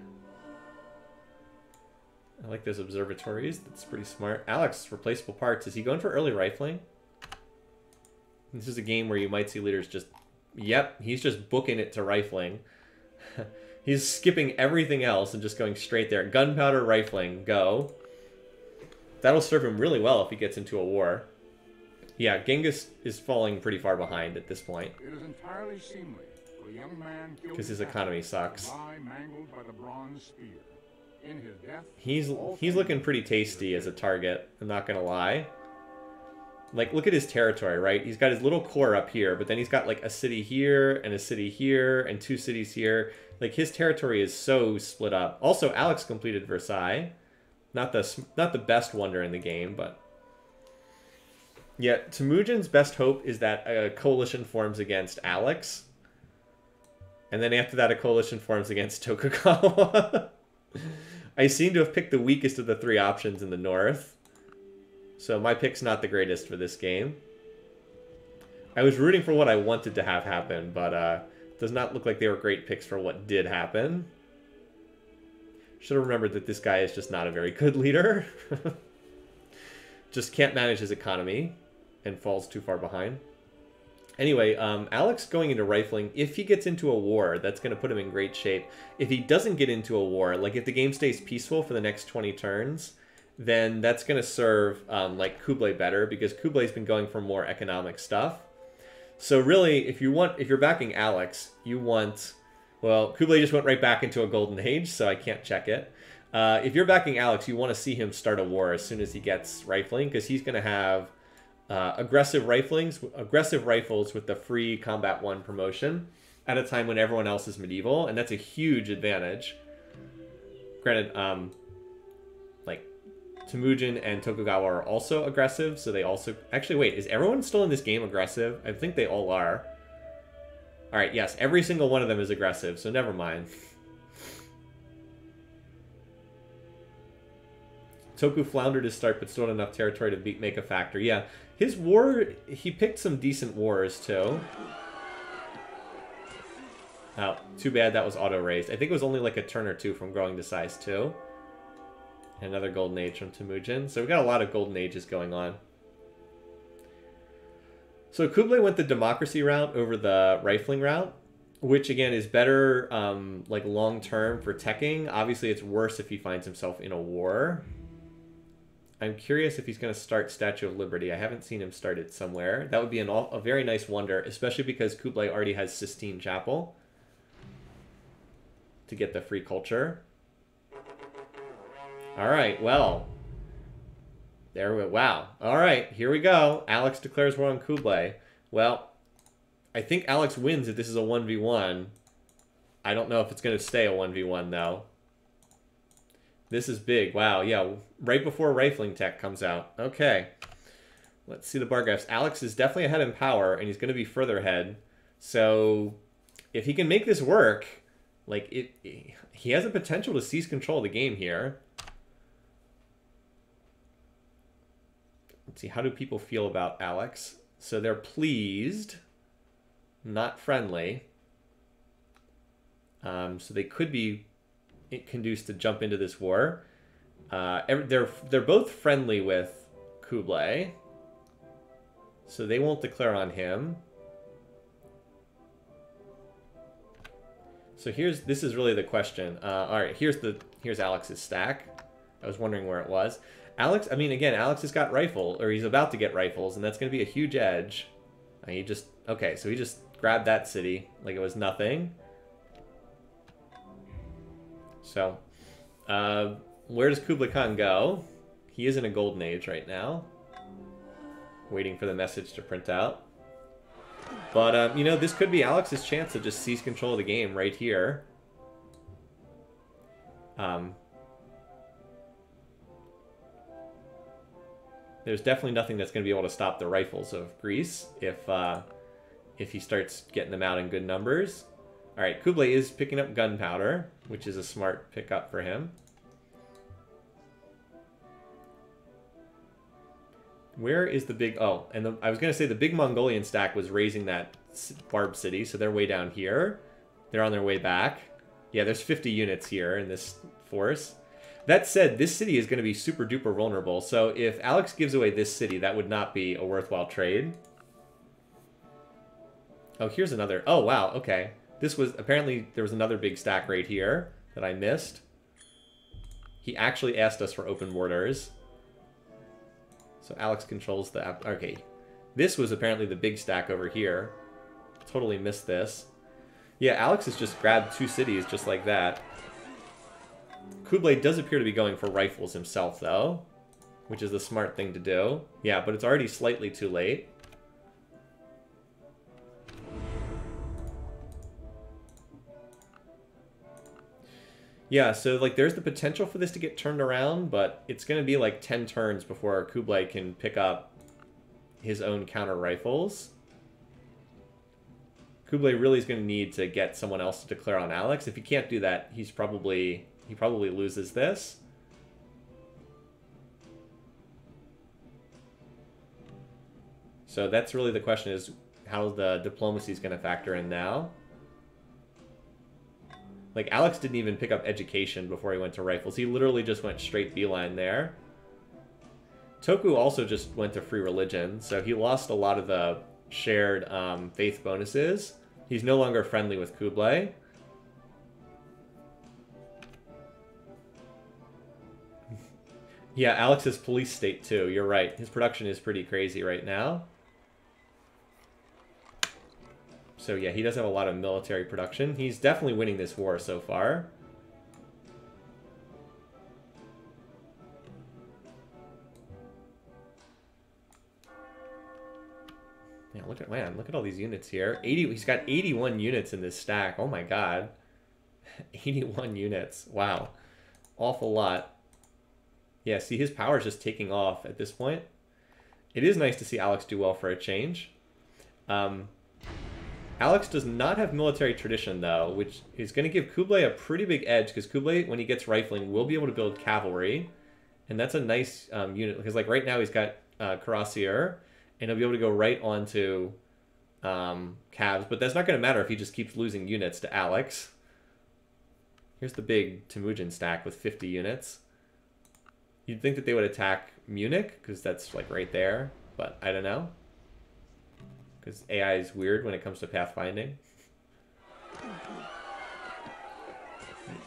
I like those observatories. That's pretty smart. Alex, replaceable parts. Is he going for early rifling? This is a game where you might see leaders just... Yep, he's just booking it to rifling. He's skipping everything else and just going straight there. Gunpowder, rifling, go. That'll serve him really well if he gets into a war. Yeah, Genghis is falling pretty far behind at this point. It is entirely seemly for a young man because his economy sucks. mangled by the bronze spear. He's looking pretty tasty as a target, I'm not gonna lie. Like, look at his territory, right? He's got his little core up here, but then he's got like a city here and a city here and 2 cities here. Like, his territory is so split up. Also, Alex completed Versailles. Not the best wonder in the game, but yeah, Temujin's best hope is that a coalition forms against Alex. And then after that, a coalition forms against Tokugawa. I seem to have picked the weakest of the 3 options in the north. So my pick's not the greatest for this game. I was rooting for what I wanted to have happen, but does not look like they were great picks for what did happen. Should have remembered that this guy is just not a very good leader. Just can't manage his economy and falls too far behind. Anyway, Alex going into rifling, if he gets into a war, that's going to put him in great shape. If he doesn't get into a war, like if the game stays peaceful for the next 20 turns, then that's going to serve like Kublai better, because Kublai's been going for more economic stuff. So really, if you're backing Alex, you want, well, Kublai just went right back into a golden age, so I can't check it. If you're backing Alex, you want to see him start a war as soon as he gets rifling, because he's going to have aggressive rifles with the free Combat 1 promotion at a time when everyone else is medieval, and that's a huge advantage. Granted, like Temujin and Tokugawa are also aggressive, so they also... Actually, wait, is everyone still in this game aggressive? I think they all are. Alright, yes, every single one of them is aggressive, so never mind. Toku floundered his start, but still had enough territory to make a factor. Yeah, his war... He picked some decent wars, too. Oh, too bad that was auto-raised. I think it was only like a turn or 2 from growing to size 2. Another Golden Age from Temujin. So we got a lot of Golden Ages going on. So Kublai went the democracy route over the rifling route, which again is better like long-term for teching. Obviously it's worse if he finds himself in a war. I'm curious if he's going to start Statue of Liberty. I haven't seen him start it somewhere. That would be a very nice wonder, especially because Kublai already has Sistine Chapel to get the free culture. All right, well, there we go. Wow. All right, here we go. Alex declares war on Kublai. Well, I think Alex wins if this is a 1v1. I don't know if it's going to stay a 1v1, though. This is big. Wow, yeah, right before rifling tech comes out. Okay. Let's see the bar graphs. Alex is definitely ahead in power, and he's going to be further ahead. So if he can make this work, like he has a potential to seize control of the game here. Let's see, how do people feel about Alex? So they're pleased, not friendly. So they could be conducive to jump into this war. They're both friendly with Kublai, so they won't declare on him. So this is really the question. All right, here's Alex's stack. I was wondering where it was. Alex, I mean, again, Alex has got he's about to get rifles, and that's going to be a huge edge. Okay, so he just grabbed that city like it was nothing. So, where does Kublai Khan go? He is in a golden age right now. Waiting for the message to print out. But, you know, this could be Alex's chance to just seize control of the game right here. There's definitely nothing that's going to be able to stop the rifles of Greece if he starts getting them out in good numbers. All right, Kublai is picking up gunpowder, which is a smart pickup for him. Where is the big... Oh, and I was going to say the big Mongolian stack was raising that Barb city, so they're way down here. They're on their way back. Yeah, there's 50 units here in this force. That said, this city is going to be super duper vulnerable, so if Alex gives away this city, that would not be a worthwhile trade. Oh, here's another... Oh, wow, okay. This was... Apparently, there was another big stack right here that I missed. He actually asked us for open borders. So Alex controls the... Okay. This was apparently the big stack over here. Totally missed this. Yeah, Alex has just grabbed 2 cities just like that. Kublai does appear to be going for rifles himself, though, which is the smart thing to do. Yeah, but it's already slightly too late. Yeah, so like there's the potential for this to get turned around, but it's going to be like 10 turns before Kublai can pick up his own counter rifles. Kublai really is going to need to get someone else to declare on Alex. If he can't do that, he probably loses this. So that's really the question, is how the diplomacy is going to factor in now. Like, Alex didn't even pick up education before he went to rifles. He literally just went straight beeline there. Toku also just went to free religion, so he lost a lot of the shared faith bonuses. He's no longer friendly with Kublai. Yeah, Alex's police state too, you're right. His production is pretty crazy right now. So yeah, he does have a lot of military production. He's definitely winning this war so far. Yeah, look at all these units here. He's got 81 units in this stack. Oh my god. 81 units. Wow. Awful lot. Yeah, see, his power is just taking off at this point. It is nice to see Alex do well for a change. Alex does not have military tradition, though, which is going to give Kublai a pretty big edge, because Kublai, when he gets rifling, will be able to build cavalry. And that's a nice unit, because like right now he's got Cuirassier, and he'll be able to go right onto Cavs. But that's not going to matter if he just keeps losing units to Alex. Here's the big Temujin stack with 50 units. You'd think that they would attack Munich, because that's like right there, but I don't know. Because AI is weird when it comes to pathfinding.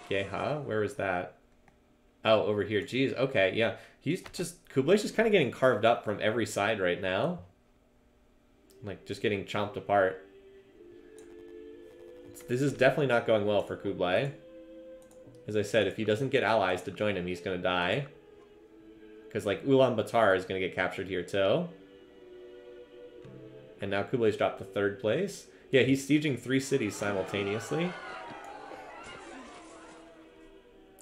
Geha, where is that? Oh, over here. Jeez, okay, yeah. Kublai's just kind of getting carved up from every side right now. Like, just getting chomped apart. This is definitely not going well for Kublai. As I said, if he doesn't get allies to join him, he's going to die. Because, like, Ulaanbaatar is going to get captured here, too. And now Kublai's dropped to 3rd place. Yeah, he's sieging 3 cities simultaneously.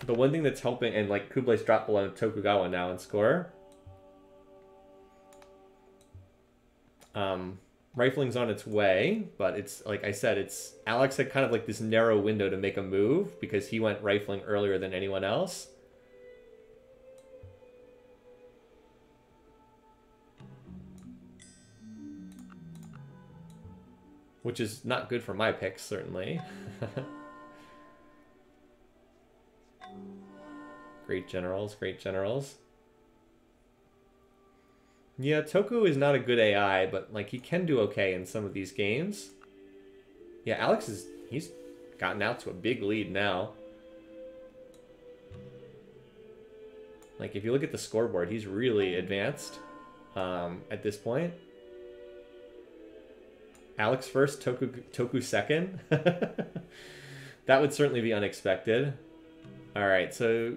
The one thing that's helping, and like Kublai's dropped below Tokugawa now in score. Rifling's on its way, but it's, like I said, Alex had kind of like this narrow window to make a move because he went rifling earlier than anyone else. Which is not good for my picks, certainly. Great generals, great generals. Yeah, Toku is not a good AI, but like he can do okay in some of these games. Yeah, he's gotten out to a big lead now. Like if you look at the scoreboard, he's really advanced at this point. Alex first, Toku second. That would certainly be unexpected. Alright, so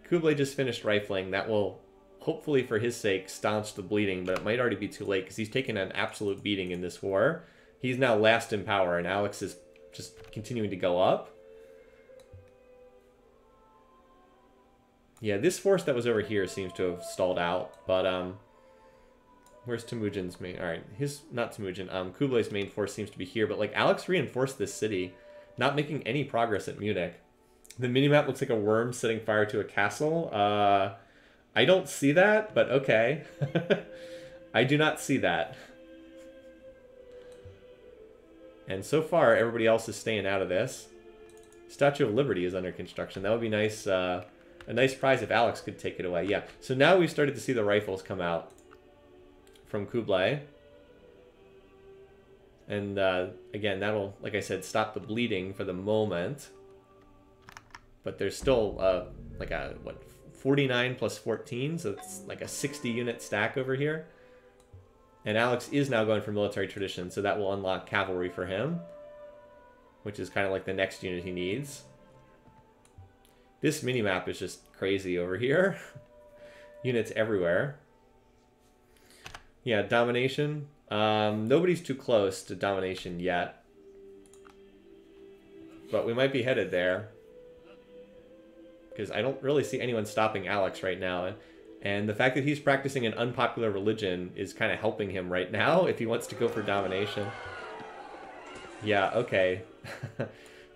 Kublai just finished rifling. That will, hopefully for his sake, staunch the bleeding, but it might already be too late because he's taken an absolute beating in this war. He's now last in power, and Alex is just continuing to go up. Yeah, this force that was over here seems to have stalled out, but where's Temujin's main? Alright, not Temujin, Kublai's main force seems to be here, but like Alex reinforced this city, not making any progress at Munich. The minimap looks like a worm setting fire to a castle. I don't see that, but okay. I do not see that. And so far, everybody else is staying out of this. Statue of Liberty is under construction. That would be nice, a nice prize if Alex could take it away. Yeah, so now we've started to see the rifles come out from Kublai. And again, that'll, like I said, stop the bleeding for the moment. But there's still like a, 49 plus 14, so it's like a 60 unit stack over here. And Alex is now going for military tradition, so that will unlock cavalry for him, which is kind of like the next unit he needs. This mini-map is just crazy over here. Units everywhere. Yeah, domination. Nobody's too close to domination yet. But we might be headed there. Because I don't really see anyone stopping Alex right now. And the fact that he's practicing an unpopular religion is kind of helping him right now if he wants to go for domination. Yeah, okay.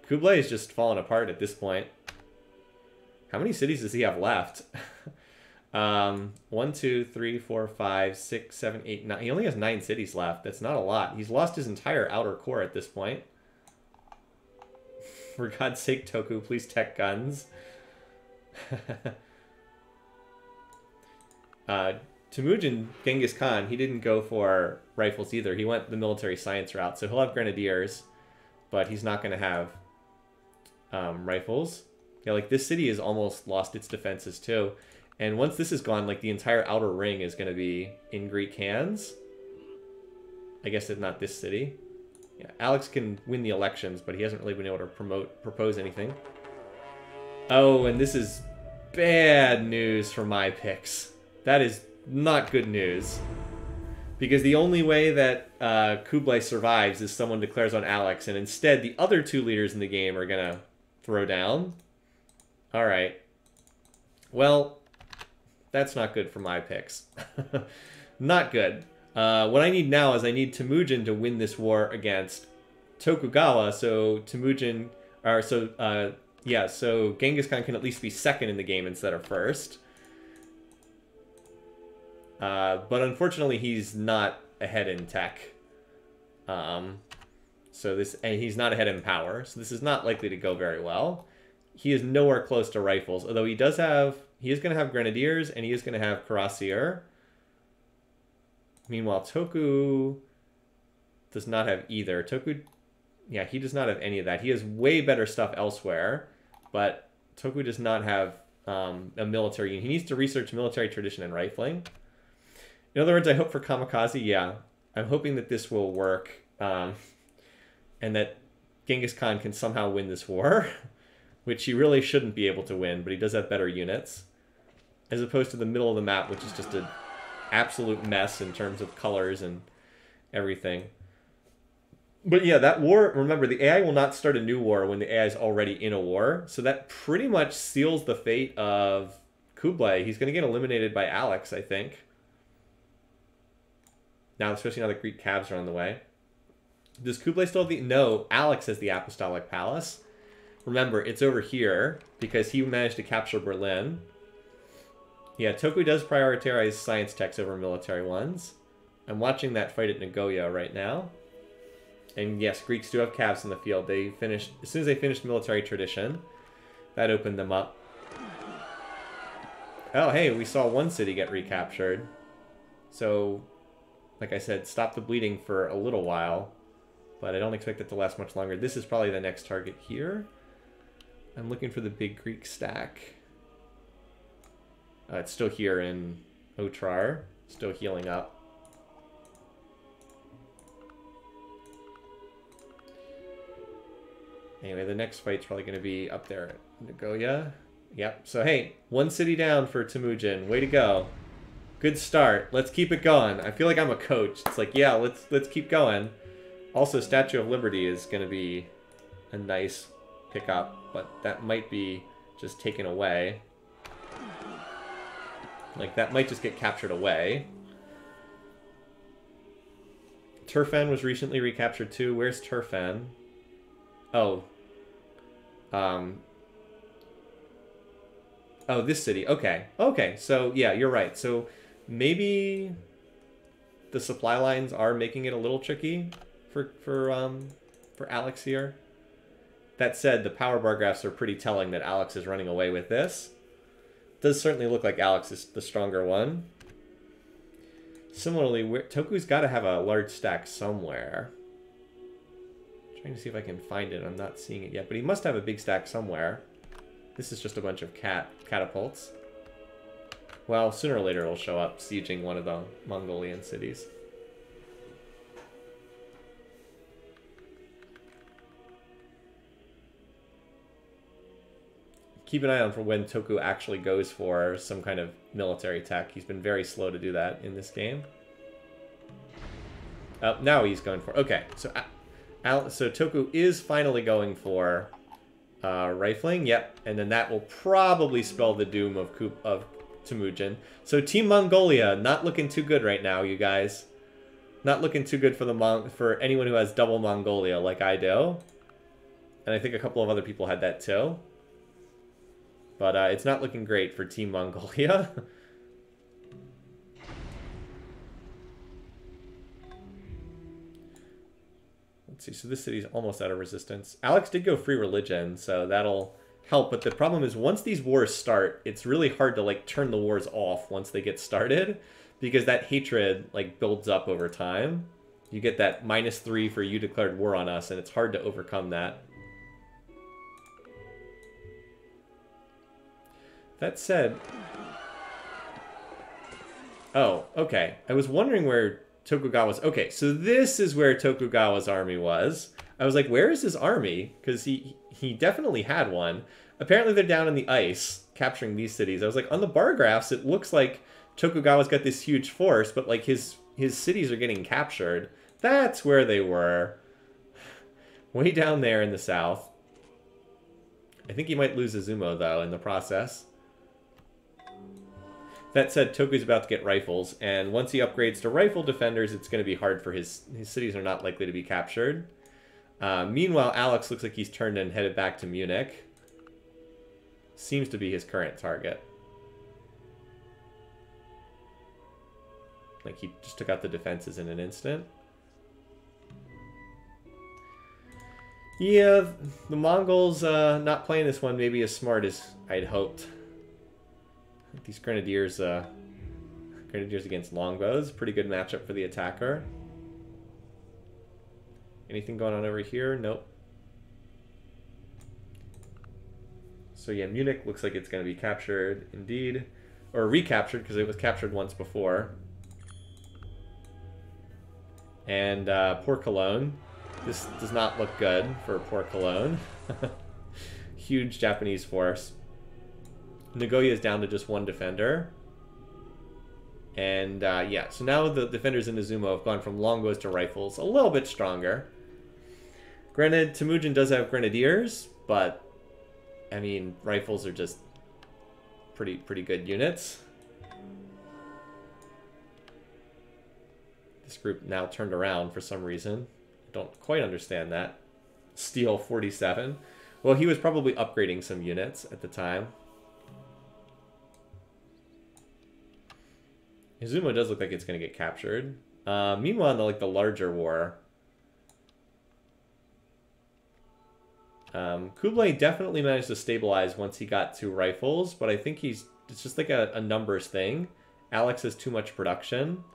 Kublai is just falling apart at this point. How many cities does he have left? 1, 2, 3, 4, 5, 6, 7, 8, 9. He only has 9 cities left. That's not a lot. He's lost his entire outer core at this point. For God's sake, Toku, please tech guns. Temujin, Genghis Khan, he didn't go for rifles either. He went the military science route. So he'll have grenadiers, but he's not going to have rifles. Yeah, like this city has almost lost its defenses too. And once this is gone, like the entire outer ring is going to be in Greek hands. I guess it's not this city. Yeah, Alex can win the elections, but he hasn't really been able to propose anything. Oh, and this is bad news for my picks. That is not good news. Because the only way that Kublai survives is someone declares on Alex, and instead the other 2 leaders in the game are going to throw down. Alright. Well, that's not good for my picks. Not good. What I need now is I need Temujin to win this war against Tokugawa, so Temujin... so Genghis Khan can at least be second in the game instead of first. But unfortunately, he's not ahead in tech. And he's not ahead in power, so this is not likely to go very well. He is nowhere close to rifles, although he is going to have grenadiers, and he is going to have cuirassier. Meanwhile, Toku does not have either. Yeah, he does not have any of that. He has way better stuff elsewhere, but Toku does not have a military unit. He needs to research military tradition and rifling. In other words, I hope for Kamikaze, yeah. I'm hoping that this will work, and that Genghis Khan can somehow win this war, which he really shouldn't be able to win, but he does have better units, as opposed to the middle of the map, which is just an absolute mess in terms of colors and everything. But yeah, that war, remember, the AI will not start a new war when the AI is already in a war, so that pretty much seals the fate of Kublai. He's going to get eliminated by Alex, I think. Now, especially now the Greek cabs are on the way. Does Kublai still have the... No, Alex has the Apostolic Palace. Remember, it's over here, because he managed to capture Berlin. Yeah, Toku does prioritize science techs over military ones. I'm watching that fight at Nagoya right now. And yes, Greeks do have cabs in the field. They finished... As soon as they finished military tradition, that opened them up. Oh, hey, we saw one city get recaptured. So... Like I said, stop the bleeding for a little while, but I don't expect it to last much longer. This is probably the next target here. I'm looking for the big Greek stack. It's still here in Otrar, still healing up. Anyway, the next fight's probably going to be up there at Nagoya. Yep, so hey, 1 city down for Temujin. Way to go. Good start. Let's keep it going. I feel like I'm a coach. It's like, yeah, let's keep going. Also, Statue of Liberty is going to be a nice pickup, but that might be just taken away. Like, that might just get captured away. Turfan was recently recaptured too. Where's Turfan? Oh. Oh, this city. Okay. Okay, so yeah, you're right. So... Maybe the supply lines are making it a little tricky for Alex here. That said, the power bar graphs are pretty telling that Alex is running away with this. Does certainly look like Alex is the stronger one. Similarly, Toku's got to have a large stack somewhere. Trying to see if I can find it. I'm not seeing it yet, but he must have a big stack somewhere. This is just a bunch of catapults. Well, sooner or later it'll show up sieging one of the Mongolian cities. keep an eye on for when Toku actually goes for some kind of military tech. He's been very slow to do that in this game. Now he's going for... Okay, so Toku is finally going for rifling. Yep, and then that will probably spell the doom of Temujin. So Team Mongolia, not looking too good right now, you guys. Not looking too good for anyone who has double Mongolia like I do. And I think a couple of other people had that too. But it's not looking great for Team Mongolia. Let's see, so this city's almost out of resistance. Alex did go free religion, so that'll help. But the problem is once these wars start, it's really hard to like turn the wars off once they get started. Because that hatred like builds up over time. You get that -3 for you declared war on us, and it's hard to overcome that. That said... Oh, okay. I was wondering where Tokugawa's... Okay, so this is where Tokugawa's army was. I was like, where is his army? Because he definitely had one. Apparently they're down in the ice, capturing these cities. I was like, on the bar graphs, it looks like Tokugawa's got this huge force, but like his cities are getting captured. That's where they were. Way down there in the south. I think he might lose Izumo, though, in the process. That said, Toku's about to get rifles, and once he upgrades to rifle defenders, it's going to be hard for his cities are not likely to be captured. Meanwhile, Alex looks like he's turned and headed back to Munich. Seems to be his current target. Like, he just took out the defenses in an instant. Yeah, the Mongols not playing this one maybe as smart as I'd hoped. These Grenadiers against longbows. Pretty good matchup for the attacker. Anything going on over here? Nope. So yeah, Munich looks like it's going to be captured indeed. Or recaptured, because it was captured once before. And poor Cologne. This does not look good for poor Cologne. Huge Japanese force. Nagoya is down to just one defender. And yeah, so now the defenders in Izumo have gone from longbows to rifles. A little bit stronger. Granted, Temujin does have grenadiers, but I mean, rifles are just pretty good units. This group now turned around for some reason. Don't quite understand that. Steel 47. Well, he was probably upgrading some units at the time. Izumo does look like it's going to get captured. Meanwhile, in the larger war, Kublai definitely managed to stabilize once he got to rifles, but I think it's just like a numbers thing. Alex has too much production.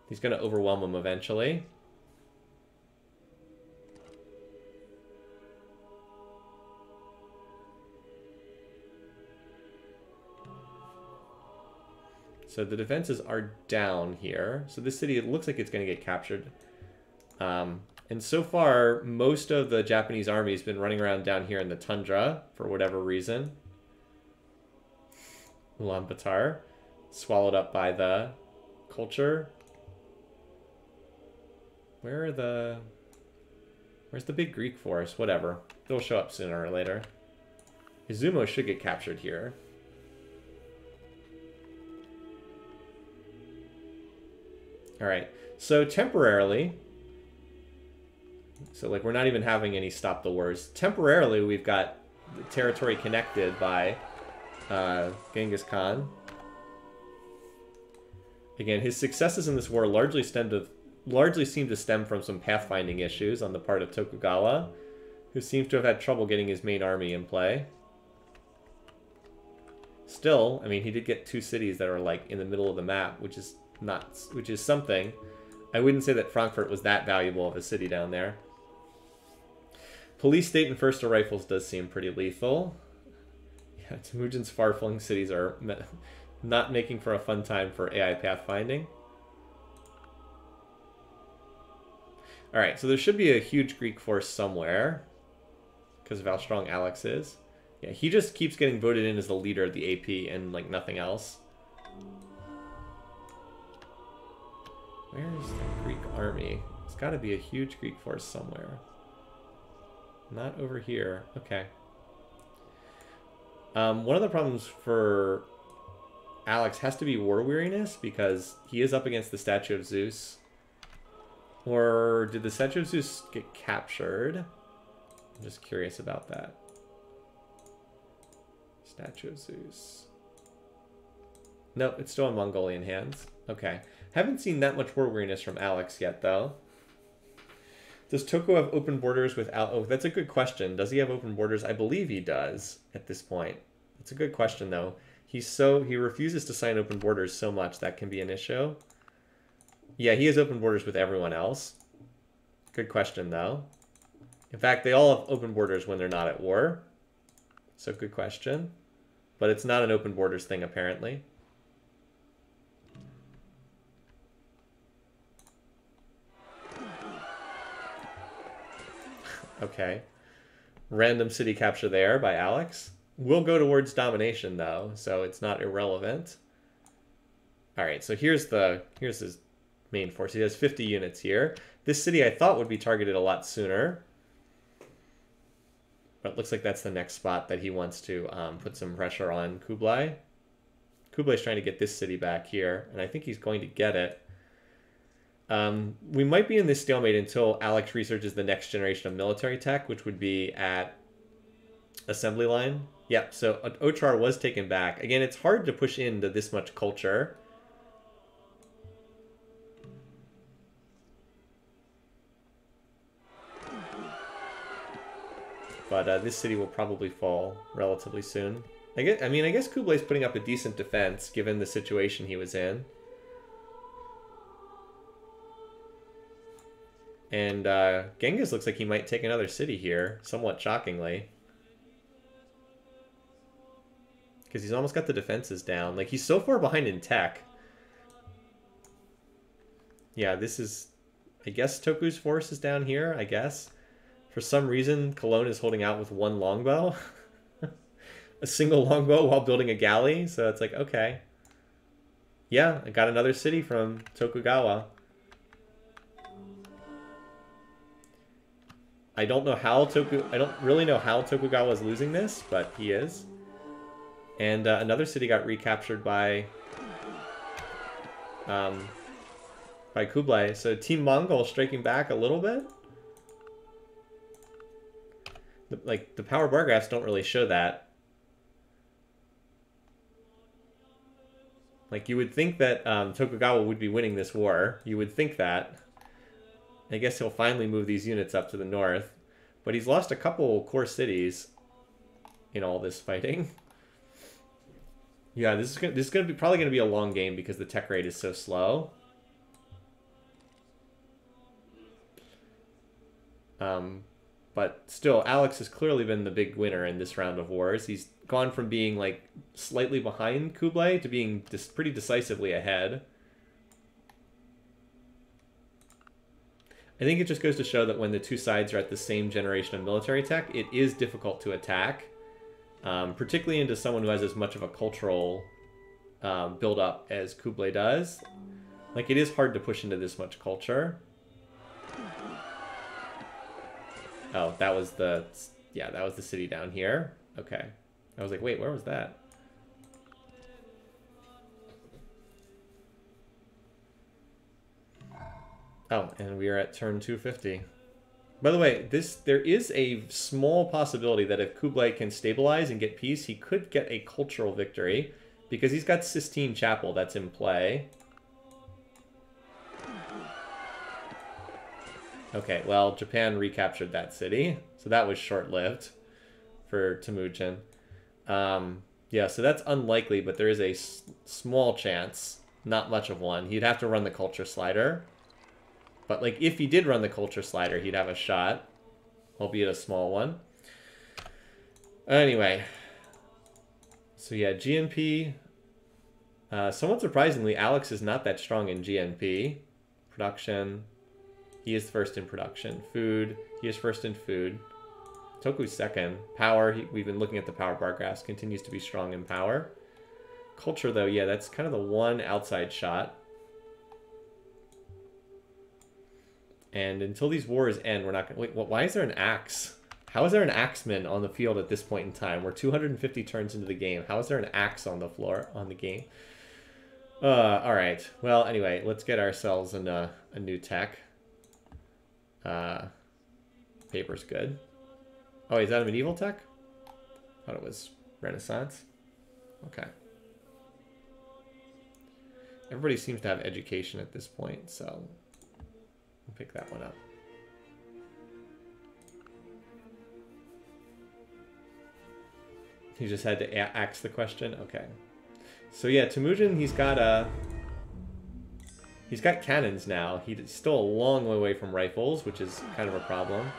He's going to overwhelm him eventually. So the defenses are down here. So this city, it looks like it's going to get captured. And so far, most of the Japanese army has been running around down here in the tundra for whatever reason. Ulaanbaatar, swallowed up by the culture. Where's the big Greek force? Whatever. It'll show up sooner or later. Izumo should get captured here. Alright, so temporarily, so like we're not even having any stop the wars. Temporarily, we've got the territory connected by Genghis Khan. Again, his successes in this war largely seem to stem from some pathfinding issues on the part of Tokugawa, who seems to have had trouble getting his main army in play. Still, I mean, he did get 2 cities that are like in the middle of the map, which is something. I wouldn't say that Frankfurt was that valuable of a city down there. Police state and first to rifles does seem pretty lethal. Yeah, Temujin's far-flung cities are not making for a fun time for AI pathfinding. Alright, so there should be a huge Greek force somewhere because of how strong Alex is. Yeah, he just keeps getting voted in as the leader of the AP and, like, nothing else. Where's the Greek army? It's got to be a huge Greek force somewhere. Not over here. Okay. One of the problems for Alex has to be war weariness, because he is up against the Statue of Zeus. Or did the Statue of Zeus get captured? I'm just curious about that. Statue of Zeus. Nope, it's still in Mongolian hands. Okay. Haven't seen that much war weariness from Alex yet, though. Does Toko have open borders with Oh, that's a good question. Does he have open borders? I believe he does at this point. That's a good question, though. He refuses to sign open borders so much that can be an issue. Yeah, he has open borders with everyone else. Good question, though. In fact, they all have open borders when they're not at war. So good question. But it's not an open borders thing, apparently. Okay. Random city capture there by Alex. Will go towards domination, though, so it's not irrelevant. All right, so here's his main force. He has 50 units here. This city I thought would be targeted a lot sooner. But it looks like that's the next spot that he wants to put some pressure on Kublai. Kublai's trying to get this city back here, and I think he's going to get it. We might be in this stalemate until Alex researches the next generation of military tech, which would be at assembly line. Yep, so Ochar was taken back. Again, it's hard to push into this much culture. But this city will probably fall relatively soon. I guess Kublai's putting up a decent defense given the situation he was in. And Genghis looks like he might take another city here, somewhat shockingly. Because he's almost got the defenses down. Like, he's so far behind in tech. Yeah, this is... I guess Toku's force is down here, I guess. For some reason, Cologne is holding out with one longbow. A single longbow while building a galley. So it's like, okay. Yeah, I got another city from Tokugawa. I don't really know how Tokugawa is losing this, but he is. And another city got recaptured by Kublai. So Team Mongol striking back a little bit. The power bar graphs don't really show that. Like, you would think that Tokugawa would be winning this war. You would think that. I guess he'll finally move these units up to the north. But he's lost a couple core cities in all this fighting. Yeah, this is probably going to be a long game because the tech rate is so slow. But still, Alex has clearly been the big winner in this round of wars. He's gone from being, like, slightly behind Kublai to being pretty decisively ahead. I think it just goes to show that when the two sides are at the same generation of military tech, it is difficult to attack, particularly into someone who has as much of a cultural build-up as Kublai does. Like, it is hard to push into this much culture. Oh, that was the city down here. Okay. I was like, wait, where was that? Oh, and we are at turn 250. By the way, there is a small possibility that if Kublai can stabilize and get peace, he could get a cultural victory, because he's got Sistine Chapel that's in play. Okay, well, Japan recaptured that city, so that was short-lived for Temujin. Yeah, so that's unlikely, but there is a small chance, not much of one. He'd have to run the culture slider. But, like, if he did run the culture slider, he'd have a shot, albeit a small one. Anyway, so yeah, GNP. Somewhat surprisingly, Alex is not that strong in GNP. Production. He is first in production. Food. He is first in food. Toku's second. Power, we've been looking at the power bar graphs, continues to be strong in power. Culture, though, yeah, that's kind of the one outside shot. And until these wars end, we're not going to... Wait, why is there an axe? How is there an axeman on the field at this point in time? We're 250 turns into the game. How is there an axe on the floor, on the game? Alright. Well, anyway, let's get ourselves a new tech. Paper's good. Oh, is that a medieval tech? Thought it was Renaissance. Okay. Everybody seems to have education at this point, so we'll pick that one up. He just had to ask the question? Okay. So yeah, Temujin, he's got cannons now. He's still a long way away from rifles, which is kind of a problem.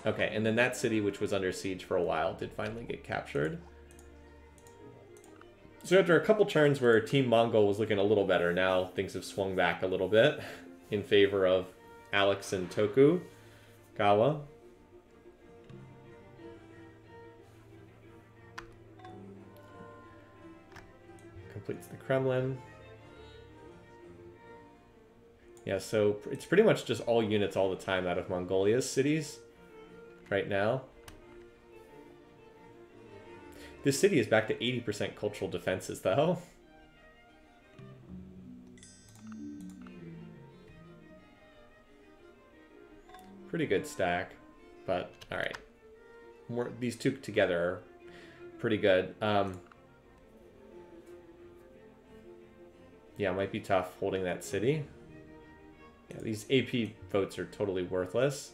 Okay, and then that city, which was under siege for a while, did finally get captured. So after a couple turns where Team Mongol was looking a little better, now things have swung back a little bit in favor of Alex and Tokugawa. Completes the Kremlin. Yeah, so it's pretty much just all units all the time out of Mongolia's cities right now. This city is back to 80% cultural defenses, though. Pretty good stack, but alright. These two together are pretty good. Yeah, it might be tough holding that city. Yeah, these AP votes are totally worthless.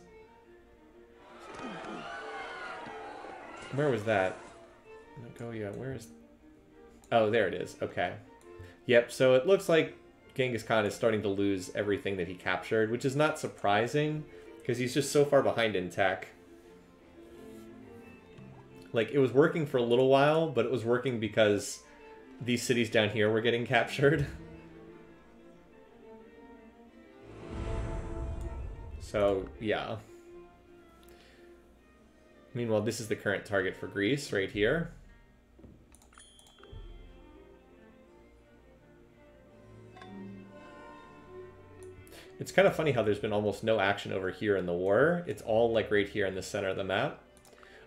Where was that? Nagoya, where is... Oh, there it is. Okay. Yep, so it looks like Genghis Khan is starting to lose everything that he captured, which is not surprising, because he's just so far behind in tech. Like, it was working for a little while, but it was working because these cities down here were getting captured. So, yeah. Meanwhile, this is the current target for Greece, right here. It's kind of funny how there's been almost no action over here in the war. It's all like right here in the center of the map.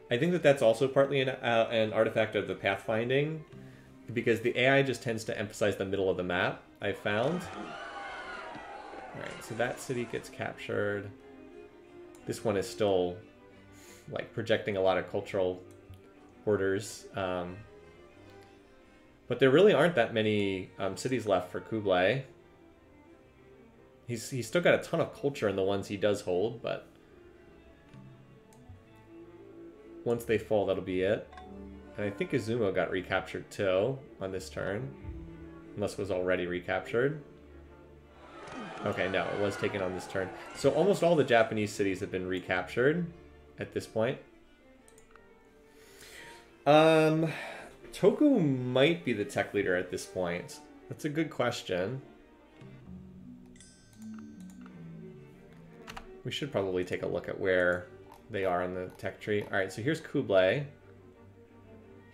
I think that that's also partly an artifact of the pathfinding, because the AI just tends to emphasize the middle of the map, I've found. Alright, so that city gets captured. This one is still like projecting a lot of cultural borders. But there really aren't that many cities left for Kublai. He's still got a ton of culture in the ones he does hold, but once they fall, that'll be it. And I think Izumo got recaptured too on this turn, unless it was already recaptured. Okay, no, it was taken on this turn. So almost all the Japanese cities have been recaptured at this point. Toku might be the tech leader at this point. That's a good question. We should probably take a look at where they are on the tech tree. Alright, so here's Kublai.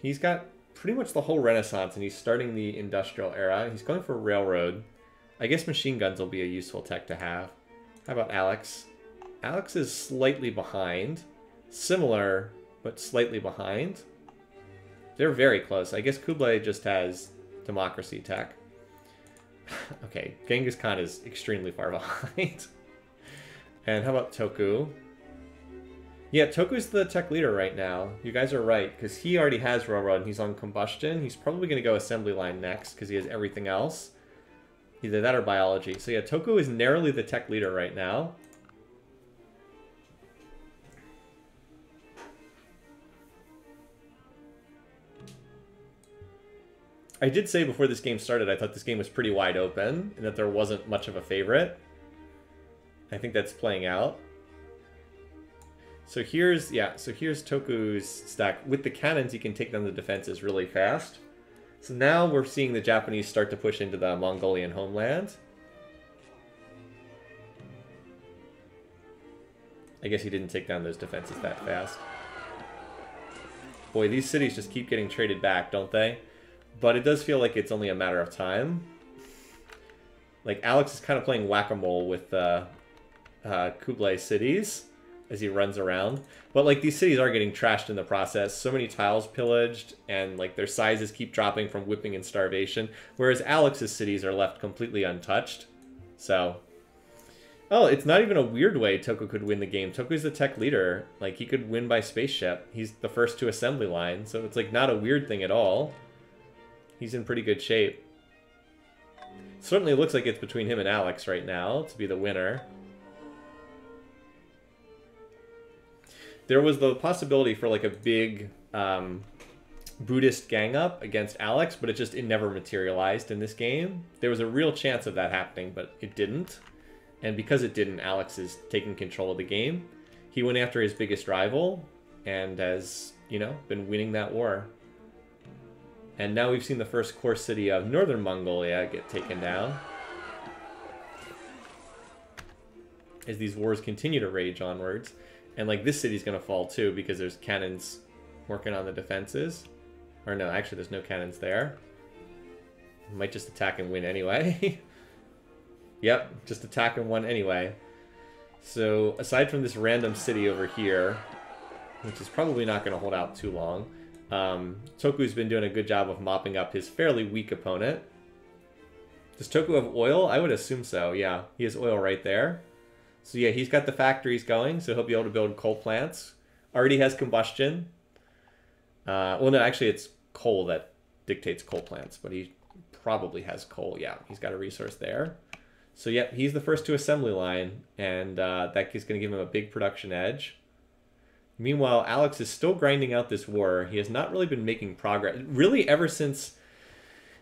He's got pretty much the whole Renaissance, and he's starting the industrial era. He's going for railroad. I guess machine guns will be a useful tech to have. How about Alex? Alex is slightly behind. Similar, but slightly behind. They're very close. I guess Kublai just has democracy tech. Okay, Genghis Khan is extremely far behind. And how about Toku? Yeah, Toku's the tech leader right now. You guys are right, because he already has railroad and he's on combustion. He's probably going to go assembly line next, because he has everything else. Either that or biology. So yeah, Toku is narrowly the tech leader right now. I did say before this game started, I thought this game was pretty wide open, and that there wasn't much of a favorite. I think that's playing out. So here's, yeah, so here's Toku's stack. With the cannons, he can take down the defenses really fast. So now we're seeing the Japanese start to push into the Mongolian homeland. I guess he didn't take down those defenses that fast. Boy, these cities just keep getting traded back, don't they? But it does feel like it's only a matter of time. Like, Alex is kind of playing whack-a-mole with Kublai cities as he runs around. But, like, these cities are getting trashed in the process. So many tiles pillaged, and, like, their sizes keep dropping from whipping and starvation. Whereas Alex's cities are left completely untouched. So... Oh, it's not even a weird way Toku could win the game. Toku's the tech leader. Like, he could win by spaceship. He's the first to assembly line, so it's, like, not a weird thing at all. He's in pretty good shape. Certainly looks like it's between him and Alex right now to be the winner. There was the possibility for, like, a big Buddhist gang up against Alex, but it never materialized in this game. There was a real chance of that happening, but it didn't. And because it didn't, Alex is taking control of the game. He went after his biggest rival and has, you know, been winning that war. And now we've seen the first core city of Northern Mongolia get taken down. As these wars continue to rage onwards. And, like, this city's going to fall, too, because there's cannons working on the defenses. Or no, actually, there's no cannons there. Might just attack and win anyway. Yep, just attack and won anyway. So, aside from this random city over here, which is probably not going to hold out too long, Toku's been doing a good job of mopping up his fairly weak opponent. Does Toku have oil? I would assume so, yeah. He has oil right there. So yeah, he's got the factories going, so he'll be able to build coal plants. Already has combustion. Well, no, actually it's coal that dictates coal plants, but he probably has coal. Yeah, he's got a resource there. So yeah, he's the first to assembly line, and that is going to give him a big production edge. Meanwhile, Alex is still grinding out this war. He has not really been making progress. Really, ever since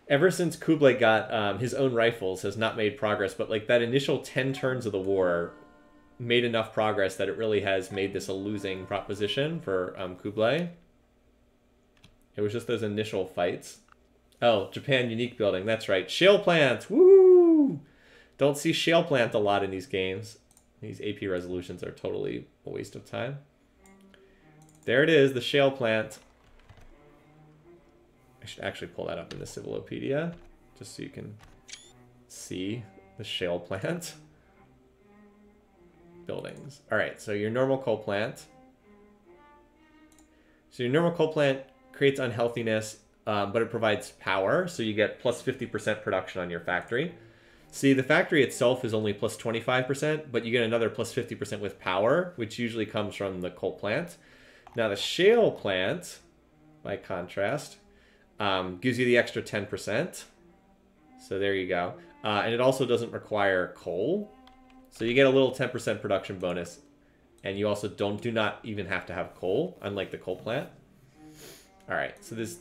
Kublai got his own rifles, has not made progress. But like that initial 10 turns of the war made enough progress that it really has made this a losing proposition for Kublai. It was just those initial fights. Oh, Japan unique building. That's right. Shale plants. Woo! Don't see shale plant a lot in these games. These AP resolutions are totally a waste of time. There it is, the shale plant. I should actually pull that up in the Civilopedia, just so you can see the shale plant. Buildings. Alright, so your normal coal plant. So your normal coal plant creates unhealthiness, but it provides power, so you get plus 50% production on your factory. See, the factory itself is only plus 25%, but you get another plus 50% with power, which usually comes from the coal plant. Now the shale plant, by contrast, gives you the extra 10%. So there you go. And it also doesn't require coal. So you get a little 10% production bonus. And you also do not even have to have coal, unlike the coal plant. Alright, so this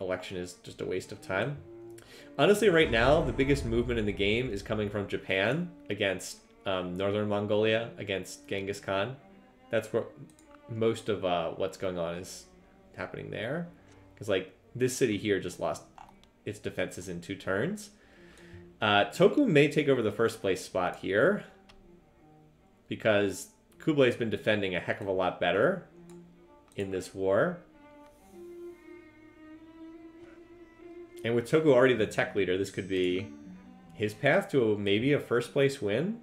election is just a waste of time. Honestly, right now, the biggest movement in the game is coming from Japan against Northern Mongolia, against Genghis Khan. That's where most of what's going on is happening there. Because, like, this city here just lost its defenses in 2 turns. Toku may take over the first place spot here, because Kublai's been defending a heck of a lot better in this war. And with Toku already the tech leader, this could be his path to maybe a first place win.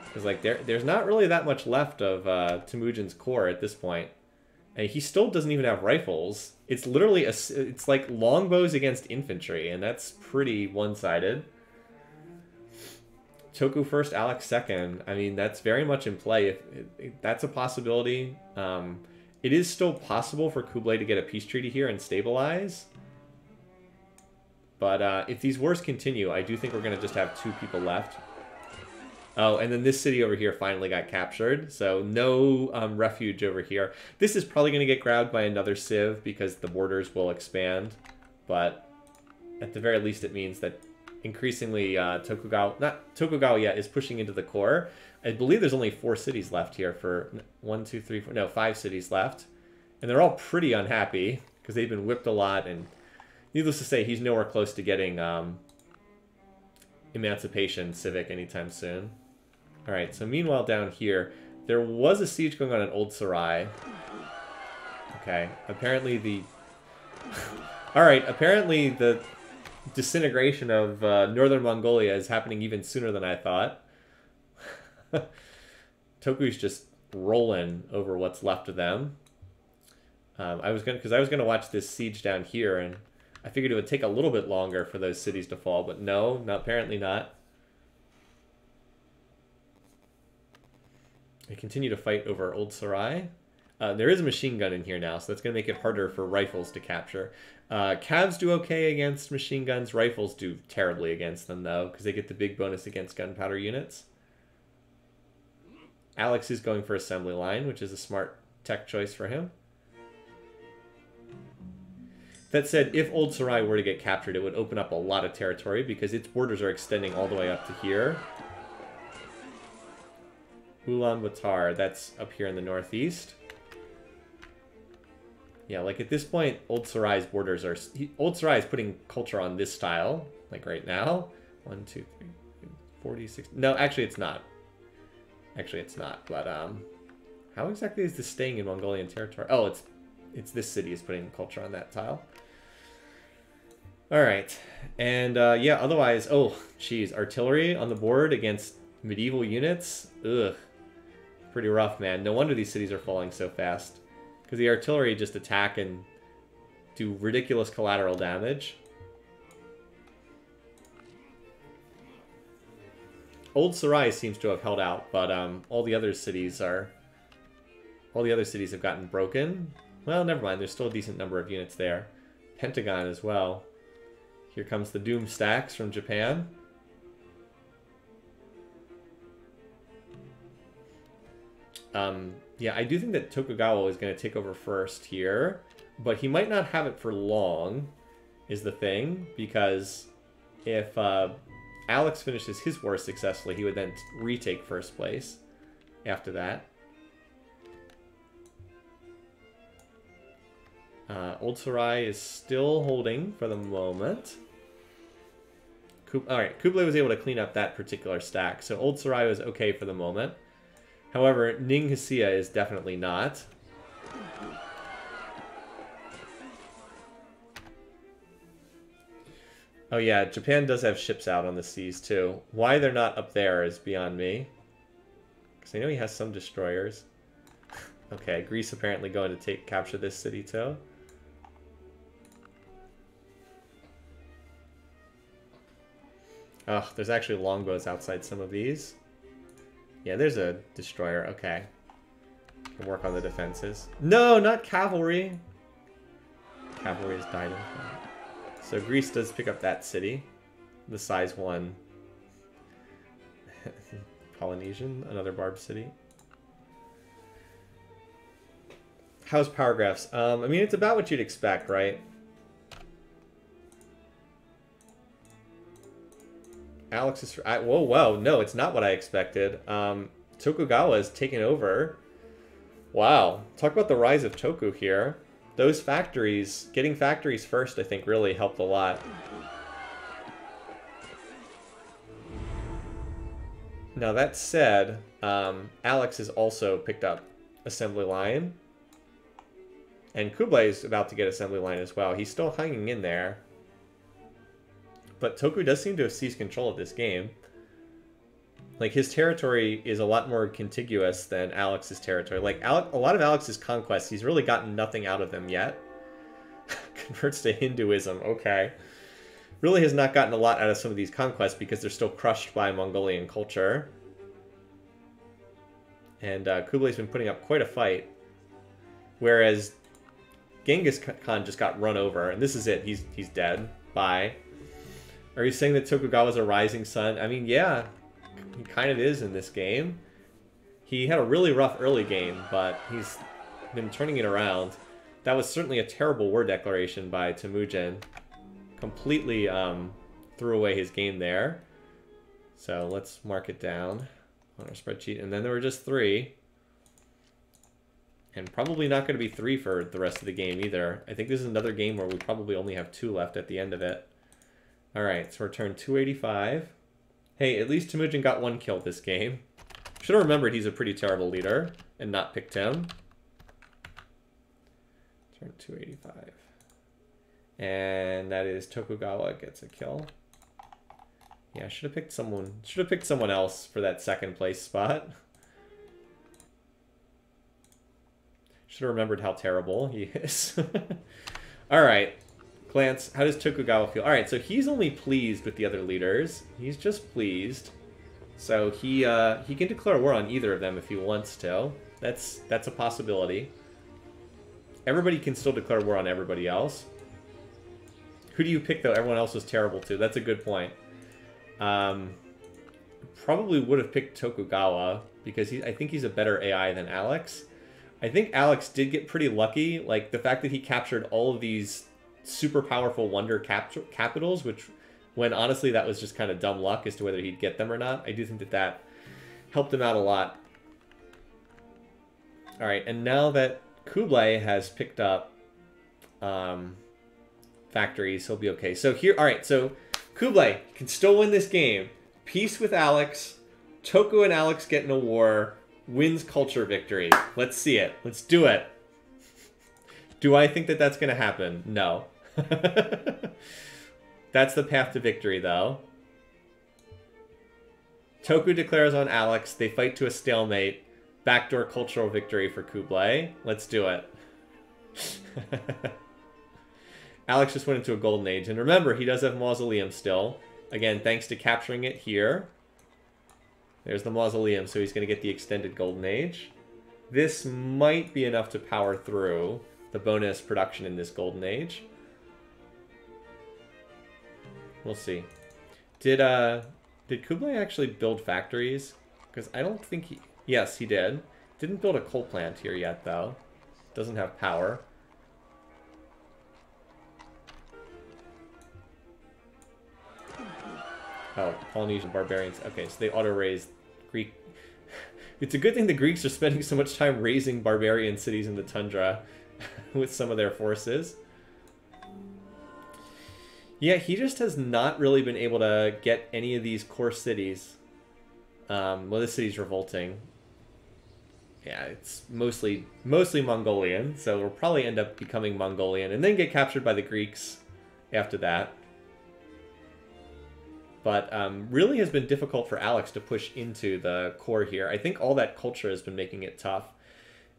Because like there's not really that much left of Temujin's core at this point. And he still doesn't even have rifles. It's literally it's like longbows against infantry, and that's pretty one-sided. Toku first, Alex second. I mean, that's very much in play. If that's a possibility. It is still possible for Kublai to get a peace treaty here and stabilize. But if these wars continue, I do think we're going to just have 2 people left. Oh, and then this city over here finally got captured. So no refuge over here. This is probably going to get grabbed by another civ because the borders will expand. But at the very least, it means that increasingly Tokugawa yet is pushing into the core. I believe there's only 4 cities left here for 1, 2, 3, 4, no, 5 cities left. And they're all pretty unhappy because they've been whipped a lot. And needless to say, he's nowhere close to getting emancipation civic anytime soon. Alright, so meanwhile down here, there was a siege going on in Old Sarai. Okay, apparently the... Alright, apparently the disintegration of northern Mongolia is happening even sooner than I thought. Toku's just rolling over what's left of them. I was gonna watch this siege down here, and I figured it would take a little bit longer for those cities to fall, but no, apparently not. They continue to fight over Old Sarai. There is a machine gun in here now, so that's going to make it harder for rifles to capture. Cavs do okay against machine guns. Rifles do terribly against them, though, because they get the big bonus against gunpowder units. Alex is going for assembly line, which is a smart tech choice for him. That said, if Old Sarai were to get captured, it would open up a lot of territory because its borders are extending all the way up to here. Ulaanbaatar, that's up here in the northeast. Yeah, like at this point, Old Sarai's borders are... Old Sarai is putting culture on this style, like right now. 1, 2, 3, 46... No, actually it's not. Actually it's not, but how exactly is this staying in Mongolian territory? Oh, it's this city is putting culture on that tile. Alright, and yeah, otherwise... Oh, geez, artillery on the board against medieval units? Ugh. Pretty rough, man. No wonder these cities are falling so fast. Because the artillery just attack and do ridiculous collateral damage. Old Sarai seems to have held out, but all the other cities have gotten broken. Well, never mind. There's still a decent number of units there. Pentagon as well. Here comes the Doom Stacks from Japan. Yeah, I do think that Tokugawa is going to take over first here, but he might not have it for long, is the thing, because if Alex finishes his war successfully, he would then retake first place after that. Old Sarai is still holding for the moment. Alright, Kublai was able to clean up that particular stack, so Old Sarai was okay for the moment. However, Ningxia is definitely not. Oh yeah, Japan does have ships out on the seas too. Why they're not up there is beyond me. Because I know he has some destroyers. Okay, Greece apparently going to capture this city too. Oh, there's actually longbows outside some of these. Yeah, there's a destroyer. Okay. Can work on the defenses. No, not cavalry. Cavalry has died in fight. So Greece does pick up that city. The size 1. Polynesian, another barb city. How's power graphs? I mean, it's about what you'd expect, right? Alex is... whoa, no, it's not what I expected. Tokugawa is taken over. Wow. Talk about the rise of Toku here. Those factories, getting factories first, I think, really helped a lot. Now, that said, Alex has also picked up assembly line. And Kublai is about to get assembly line as well. He's still hanging in there. But Toku does seem to have seized control of this game. Like, his territory is a lot more contiguous than Alex's territory. Like, a lot of Alex's conquests, he's really gotten nothing out of them yet. Converts to Hinduism, okay. Really has not gotten a lot out of some of these conquests because they're still crushed by Mongolian culture. And Kublai's been putting up quite a fight. Whereas Genghis Khan just got run over, and this is it. He's dead. Bye. Are you saying that Tokugawa's a rising sun? I mean, yeah, he kind of is in this game. He had a really rough early game, but he's been turning it around. That was certainly a terrible war declaration by Temujin. Completely threw away his game there. So let's mark it down on our spreadsheet. And then there were just 3. And probably not going to be 3 for the rest of the game either. I think this is another game where we probably only have 2 left at the end of it. Alright, so we're turn 285. Hey, at least Temujin got 1 kill this game. Should have remembered he's a pretty terrible leader and not picked him. Turn 285. And that is Tokugawa gets a kill. Yeah, should have picked someone else for that second place spot. Should have remembered how terrible he is. All right. Glance, how does Tokugawa feel? All right, so he's only pleased with the other leaders. He's just pleased. So he can declare war on either of them if he wants to. That's a possibility. Everybody can still declare war on everybody else. Who do you pick, though? Everyone else was terrible, too. That's a good point. Probably would have picked Tokugawa, because I think he's a better AI than Alex. I think Alex did get pretty lucky. Like, the fact that he captured all of these super powerful wonder capitals, which, when honestly that was just kind of dumb luck as to whether he'd get them or not. I do think that helped him out a lot. All right, and now that Kublai has picked up factories, he'll be okay. So here, all right, so Kublai can still win this game. Peace with Alex. Toku and Alex get in a war. Wins culture victory. Let's see it. Let's do it. Do I think that that's going to happen? No. That's the path to victory, though. Toku declares on Alex. They fight to a stalemate. Backdoor cultural victory for Kublai. Let's do it. Alex just went into a golden age. And remember, he does have Mausoleum still. Again, thanks to capturing it here. There's the Mausoleum, so he's going to get the extended golden age. This might be enough to power through the bonus production in this golden age. We'll see. Did Kublai actually build factories? Because I don't think he... Yes, he did. Didn't build a coal plant here yet, though. Doesn't have power. Oh, Polynesian barbarians. Okay, so they auto-raise Greek. It's a good thing the Greeks are spending so much time raising barbarian cities in the tundra with some of their forces. Yeah, he just has not really been able to get any of these core cities. Well, this city's revolting. Yeah, it's mostly Mongolian, so we'll probably end up becoming Mongolian and then get captured by the Greeks after that. But really has been difficult for Alex to push into the core here. I think all that culture has been making it tough.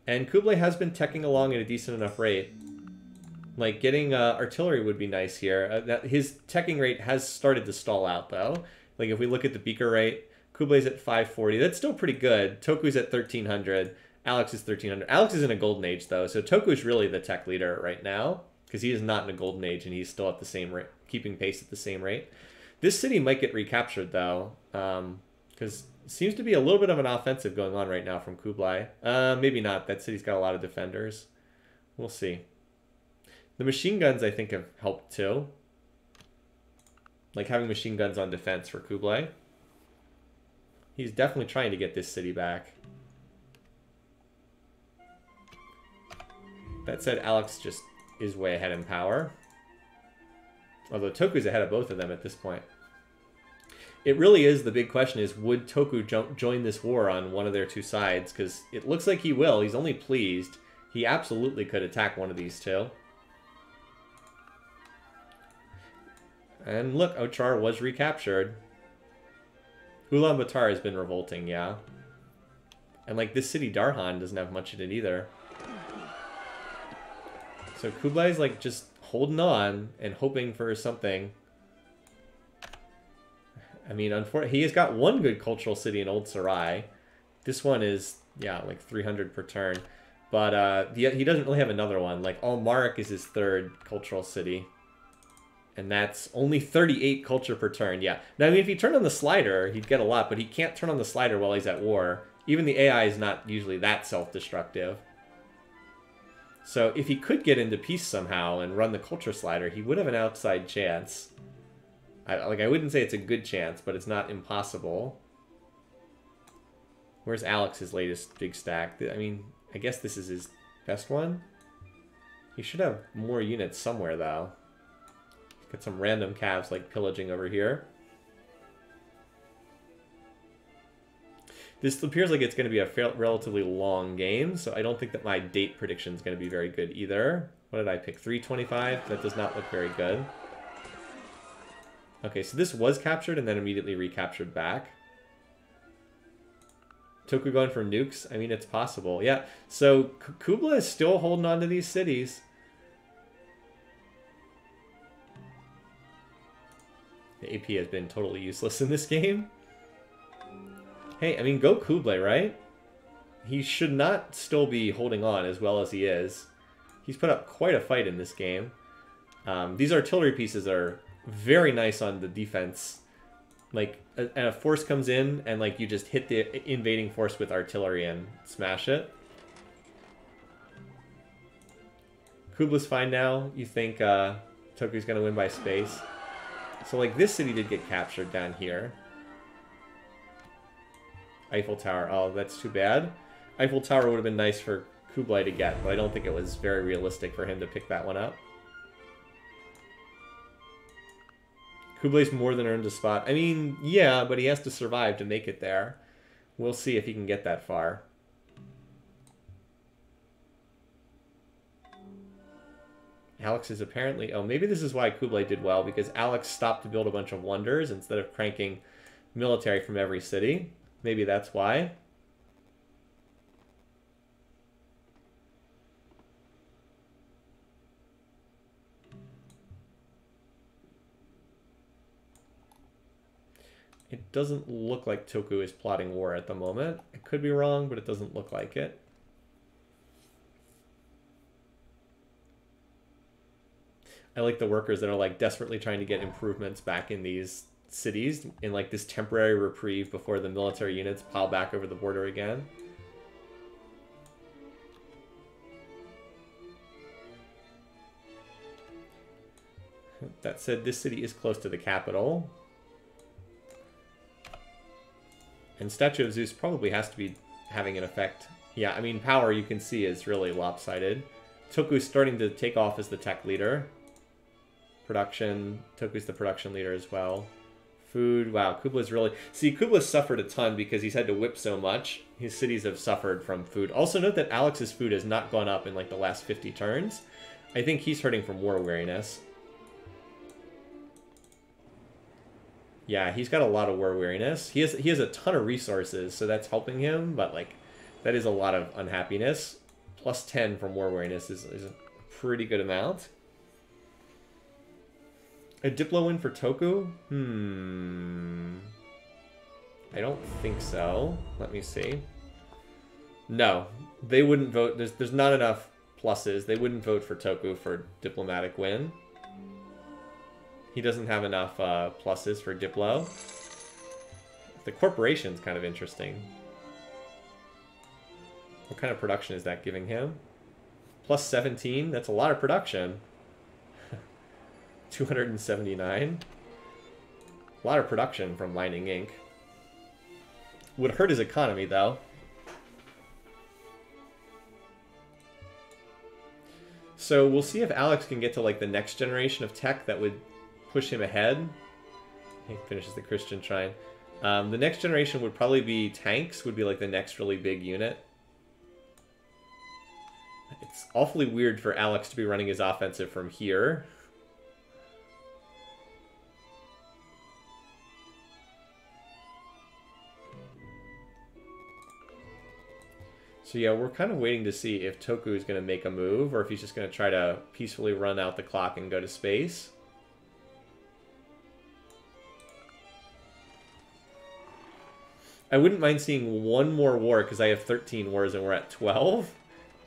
And Kublai has been teching along at a decent enough rate. Like, getting artillery would be nice here. His teching rate has started to stall out, though. Like, if we look at the beaker rate, Kublai's at 540. That's still pretty good. Toku's at 1300. Alex is 1300. Alex is in a golden age, though. So Toku's really the tech leader right now, because he is not in a golden age, and he's still at the same rate, keeping pace at the same rate. This city might get recaptured, though, because it seems to be a little bit of an offensive going on right now from Kublai. Maybe not. That city's got a lot of defenders. We'll see. The machine guns, I think, have helped, too. Like, having machine guns on defense for Kublai. He's definitely trying to get this city back. That said, Alex just is way ahead in power. Although Toku's ahead of both of them at this point. It really is, the big question is, would Toku join this war on one of their two sides? Because it looks like he will. He's only pleased. He absolutely could attack one of these two. And look, Ochar was recaptured. Ulaanbaatar has been revolting, yeah. And like, this city Darhan doesn't have much in it either. So Kublai's like just holding on and hoping for something. I mean, unfortunately, he has got one good cultural city in Old Sarai. This one is, yeah, like 300 per turn. But he doesn't really have another one. Like, Almarik is his third cultural city. And that's only 38 culture per turn, yeah. Now, I mean, if he turned on the slider, he'd get a lot, but he can't turn on the slider while he's at war. Even the AI is not usually that self-destructive. So if he could get into peace somehow and run the culture slider, he would have an outside chance. I wouldn't say it's a good chance, but it's not impossible. Where's Alex's latest big stack? I mean, I guess this is his best one. He should have more units somewhere, though. Got some random calves, like, pillaging over here. This appears like it's going to be a relatively long game, so I don't think that my date prediction is going to be very good either. What did I pick? 325? That does not look very good. Okay, so this was captured and then immediately recaptured back. Toku going for nukes? I mean, it's possible. Yeah, so Kubla is still holding on to these cities. The AP has been totally useless in this game. Hey, I mean, go Kublai, right? He should not still be holding on as well as he is. He's put up quite a fight in this game. These artillery pieces are very nice on the defense. Like, a force comes in, and like you just hit the invading force with artillery and smash it. Kubla's fine now. You think Toku's going to win by space. So, like, this city did get captured down here. Eiffel Tower. Oh, that's too bad. Eiffel Tower would have been nice for Kublai to get, but I don't think it was very realistic for him to pick that one up. Kublai's more than earned a spot. I mean, yeah, but he has to survive to make it there. We'll see if he can get that far. Alex is apparently... Oh, maybe this is why Kublai did well, because Alex stopped to build a bunch of wonders instead of cranking military from every city. Maybe that's why. It doesn't look like Toku is plotting war at the moment. It could be wrong, but it doesn't look like it. I like the workers that are like desperately trying to get improvements back in these cities in like this temporary reprieve before the military units pile back over the border again. That said, this city is close to the capital. And Statue of Zeus probably has to be having an effect. Yeah, I mean, power you can see is really lopsided. Toku's starting to take off as the tech leader. Production. Toku's the production leader as well. Food. Wow, Kubla's really... See, Kubla's suffered a ton because he's had to whip so much. His cities have suffered from food. Also note that Alex's food has not gone up in like the last 50 turns. I think he's hurting from war weariness. Yeah, he's got a lot of war weariness. He has a ton of resources, so that's helping him, but like that is a lot of unhappiness. Plus 10 from war weariness is a pretty good amount. A Diplo win for Toku? I don't think so. Let me see. No, they wouldn't vote. There's not enough pluses. They wouldn't vote for Toku for diplomatic win. He doesn't have enough pluses for Diplo. The corporation's kind of interesting. What kind of production is that giving him? Plus 17? That's a lot of production. 279. A lot of production from Mining Inc. Would hurt his economy, though. So we'll see if Alex can get to like the next generation of tech that would push him ahead. He finishes the Christian Shrine. The next generation would probably be tanks, would be like the next really big unit. It's awfully weird for Alex to be running his offensive from here. So yeah, we're kind of waiting to see if Toku is going to make a move or if he's just going to try to peacefully run out the clock and go to space. I wouldn't mind seeing one more war because I have 13 wars and we're at 12.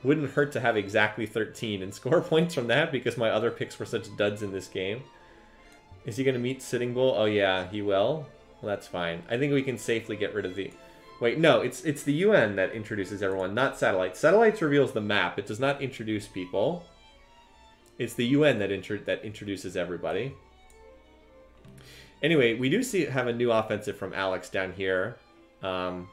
Wouldn't hurt to have exactly 13 and score points from that because my other picks were such duds in this game. Is he going to meet Sitting Bull? Oh yeah, he will. Well, that's fine. I think we can safely get rid of the... Wait, no, it's the UN that introduces everyone, not Satellites. Satellites reveals the map. It does not introduce people. It's the UN that introduces everybody. Anyway, we do have a new offensive from Alex down here. And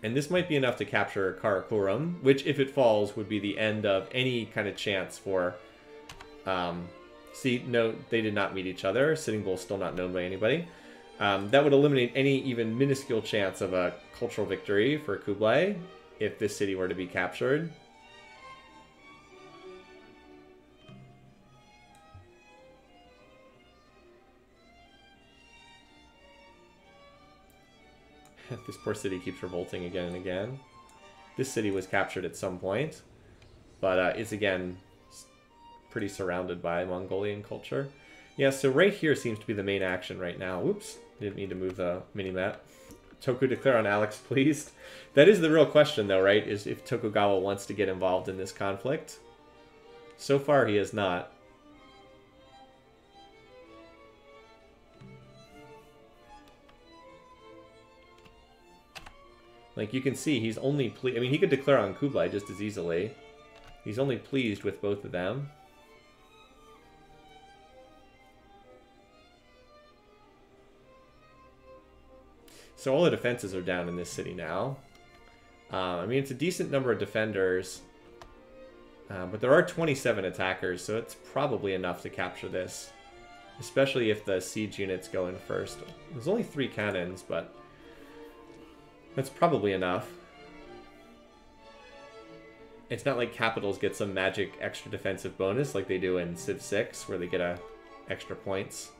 this might be enough to capture Karakorum, which, if it falls, would be the end of any kind of chance for... See, no, they did not meet each other. Sitting Bull still not known by anybody. That would eliminate any even minuscule chance of a cultural victory for Kublai if this city were to be captured. This poor city keeps revolting again and again. This city was captured at some point, but it's again pretty surrounded by Mongolian culture. Yeah, so right here seems to be the main action right now. Whoops, didn't need to move the mini-map. Toku declare on Alex pleased. That is the real question though, right? Is if Tokugawa wants to get involved in this conflict. So far he has not. Like you can see he's only I mean he could declare on Kublai just as easily. He's only pleased with both of them. So all the defenses are down in this city now. I mean, it's a decent number of defenders. But there are 27 attackers, so it's probably enough to capture this. Especially if the siege units go in first. There's only 3 cannons, but that's probably enough. It's not like capitals get some magic extra defensive bonus like they do in Civ 6, where they get extra points.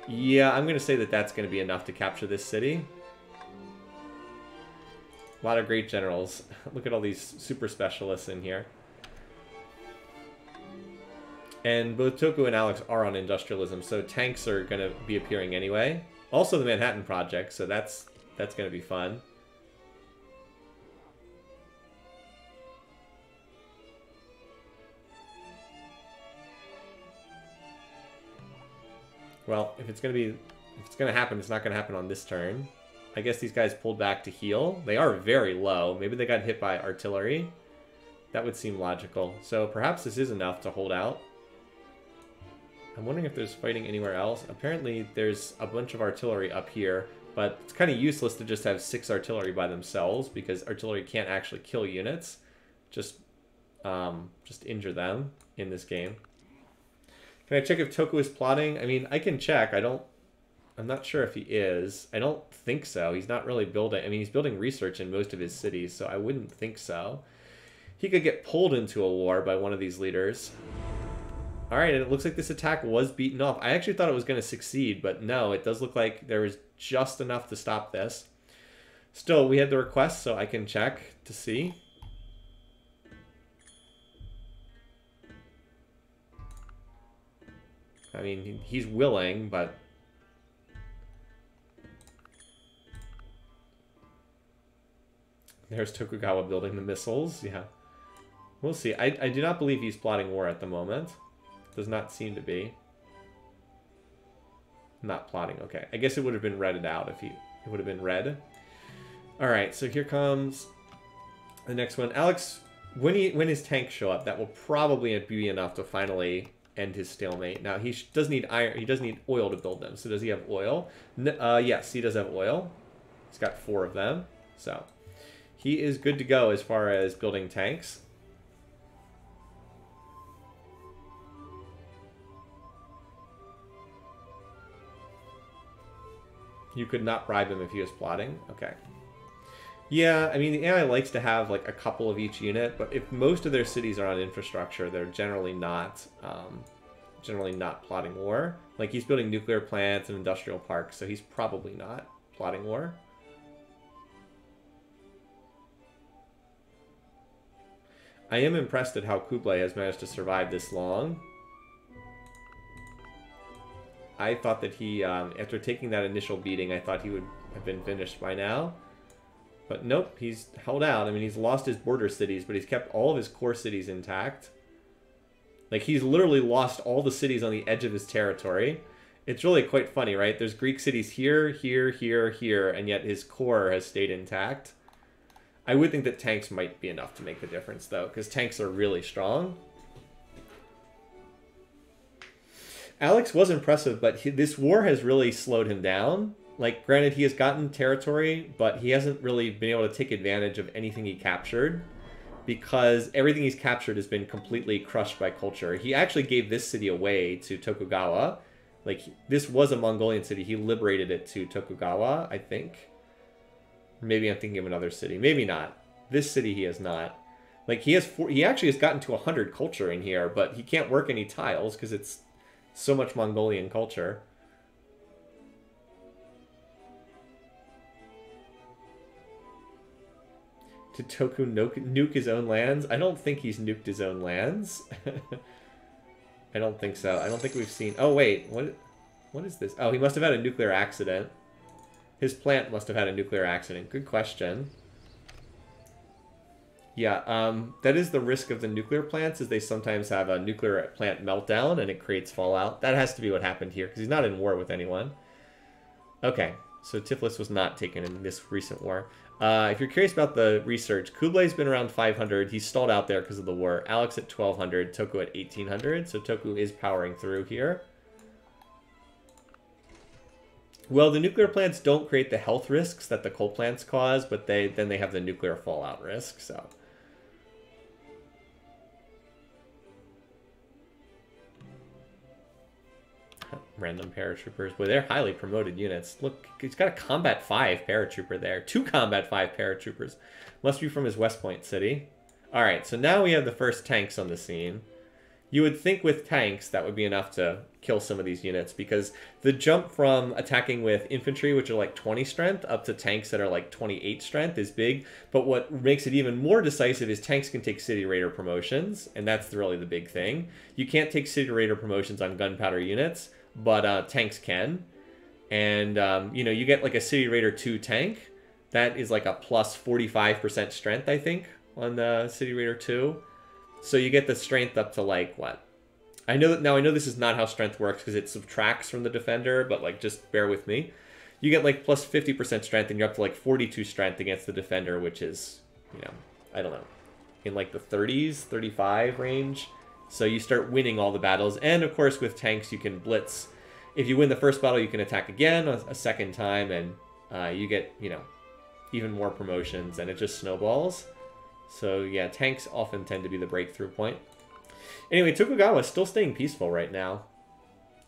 Yeah, I'm going to say that that's going to be enough to capture this city. A lot of great generals. Look at all these super specialists in here. And both Toku and Alex are on industrialism, so tanks are going to be appearing anyway. Also the Manhattan Project, so that's going to be fun. Well, if it's going to happen, it's not going to happen on this turn. I guess these guys pulled back to heal. They are very low. Maybe they got hit by artillery. That would seem logical. So perhaps this is enough to hold out. I'm wondering if there's fighting anywhere else. Apparently there's a bunch of artillery up here, but it's kind of useless to just have 6 artillery by themselves because artillery can't actually kill units. Just injure them in this game. Can I check if Toku is plotting? I mean, I can check. I'm not sure if he is. I don't think so. He's not really building. I mean, he's building research in most of his cities, so I wouldn't think so. He could get pulled into a war by one of these leaders. All right, and it looks like this attack was beaten off. I actually thought it was going to succeed, but no, it does look like there was just enough to stop this. Still, we had the request, so I can check to see. I mean, he's willing, but... There's Tokugawa building the missiles, yeah. We'll see. I do not believe he's plotting war at the moment. Does not seem to be. Not plotting, okay. I guess it would have been redded out if it would have been read. Alright, so here comes the next one. Alex, when his tanks show up, that will probably be enough to finally end his stalemate. Now, he does need iron. He does need oil to build them. So does he have oil? Yes, he does have oil. He's got 4 of them. So he is good to go as far as building tanks. You could not bribe him if he was plotting. Okay. Yeah, I mean, the AI likes to have like a couple of each unit, but if most of their cities are on infrastructure, they're generally not plotting war. Like, he's building nuclear plants and industrial parks, so he's probably not plotting war. I am impressed at how Kublai has managed to survive this long. I thought that he, after taking that initial beating, I thought he would have been finished by now. But nope, he's held out. I mean, he's lost his border cities, but he's kept all of his core cities intact. Like, he's literally lost all the cities on the edge of his territory. It's really quite funny, right? There's Greek cities here, here, here, here, and yet his core has stayed intact. I would think that tanks might be enough to make the difference, though, because tanks are really strong. Alex was impressive, but this war has really slowed him down. Like, granted, he has gotten territory, but he hasn't really been able to take advantage of anything he captured because everything he's captured has been completely crushed by culture. He actually gave this city away to Tokugawa, Like, this was a Mongolian city. He liberated it to Tokugawa, I think. Maybe I'm thinking of another city. Maybe not. This city he has not. Like, he actually has gotten to 100 culture in here, but he can't work any tiles because it's so much Mongolian culture. Did Toku nuke his own lands? I don't think he's nuked his own lands. I don't think so. I don't think we've seen... Oh, wait. What is this? Oh, he must have had a nuclear accident. His plant must have had a nuclear accident. Good question. Yeah, that is the risk of the nuclear plants, is they sometimes have a nuclear plant meltdown and it creates fallout. That has to be what happened here, because he's not in war with anyone. Okay, so Tiflis was not taken in this recent war. If you're curious about the research, Kublay's been around 500. He's stalled out there because of the war. Alex at 1200, Toku at 1800. So Toku is powering through here. Well, the nuclear plants don't create the health risks that the coal plants cause, but then they have the nuclear fallout risk, so... Random paratroopers. Boy, they're highly promoted units. Look, he's got a Combat 5 paratrooper there. 2 Combat 5 paratroopers. Must be from his West Point city. Alright, so now we have the first tanks on the scene. You would think with tanks that would be enough to kill some of these units, because the jump from attacking with infantry, which are like 20 strength, up to tanks that are like 28 strength is big. But what makes it even more decisive is tanks can take City Raider promotions, and that's really the big thing. You can't take City Raider promotions on gunpowder units, but tanks can. And, you know, you get like a City Raider 2 tank. That is like a plus 45% strength, I think, on the City Raider 2. So you get the strength up to like, what? I know this is not how strength works because it subtracts from the defender, but like, just bear with me. You get like plus 50% strength and you're up to like 42 strength against the defender, which is, you know, I don't know, in like the 30s, 35 range. So you start winning all the battles. And of course, with tanks, you can blitz. If you win the first battle, you can attack again a second time, and you get, you know, even more promotions, and it just snowballs. So yeah, tanks often tend to be the breakthrough point. Anyway, Tokugawa is still staying peaceful right now.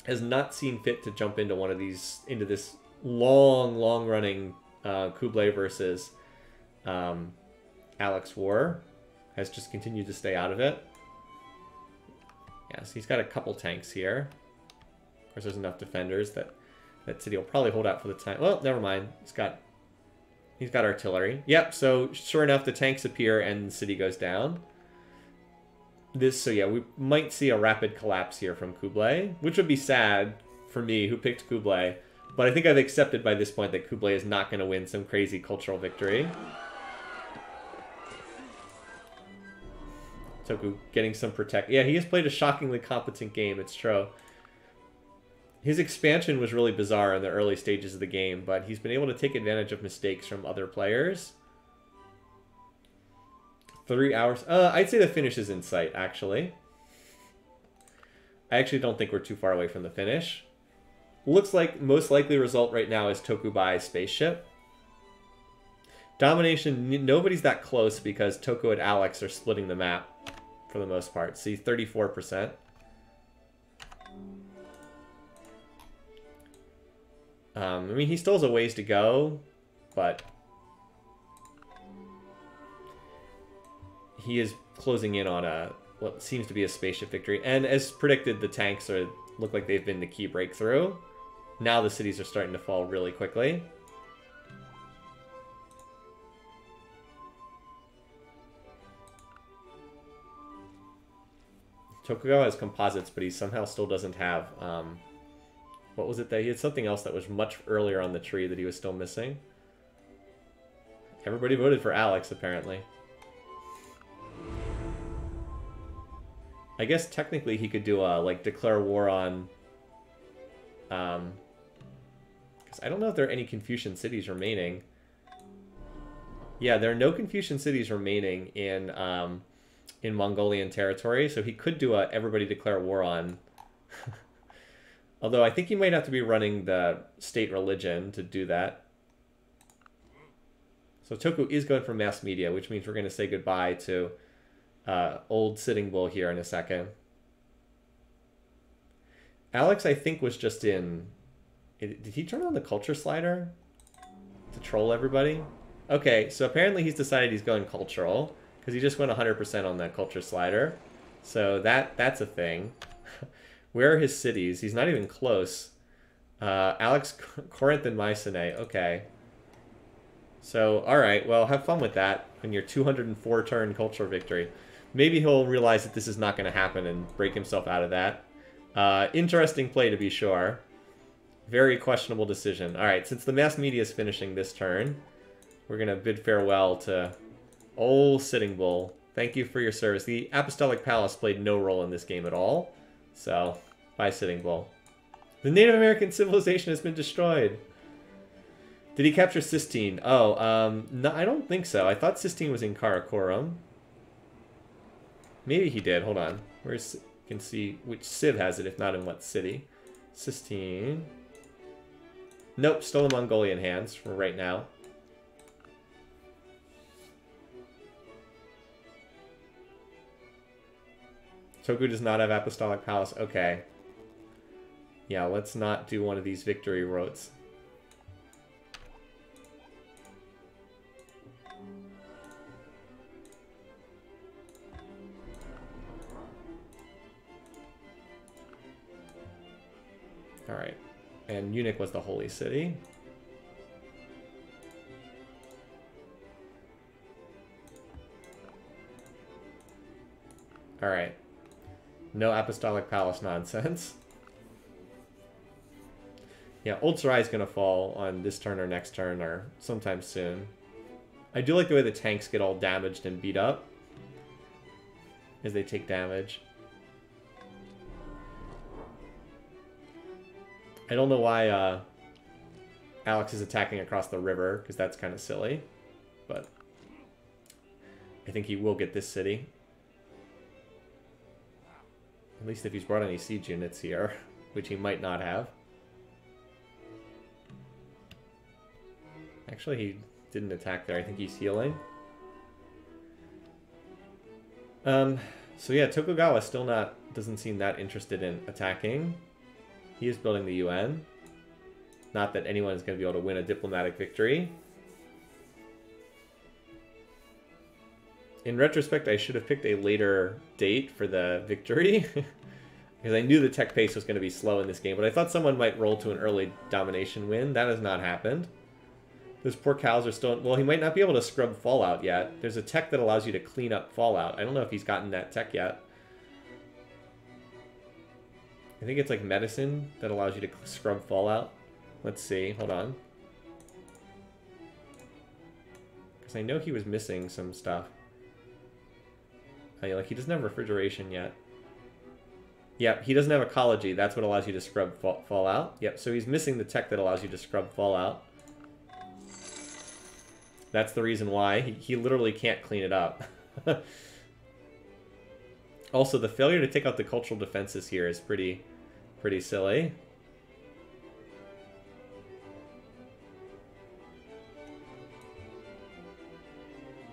Has not seen fit to jump into one of these, into this long running Kublai versus Alex war. Has just continued to stay out of it. Yeah, so he's got a couple tanks here. Of course, there's enough defenders that city will probably hold out for the time. Well, never mind. He's got artillery. Yep, so sure enough, the tanks appear and the city goes down. So yeah, we might see a rapid collapse here from Kublai, which would be sad for me, who picked Kublai. But I think I've accepted by this point that Kublai is not going to win some crazy cultural victory. Toku getting some protect. Yeah, he has played a shockingly competent game, it's true. His expansion was really bizarre in the early stages of the game, but he's been able to take advantage of mistakes from other players. 3 hours. I'd say the finish is in sight, actually. I actually don't think we're too far away from the finish. Looks like most likely result right now is Toku buys spaceship. Domination, nobody's that close because Toku and Alex are splitting the map for the most part. See, 34%. I mean, he still has a ways to go, but he is closing in on what seems to be a spaceship victory. And as predicted, the tanks look like they've been the key breakthrough. Now the cities are starting to fall really quickly. Tokugawa has composites, but he somehow still doesn't have... what was it that he had? Something else that was much earlier on the tree that he was still missing. Everybody voted for Alex, apparently. I guess technically he could do a, like, declare war on... because I don't know if there are any Confucian cities remaining. Yeah, there are no Confucian cities remaining in Mongolian territory, so he could do a everybody declare war on... Although I think he might have to be running the state religion to do that. So Toku is going for mass media, which means we're going to say goodbye to old Sitting Bull here in a second. Alex, I think, was just in... Did he turn on the culture slider to troll everybody? Okay, so apparently he's decided he's going cultural because he just went 100% on that culture slider. So that's a thing. Where are his cities? He's not even close. Alex, Corinth, and Mycenae. Okay. So, alright, well, have fun with that in your 204 turn cultural victory. Maybe he'll realize that this is not going to happen and break himself out of that. Interesting play, to be sure. Very questionable decision. Alright, since the mass media is finishing this turn, we're going to bid farewell to old Sitting Bull. Thank you for your service. The Apostolic Palace played no role in this game at all. So, bye, Sitting Bull. The Native American civilization has been destroyed. Did he capture Sistine? Oh, no, I don't think so. I thought Sistine was in Karakorum. Maybe he did. Hold on. Where's... You can see which Civ has it, if not in what city. Sistine. Nope, still in Mongolian hands for right now. Toku does not have Apostolic Palace. Okay. Yeah, let's not do one of these victory rotes. Alright. And Munich was the holy city. Alright. No Apostolic Palace nonsense. Yeah, Old Sarai is going to fall on this turn or next turn or sometime soon. I do like the way the tanks get all damaged and beat up as they take damage. I don't know why Alex is attacking across the river, because that's kind of silly. But I think he will get this city. At least if he's brought any siege units here, which he might not have. Actually, he didn't attack there. I think he's healing. So yeah, Tokugawa still doesn't seem that interested in attacking. He is building the UN. Not that anyone is going to be able to win a diplomatic victory. In retrospect, I should have picked a later date for the victory. Because I knew the tech pace was going to be slow in this game. But I thought someone might roll to an early domination win. That has not happened. Those poor cows are still... Well, he might not be able to scrub Fallout yet. There's a tech that allows you to clean up Fallout. I don't know if he's gotten that tech yet. I think it's like medicine that allows you to scrub Fallout. Let's see. Hold on. Because I know he was missing some stuff. Like, he doesn't have refrigeration yet. Yep, he doesn't have ecology. That's what allows you to scrub Fallout. Yep, so he's missing the tech that allows you to scrub Fallout. That's the reason why. He literally can't clean it up. Also, the failure to take out the cultural defenses here is pretty silly.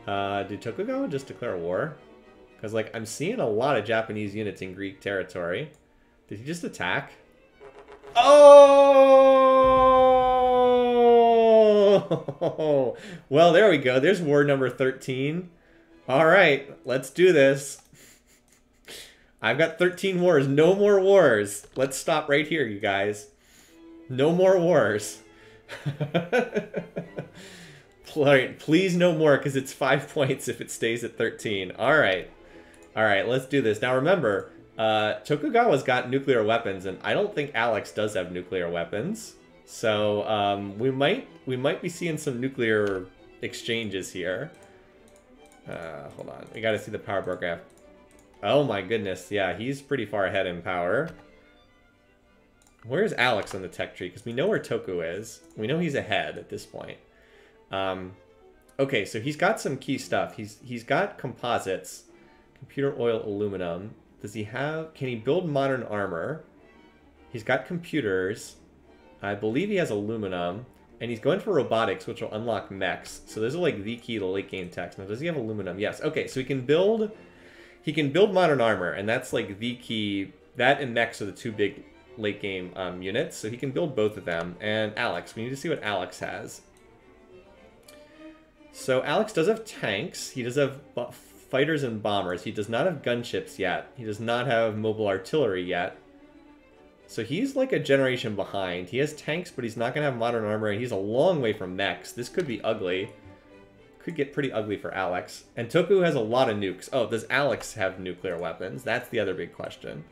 Did Tokugawa just declare war? Because, like, I'm seeing a lot of Japanese units in Greek territory. Did he just attack? Oh! Well, there we go. There's war number 13. All right, let's do this. I've got 13 wars. No more wars. Let's stop right here, you guys. No more wars. Please no more, because it's 5 points if it stays at 13. All right. All right, let's do this. Now, remember, Tokugawa's got nuclear weapons, and I don't think Alex does have nuclear weapons. So we might be seeing some nuclear exchanges here. Hold on. We got to see the power bar graph. Oh my goodness, yeah, he's pretty far ahead in power. Where's Alex on the tech tree? Because we know where Toku is. We know he's ahead at this point. Okay, so he's got some key stuff. He's got composites, computer oil, aluminum. Does he have... Can he build modern armor? He's got computers. I believe he has aluminum. And he's going for robotics, which will unlock mechs. So those are like the key to late game techs. Now, does he have aluminum? Yes. Okay, so he can build modern armor, and that's like the key. That and mechs are the two big late game units, so he can build both of them. And Alex, we need to see what Alex has. So Alex does have tanks. He does have fighters and bombers. He does not have gunships yet. He does not have mobile artillery yet. So he's like a generation behind. He has tanks, but he's not going to have modern armor, and he's a long way from mechs. This could be ugly. Could get pretty ugly for Alex. And Toku has a lot of nukes. Oh, does Alex have nuclear weapons? That's the other big question.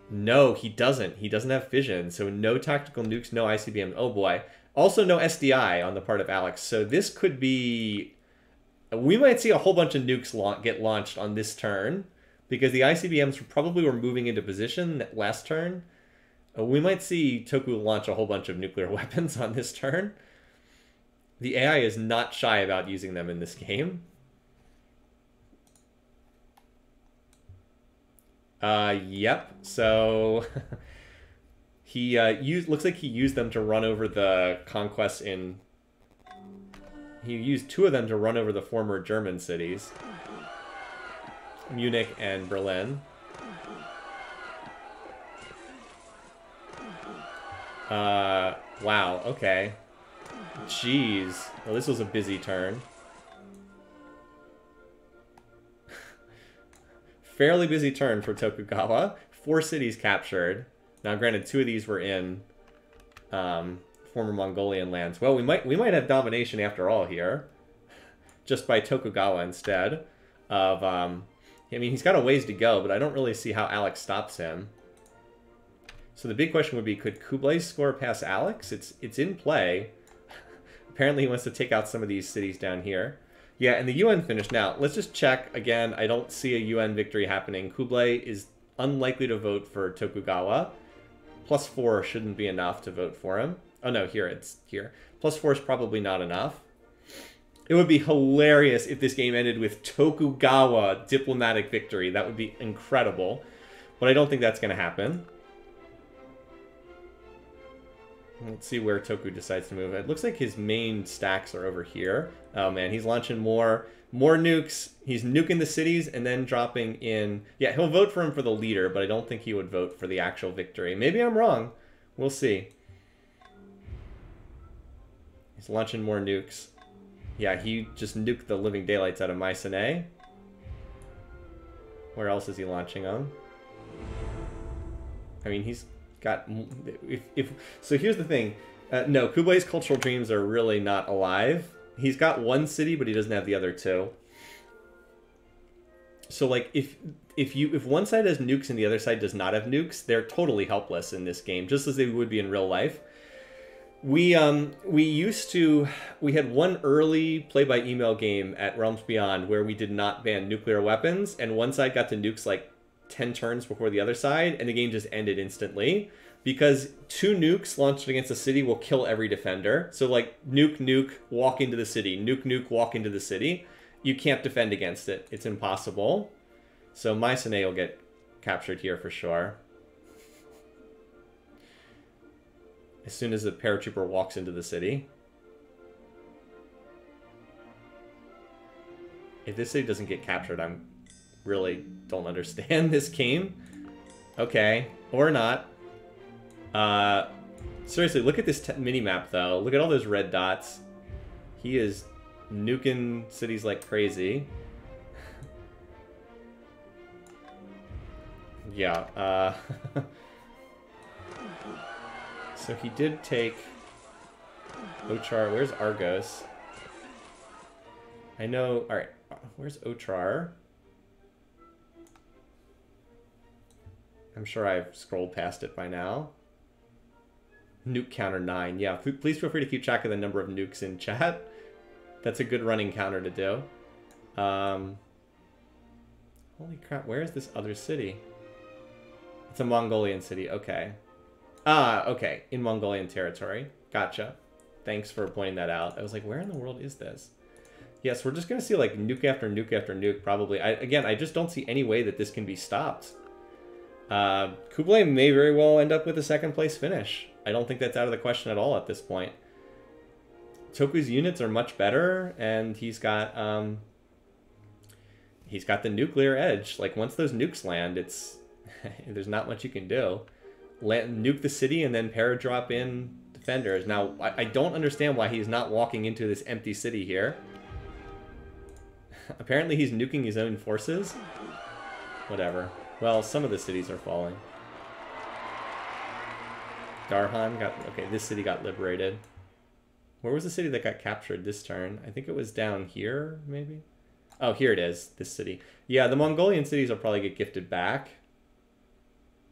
No, he doesn't. He doesn't have fission. So no tactical nukes, no ICBM. Oh boy. Also no SDI on the part of Alex. So this could be... We might see a whole bunch of nukes get launched on this turn, because the ICBMs probably were moving into position last turn. We might see Toku launch a whole bunch of nuclear weapons on this turn. The AI is not shy about using them in this game. Yep. So he looks like he used them to run over the conquests in... He used 2 of them to run over the former German cities. Munich and Berlin. Wow, okay. Jeez. Well, this was a busy turn. Fairly busy turn for Tokugawa. 4 cities captured. Now, granted, 2 of these were in former Mongolian lands. Well, we might have domination after all here, just by Tokugawa instead of. I mean, he's got a ways to go, but I don't really see how Alex stops him. So the big question would be, could Kublai score past Alex? It's in play. Apparently, he wants to take out some of these cities down here. Yeah, and the UN finished. Now, let's just check. Again, I don't see a UN victory happening. Kublai is unlikely to vote for Tokugawa. +4 shouldn't be enough to vote for him. Oh, no, here, it's here. +4 is probably not enough. It would be hilarious if this game ended with Tokugawa diplomatic victory. That would be incredible. But I don't think that's going to happen. Let's see where Toku decides to move. It looks like his main stacks are over here. Oh man, he's launching more nukes. He's nuking the cities and then dropping in... Yeah, he'll vote for him for the leader, but I don't think he would vote for the actual victory. Maybe I'm wrong. We'll see. He's launching more nukes. Yeah, he just nuked the living daylights out of Mycenae. Where else is he launching them? I mean, he's got... So here's the thing. No, Kublai's cultural dreams are really not alive. He's got 1 city, but he doesn't have the other 2. So, like, if one side has nukes and the other side does not have nukes, they're totally helpless in this game, just as they would be in real life. We had one early play-by-email game at Realms Beyond where we did not ban nuclear weapons, and one side got to nukes like 10 turns before the other side, and the game just ended instantly. Because 2 nukes launched against a city will kill every defender. So like, nuke, nuke, walk into the city. Nuke, nuke, walk into the city. You can't defend against it. It's impossible. So Mycenae will get captured here for sure. As soon as the paratrooper walks into the city. If this city doesn't get captured, I'm really don't understand this game. Okay, or not. Seriously, look at this mini-map, though. Look at all those red dots. He is nuking cities like crazy. Yeah, so he did take Ochar. Where's Argos? I know... Alright, where's Otrar? I'm sure I've scrolled past it by now. Nuke counter 9. Yeah, please feel free to keep track of the number of nukes in chat. That's a good running counter to do. Holy crap, where is this other city? It's a Mongolian city, okay. Ah, okay, in Mongolian territory. Gotcha. Thanks for pointing that out. I was like, where in the world is this? Yes, we're just going to see like nuke after nuke after nuke, probably. Again, I just don't see any way that this can be stopped. Kublai may very well end up with a 2nd place finish. I don't think that's out of the question at all at this point. Toku's units are much better, and he's got he's got the nuclear edge. Like, once those nukes land, it's there's not much you can do. Nuke the city and then paradrop in defenders. Now, I don't understand why he's not walking into this empty city here. Apparently he's nuking his own forces. Whatever. Well, some of the cities are falling. Darhan got... Okay, this city got liberated. Where was the city that got captured this turn? I think it was down here, maybe? Oh, here it is, this city. Yeah, the Mongolian cities will probably get gifted back.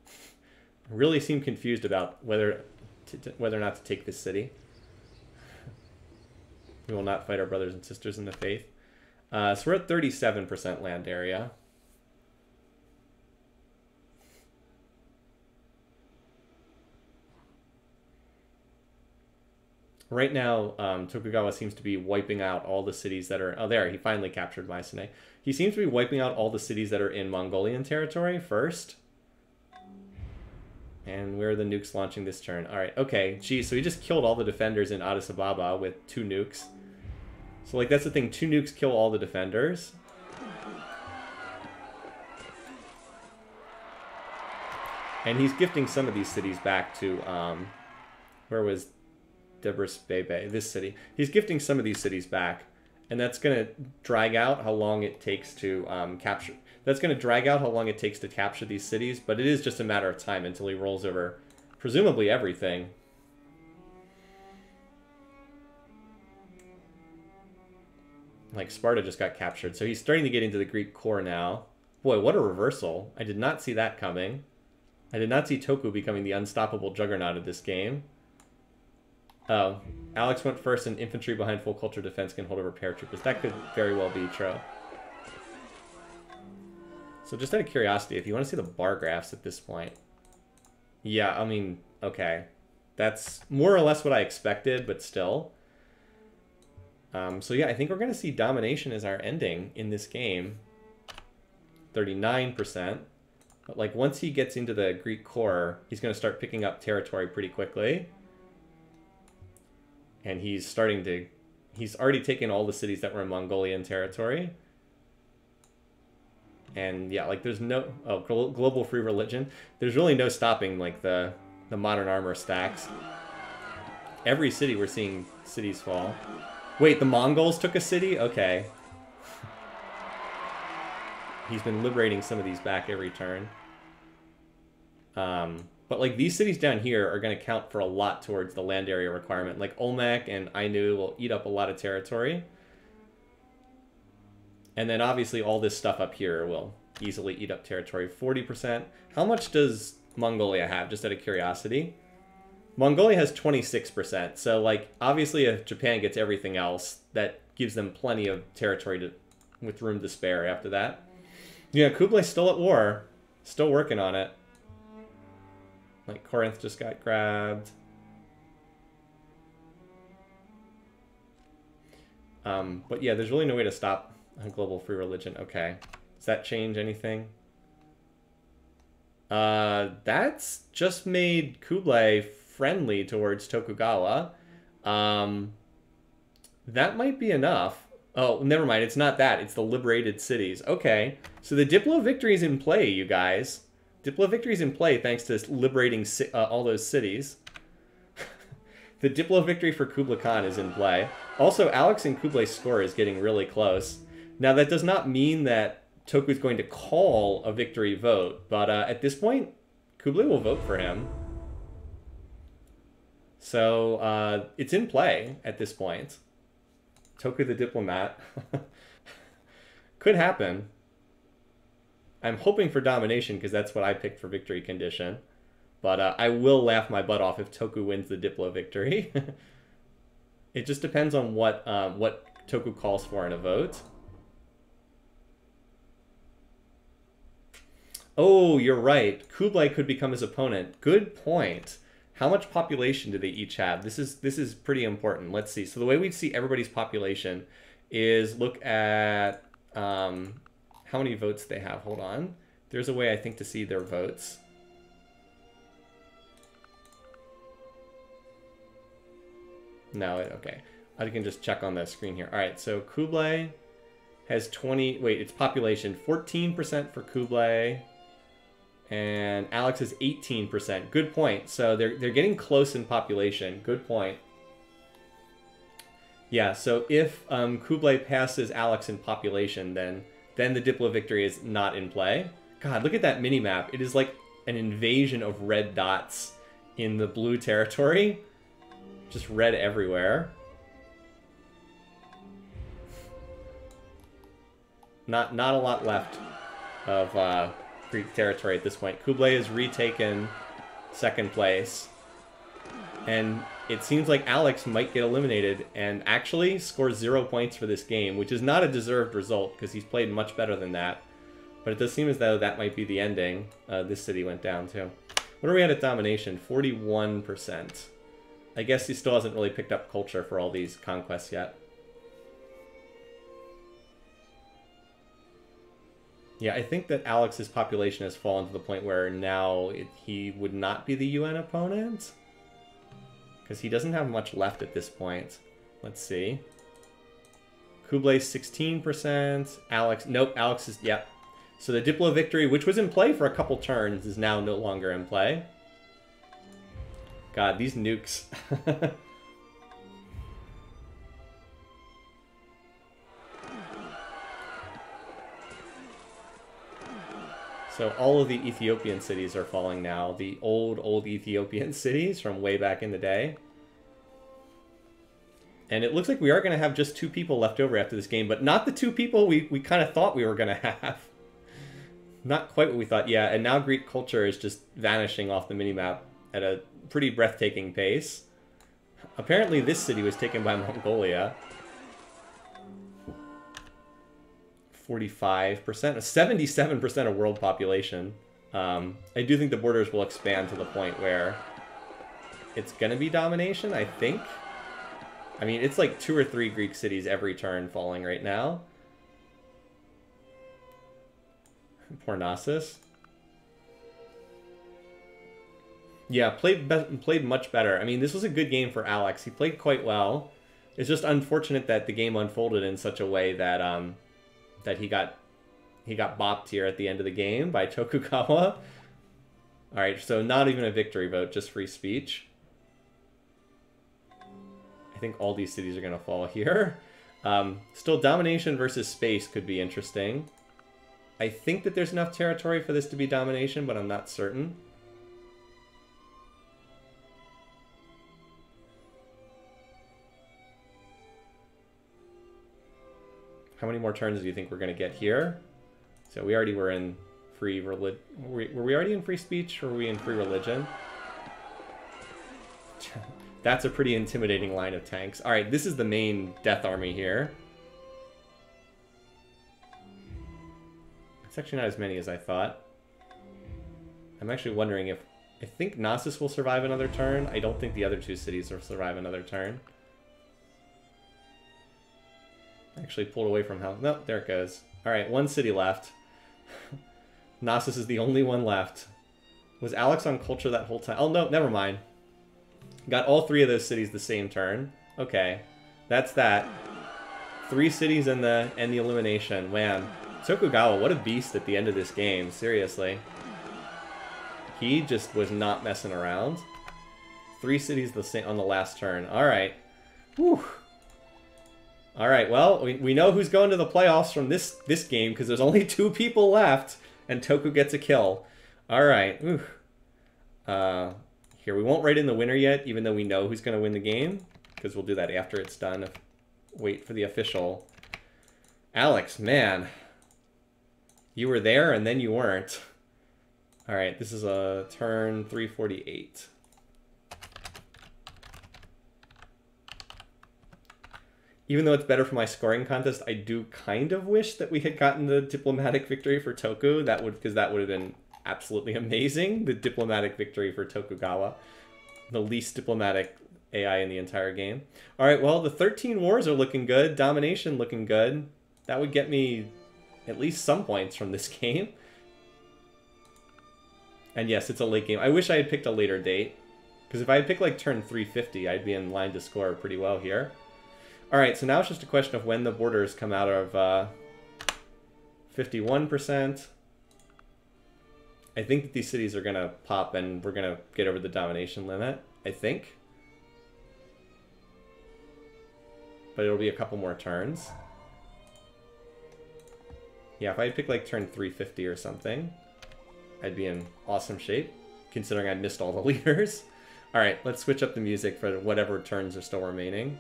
I really seem confused about whether or not to take this city. We will not fight our brothers and sisters in the faith. So we're at 37% land area. Right now, Tokugawa seems to be wiping out all the cities that are... Oh, there, he finally captured Mycenae. He seems to be wiping out all the cities that are in Mongolian territory first. And where are the nukes launching this turn? All right, okay. Geez, so he just killed all the defenders in Addis Ababa with 2 nukes. So, like, that's the thing. 2 nukes kill all the defenders. And he's gifting some of these cities back to... where was... Debris Bebe, this city. He's gifting some of these cities back, and that's going to drag out how long it takes to capture. That's going to drag out how long it takes to capture these cities, but it is just a matter of time until he rolls over, presumably, everything. Like, Sparta just got captured, so he's starting to get into the Greek core now. Boy, what a reversal. I did not see that coming. I did not see Toku becoming the unstoppable juggernaut of this game. Oh, Alex went first, and infantry behind full culture defense can hold over paratroopers. That could very well be true. So just out of curiosity, if you want to see the bar graphs at this point. Yeah, I mean, okay. That's more or less what I expected, but still. So yeah, I think we're going to see domination as our ending in this game. 39%. But like once he gets into the Greek core, he's going to start picking up territory pretty quickly. And he's already taken all the cities that were in Mongolian territory. And yeah, like there's no, oh, global free religion. There's really no stopping like the modern armor stacks. Every city we're seeing cities fall. Wait, the Mongols took a city? Okay. He's been liberating some of these back every turn. But like these cities down here are going to count for a lot towards the land area requirement. Like Olmec and Ainu will eat up a lot of territory. And then obviously all this stuff up here will easily eat up territory. 40%. How much does Mongolia have, just out of curiosity? Mongolia has 26%. So like obviously if Japan gets everything else, that gives them plenty of territory with room to spare after that. Yeah, Kublay's still at war. Still working on it. Like, Corinth just got grabbed. But yeah, there's really no way to stop global free religion. Okay. Does that change anything? That's just made Kublai friendly towards Tokugawa. That might be enough. Oh, never mind. It's not that. It's the liberated cities. Okay. So the Diplo victory is in play, you guys. Diplo victory is in play thanks to liberating all those cities. The Diplo victory for Kublai Khan is in play. Also, Alex and Kublay's score is getting really close. Now, that does not mean that Toku's going to call a victory vote, but at this point, Kublai will vote for him. So, it's in play at this point. Toku the diplomat. Could happen. I'm hoping for domination because that's what I picked for victory condition. But I will laugh my butt off if Toku wins the Diplo victory. It just depends on what Toku calls for in a vote. Oh, you're right. Kublai could become his opponent. Good point. How much population do they each have? This is pretty important. Let's see. So the way we see everybody's population is look at how many votes they have. Hold on. There's a way, I think, to see their votes. No, okay. I can just check on the screen here. All right, so Kublai has 20... Wait, it's population. 14% for Kublai. And Alex is 18%. Good point. So they're getting close in population. Good point. Yeah, so if Kublai passes Alex in population, then the Diplo victory is not in play. God, look at that mini-map. It is like an invasion of red dots in the blue territory. Just red everywhere. Not a lot left of Greek territory at this point. Kublai has retaken second place. And it seems like Alex might get eliminated and actually scores 0 points for this game, which is not a deserved result because he's played much better than that. But it does seem as though that might be the ending. This city went down too. What are we at domination? 41%. I guess he still hasn't really picked up culture for all these conquests yet. Yeah, I think that Alex's population has fallen to the point where now he would not be the UN opponent. Because he doesn't have much left at this point. Let's see. Kublai 16%. Alex, nope, Alex is, yep. So the Diplo victory, which was in play for a couple turns, is now no longer in play. God, these nukes. So all of the Ethiopian cities are falling now. The old Ethiopian cities from way back in the day. And it looks like we are going to have just 2 people left over after this game, but not the 2 people we kind of thought we were going to have. Not quite what we thought. Yeah, and now Greek culture is just vanishing off the minimap at a pretty breathtaking pace. Apparently this city was taken by Mongolia. 45%, 77% of world population. I do think the borders will expand to the point where it's going to be domination, I think. I mean, it's like 2 or 3 Greek cities every turn falling right now. Poor Knossos. Yeah, played much better. I mean, this was a good game for Alex. He played quite well. It's just unfortunate that the game unfolded in such a way that that he got bopped here at the end of the game by Tokugawa. All right, so not even a victory vote, just free speech. I think all these cities are going to fall here. Still, domination versus space could be interesting. I think that there's enough territory for this to be domination, but I'm not certain. How many more turns do you think we're going to get here? So we already were in free religion. Were we already in free speech, or were we in free religion? That's a pretty intimidating line of tanks. All right, this is the main death army here. It's actually not as many as I thought. I'm actually wondering if... I think Knossos will survive another turn. I don't think the other 2 cities will survive another turn. Actually pulled away from house. Nope, there it goes. Alright, 1 city left. Knossos is the only one left. Was Alex on culture that whole time? Oh, no, never mind. Got all 3 of those cities the same turn. Okay, that's that. 3 cities and the elimination. Man, Tokugawa, what a beast at the end of this game. Seriously. He just was not messing around. 3 cities the same on the last turn. Alright. Whew. Alright, well, we know who's going to the playoffs from this game, because there's only 2 people left, and Toku gets a kill. Alright. Here, we won't write in the winner yet, even though we know who's going to win the game, because we'll do that after it's done. Wait for the official. Alex, man. You were there, and then you weren't. Alright, this is a turn 348. Even though it's better for my scoring contest, I do kind of wish that we had gotten the diplomatic victory for Toku. Because that would have been absolutely amazing. The diplomatic victory for Tokugawa. The least diplomatic AI in the entire game. Alright, well, the 13 wars are looking good. Domination looking good. That would get me at least some points from this game. And yes, it's a late game. I wish I had picked a later date. Because if I had picked like turn 350, I'd be in line to score pretty well here. Alright, so now it's just a question of when the borders come out of 51%. I think that these cities are going to pop and we're going to get over the domination limit, I think. But it'll be a couple more turns. Yeah, if I pick like turn 350 or something, I'd be in awesome shape, considering I missed all the leaders. All right, let's switch up the music for whatever turns are still remaining.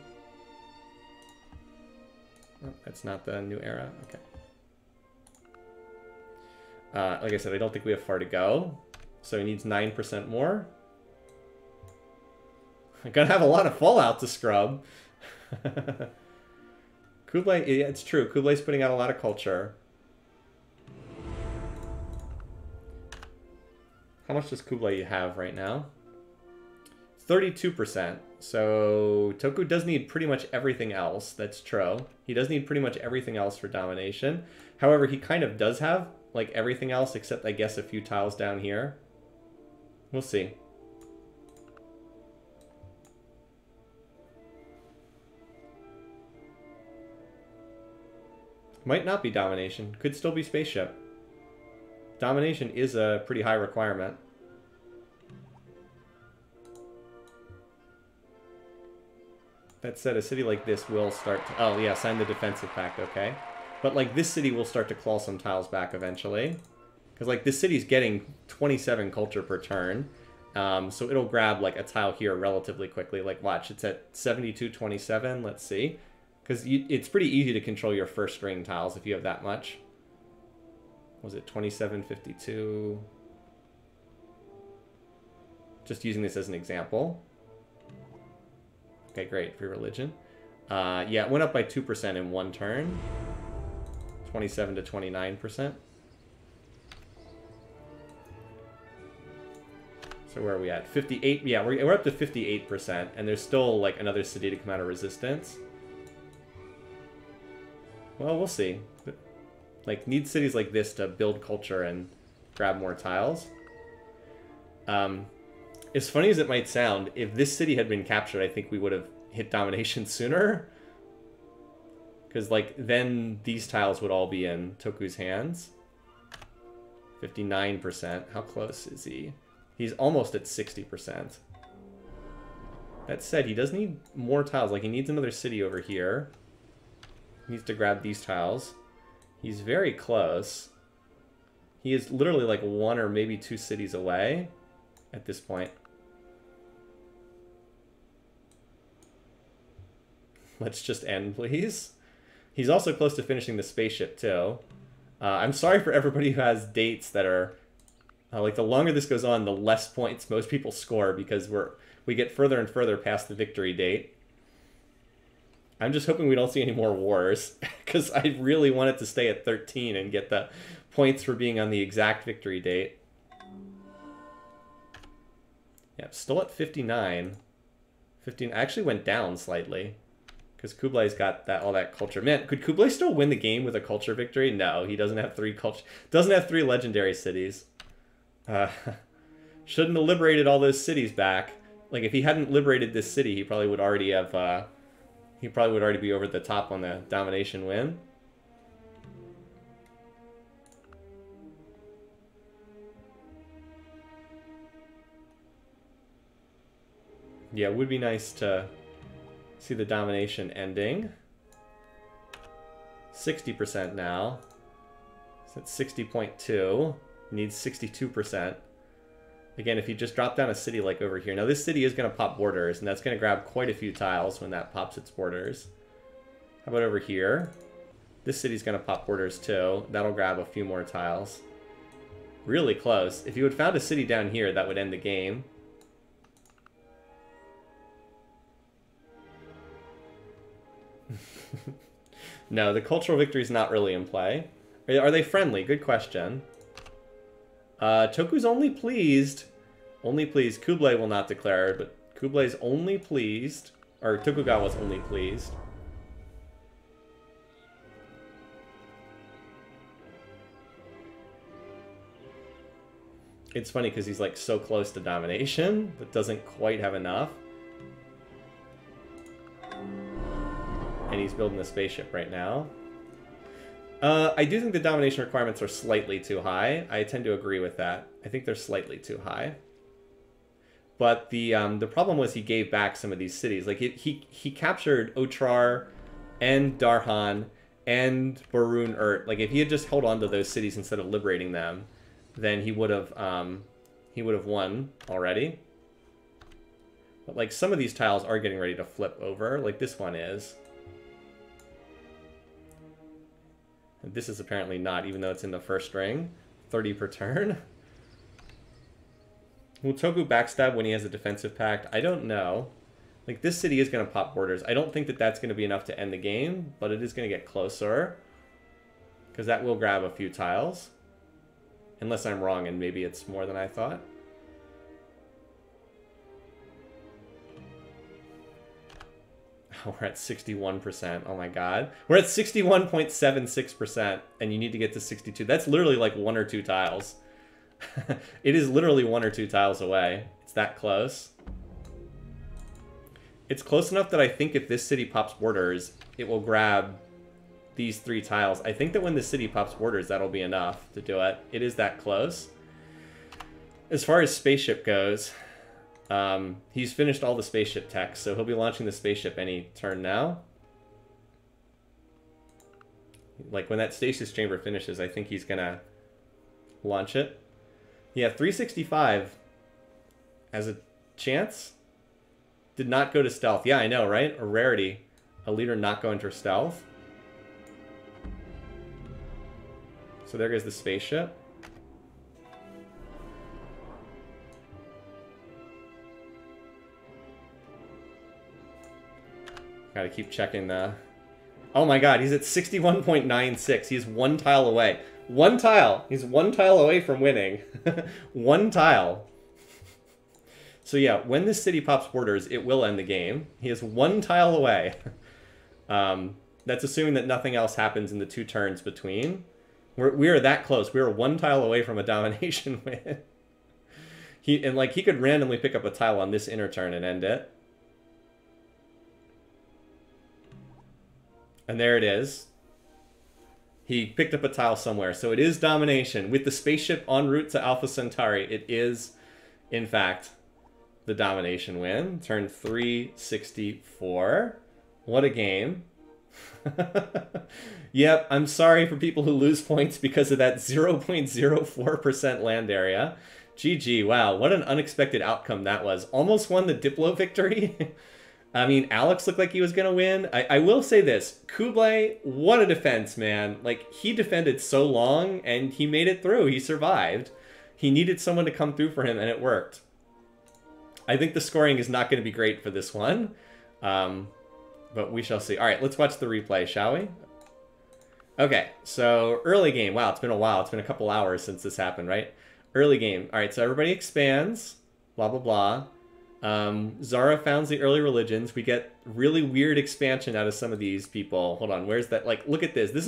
Oh, that's not the new era. Okay. Like I said, I don't think we have far to go, so he needs 9% more. I'm gonna have a lot of Fallout to scrub. Kublai, yeah, it's true. Kublai's putting out a lot of culture. How much does Kublai have right now? 32%. So Toku does need pretty much everything else. That's true. He does need pretty much everything else for domination. However, he kind of does have like everything else except I guess a few tiles down here. We'll see. Might not be domination. Could still be spaceship. Domination is a pretty high requirement. That said, a city like this will start to... Oh, yeah, sign the defensive pact, okay. But, like, this city will start to claw some tiles back eventually. Because, like, this city's getting 27 culture per turn. So it'll grab, like, a tile here relatively quickly. Like, watch, it's at 72-27. Let's see. Because it's pretty easy to control your first string tiles if you have that much. Was it 27-52? Just using this as an example. Okay, great. Free religion. Yeah, it went up by 2% in one turn. 27 to 29%. So where are we at? 58. Yeah, we're up to 58%, and there's still like another city to come out of resistance. Well, we'll see. Like, need cities like this to build culture and grab more tiles. As funny as it might sound, if this city had been captured, I think we would have hit domination sooner. Because, like, then these tiles would all be in Toku's hands. 59%. How close is he? He's almost at 60%. That said, he does need more tiles. Like, he needs another city over here. He needs to grab these tiles. He's very close. He is literally like 1 or maybe 2 cities away at this point. Let's just end, please. He's also close to finishing the spaceship, too. I'm sorry for everybody who has dates that are... like, the longer this goes on, the less points most people score because we get further and further past the victory date. I'm just hoping we don't see any more wars, because I really want it to stay at 13 and get the points for being on the exact victory date. Yeah, still at 59. 15 actually went down slightly, because Kublai's got all that culture. Man, could Kublai still win the game with a culture victory? No, he doesn't have 3 culture. Doesn't have 3 legendary cities. Shouldn't have liberated all those cities back. Like, if he hadn't liberated this city, he probably would already have... he probably would already be over the top on the domination win. Yeah, it would be nice to see the domination ending. 60% now. So that's 60.2. Needs 62%. Again, if you just drop down a city like over here. Now, this city is going to pop borders, and that's going to grab quite a few tiles when that pops its borders. How about over here? This city's going to pop borders, too. That'll grab a few more tiles. Really close. If you had found a city down here, that would end the game. No, the cultural victory is not really in play. Are they friendly? Good question. Toku's only pleased. Only pleased. Kublai will not declare, but Kublai's only pleased. Or Tokugawa's only pleased. It's funny because he's like so close to domination, but doesn't quite have enough. And he's building a spaceship right now. I do think the domination requirements are slightly too high. I tend to agree with that. I think they're slightly too high. But the problem was he gave back some of these cities. Like he captured Otrar and Darhan and Barun Urt. Like if he had just held on to those cities instead of liberating them, then he would have won already. But like some of these tiles are getting ready to flip over. Like this one is. And this is apparently not, even though it's in the first ring. 30 per turn. Will Toku backstab when he has a defensive pact? I don't know. Like, this city is going to pop borders. I don't think that that's going to be enough to end the game, but it is going to get closer. Because that will grab a few tiles. Unless I'm wrong and maybe it's more than I thought. Oh, we're at 61%. Oh my god. We're at 61.76%, and you need to get to 62. That's literally like 1 or 2 tiles. It is literally 1 or 2 tiles away. It's that close. It's close enough that I think if this city pops borders, it will grab these 3 tiles. I think that when the city pops borders, that'll be enough to do it. It is that close. As far as spaceship goes, he's finished all the spaceship tech, so he'll be launching the spaceship any turn now. Like, when that stasis chamber finishes, I think he's gonna launch it. Yeah, 365 has a chance. Did not go to stealth. Yeah, I know, right? A rarity. A leader not going to stealth. So there goes the spaceship. Gotta keep checking the... Oh my god, he's at 61.96. He's 1 tile away. 1 tile! He's 1 tile away from winning. 1 tile. So yeah, when this city pops borders, it will end the game. He is 1 tile away. That's assuming that nothing else happens in the 2 turns between. We are that close. We are 1 tile away from a domination win. He could randomly pick up a tile on this inner turn and end it. And there it is. He picked up a tile somewhere. So it is domination. With the spaceship en route to Alpha Centauri, it is, in fact, the domination win. Turn 364. What a game. Yep, I'm sorry for people who lose points because of that 0.04% land area. GG, wow, what an unexpected outcome that was. Almost won the Diplo victory. I mean, Alex looked like he was going to win. I will say this. Kublai, what a defense, man. Like, he defended so long, and he made it through. He survived. He needed someone to come through for him, and it worked. I think the scoring is not going to be great for this one. But we shall see. All right, let's watch the replay, shall we? Okay, so early game. Wow, it's been a while. It's been a couple hours since this happened, right? Early game. All right, so everybody expands. Blah, blah, blah. Zara founds the early religions. We get really weird expansion out of some of these people. Hold on, where's that? Like, look at this. This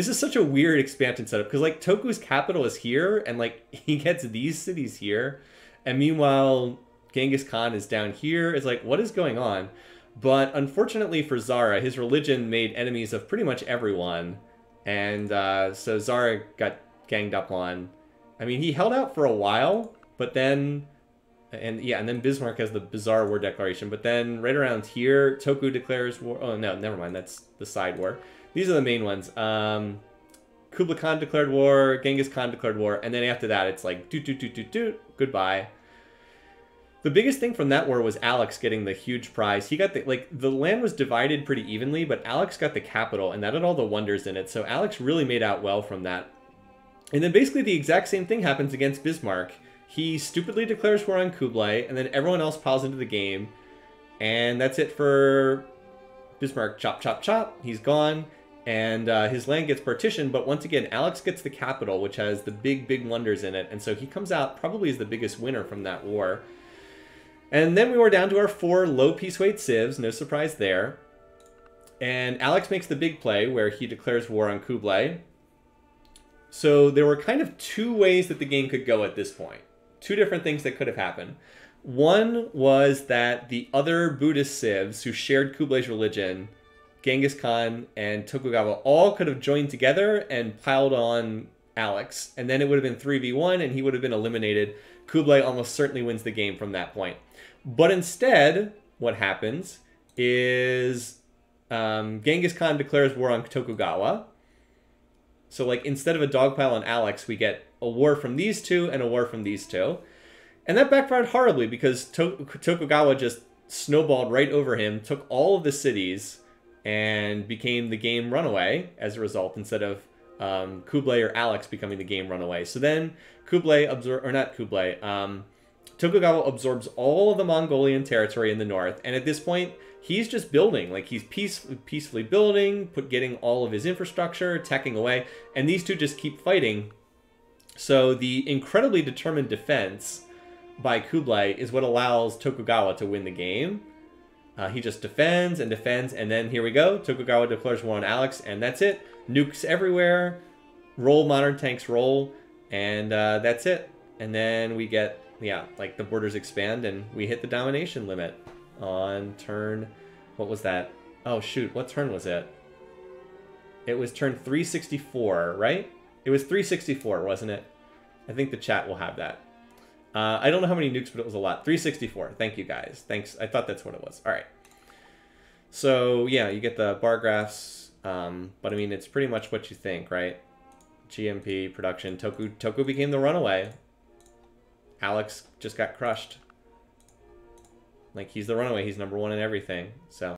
is such a weird expansion setup because like Toku's capital is here, and like he gets these cities here, and meanwhile Genghis Khan is down here. It's like, what is going on? But unfortunately for Zara, his religion made enemies of pretty much everyone, and so Zara got ganged up on. I mean, he held out for a while, but then. And then Bismarck has the bizarre war declaration. But then right around here, Toku declares war. Oh, no, never mind. That's the side war. These are the main ones. Kublai Khan declared war. Genghis Khan declared war. And then after that, it's like, goodbye. The biggest thing from that war was Alex getting the huge prize. He got the land was divided pretty evenly, but Alex got the capital, and that had all the wonders in it. So Alex really made out well from that. And then basically the exact same thing happens against Bismarck. He stupidly declares war on Kublai, and then everyone else piles into the game. And that's it for Bismarck. Chop, chop, chop. He's gone. And his land gets partitioned. But once again, Alex gets the capital, which has the big, big wonders in it. And so he comes out probably as the biggest winner from that war. And then we were down to our 4 low piece weight civs. No surprise there. And Alex makes the big play where he declares war on Kublai. So there were kind of 2 ways that the game could go at this point. 2 different things that could have happened. One was that the other Buddhist civs who shared Kublai's religion Genghis Khan and Tokugawa all could have joined together and piled on Alex, and then it would have been 3v1 and he would have been eliminated. Kublai almost certainly wins the game from that point. But instead, what happens is Genghis Khan declares war on Tokugawa. So like instead of a dogpile on Alex, we get a war from these two and a war from these two. And that backfired horribly because Tokugawa just snowballed right over him, took all of the cities, and became the game runaway as a result, instead of Kublai or Alex becoming the game runaway. So then Tokugawa absorbs all of the Mongolian territory in the north, and at this point, he's just building. Like, he's peacefully building, getting all of his infrastructure, teching away, and these two just keep fighting. So the incredibly determined defense by Kublai is what allows Tokugawa to win the game. He just defends and defends, and then here we go. Tokugawa declares war on Alex, and that's it. Nukes everywhere. Roll, modern tanks, roll. And that's it. And then we get, yeah, like the borders expand, and we hit the domination limit on turn... What was that? Oh, shoot. What turn was it? It was turn 364, right? It was 364, wasn't it? I think the chat will have that. I don't know how many nukes, but it was a lot. 364. Thank you, guys. Thanks. I thought that's what it was. All right. So, yeah, you get the bar graphs. But, I mean, it's pretty much what you think, right? GMP, production. Toku became the runaway. Alex just got crushed. Like, he's the runaway. He's #1 in everything. So...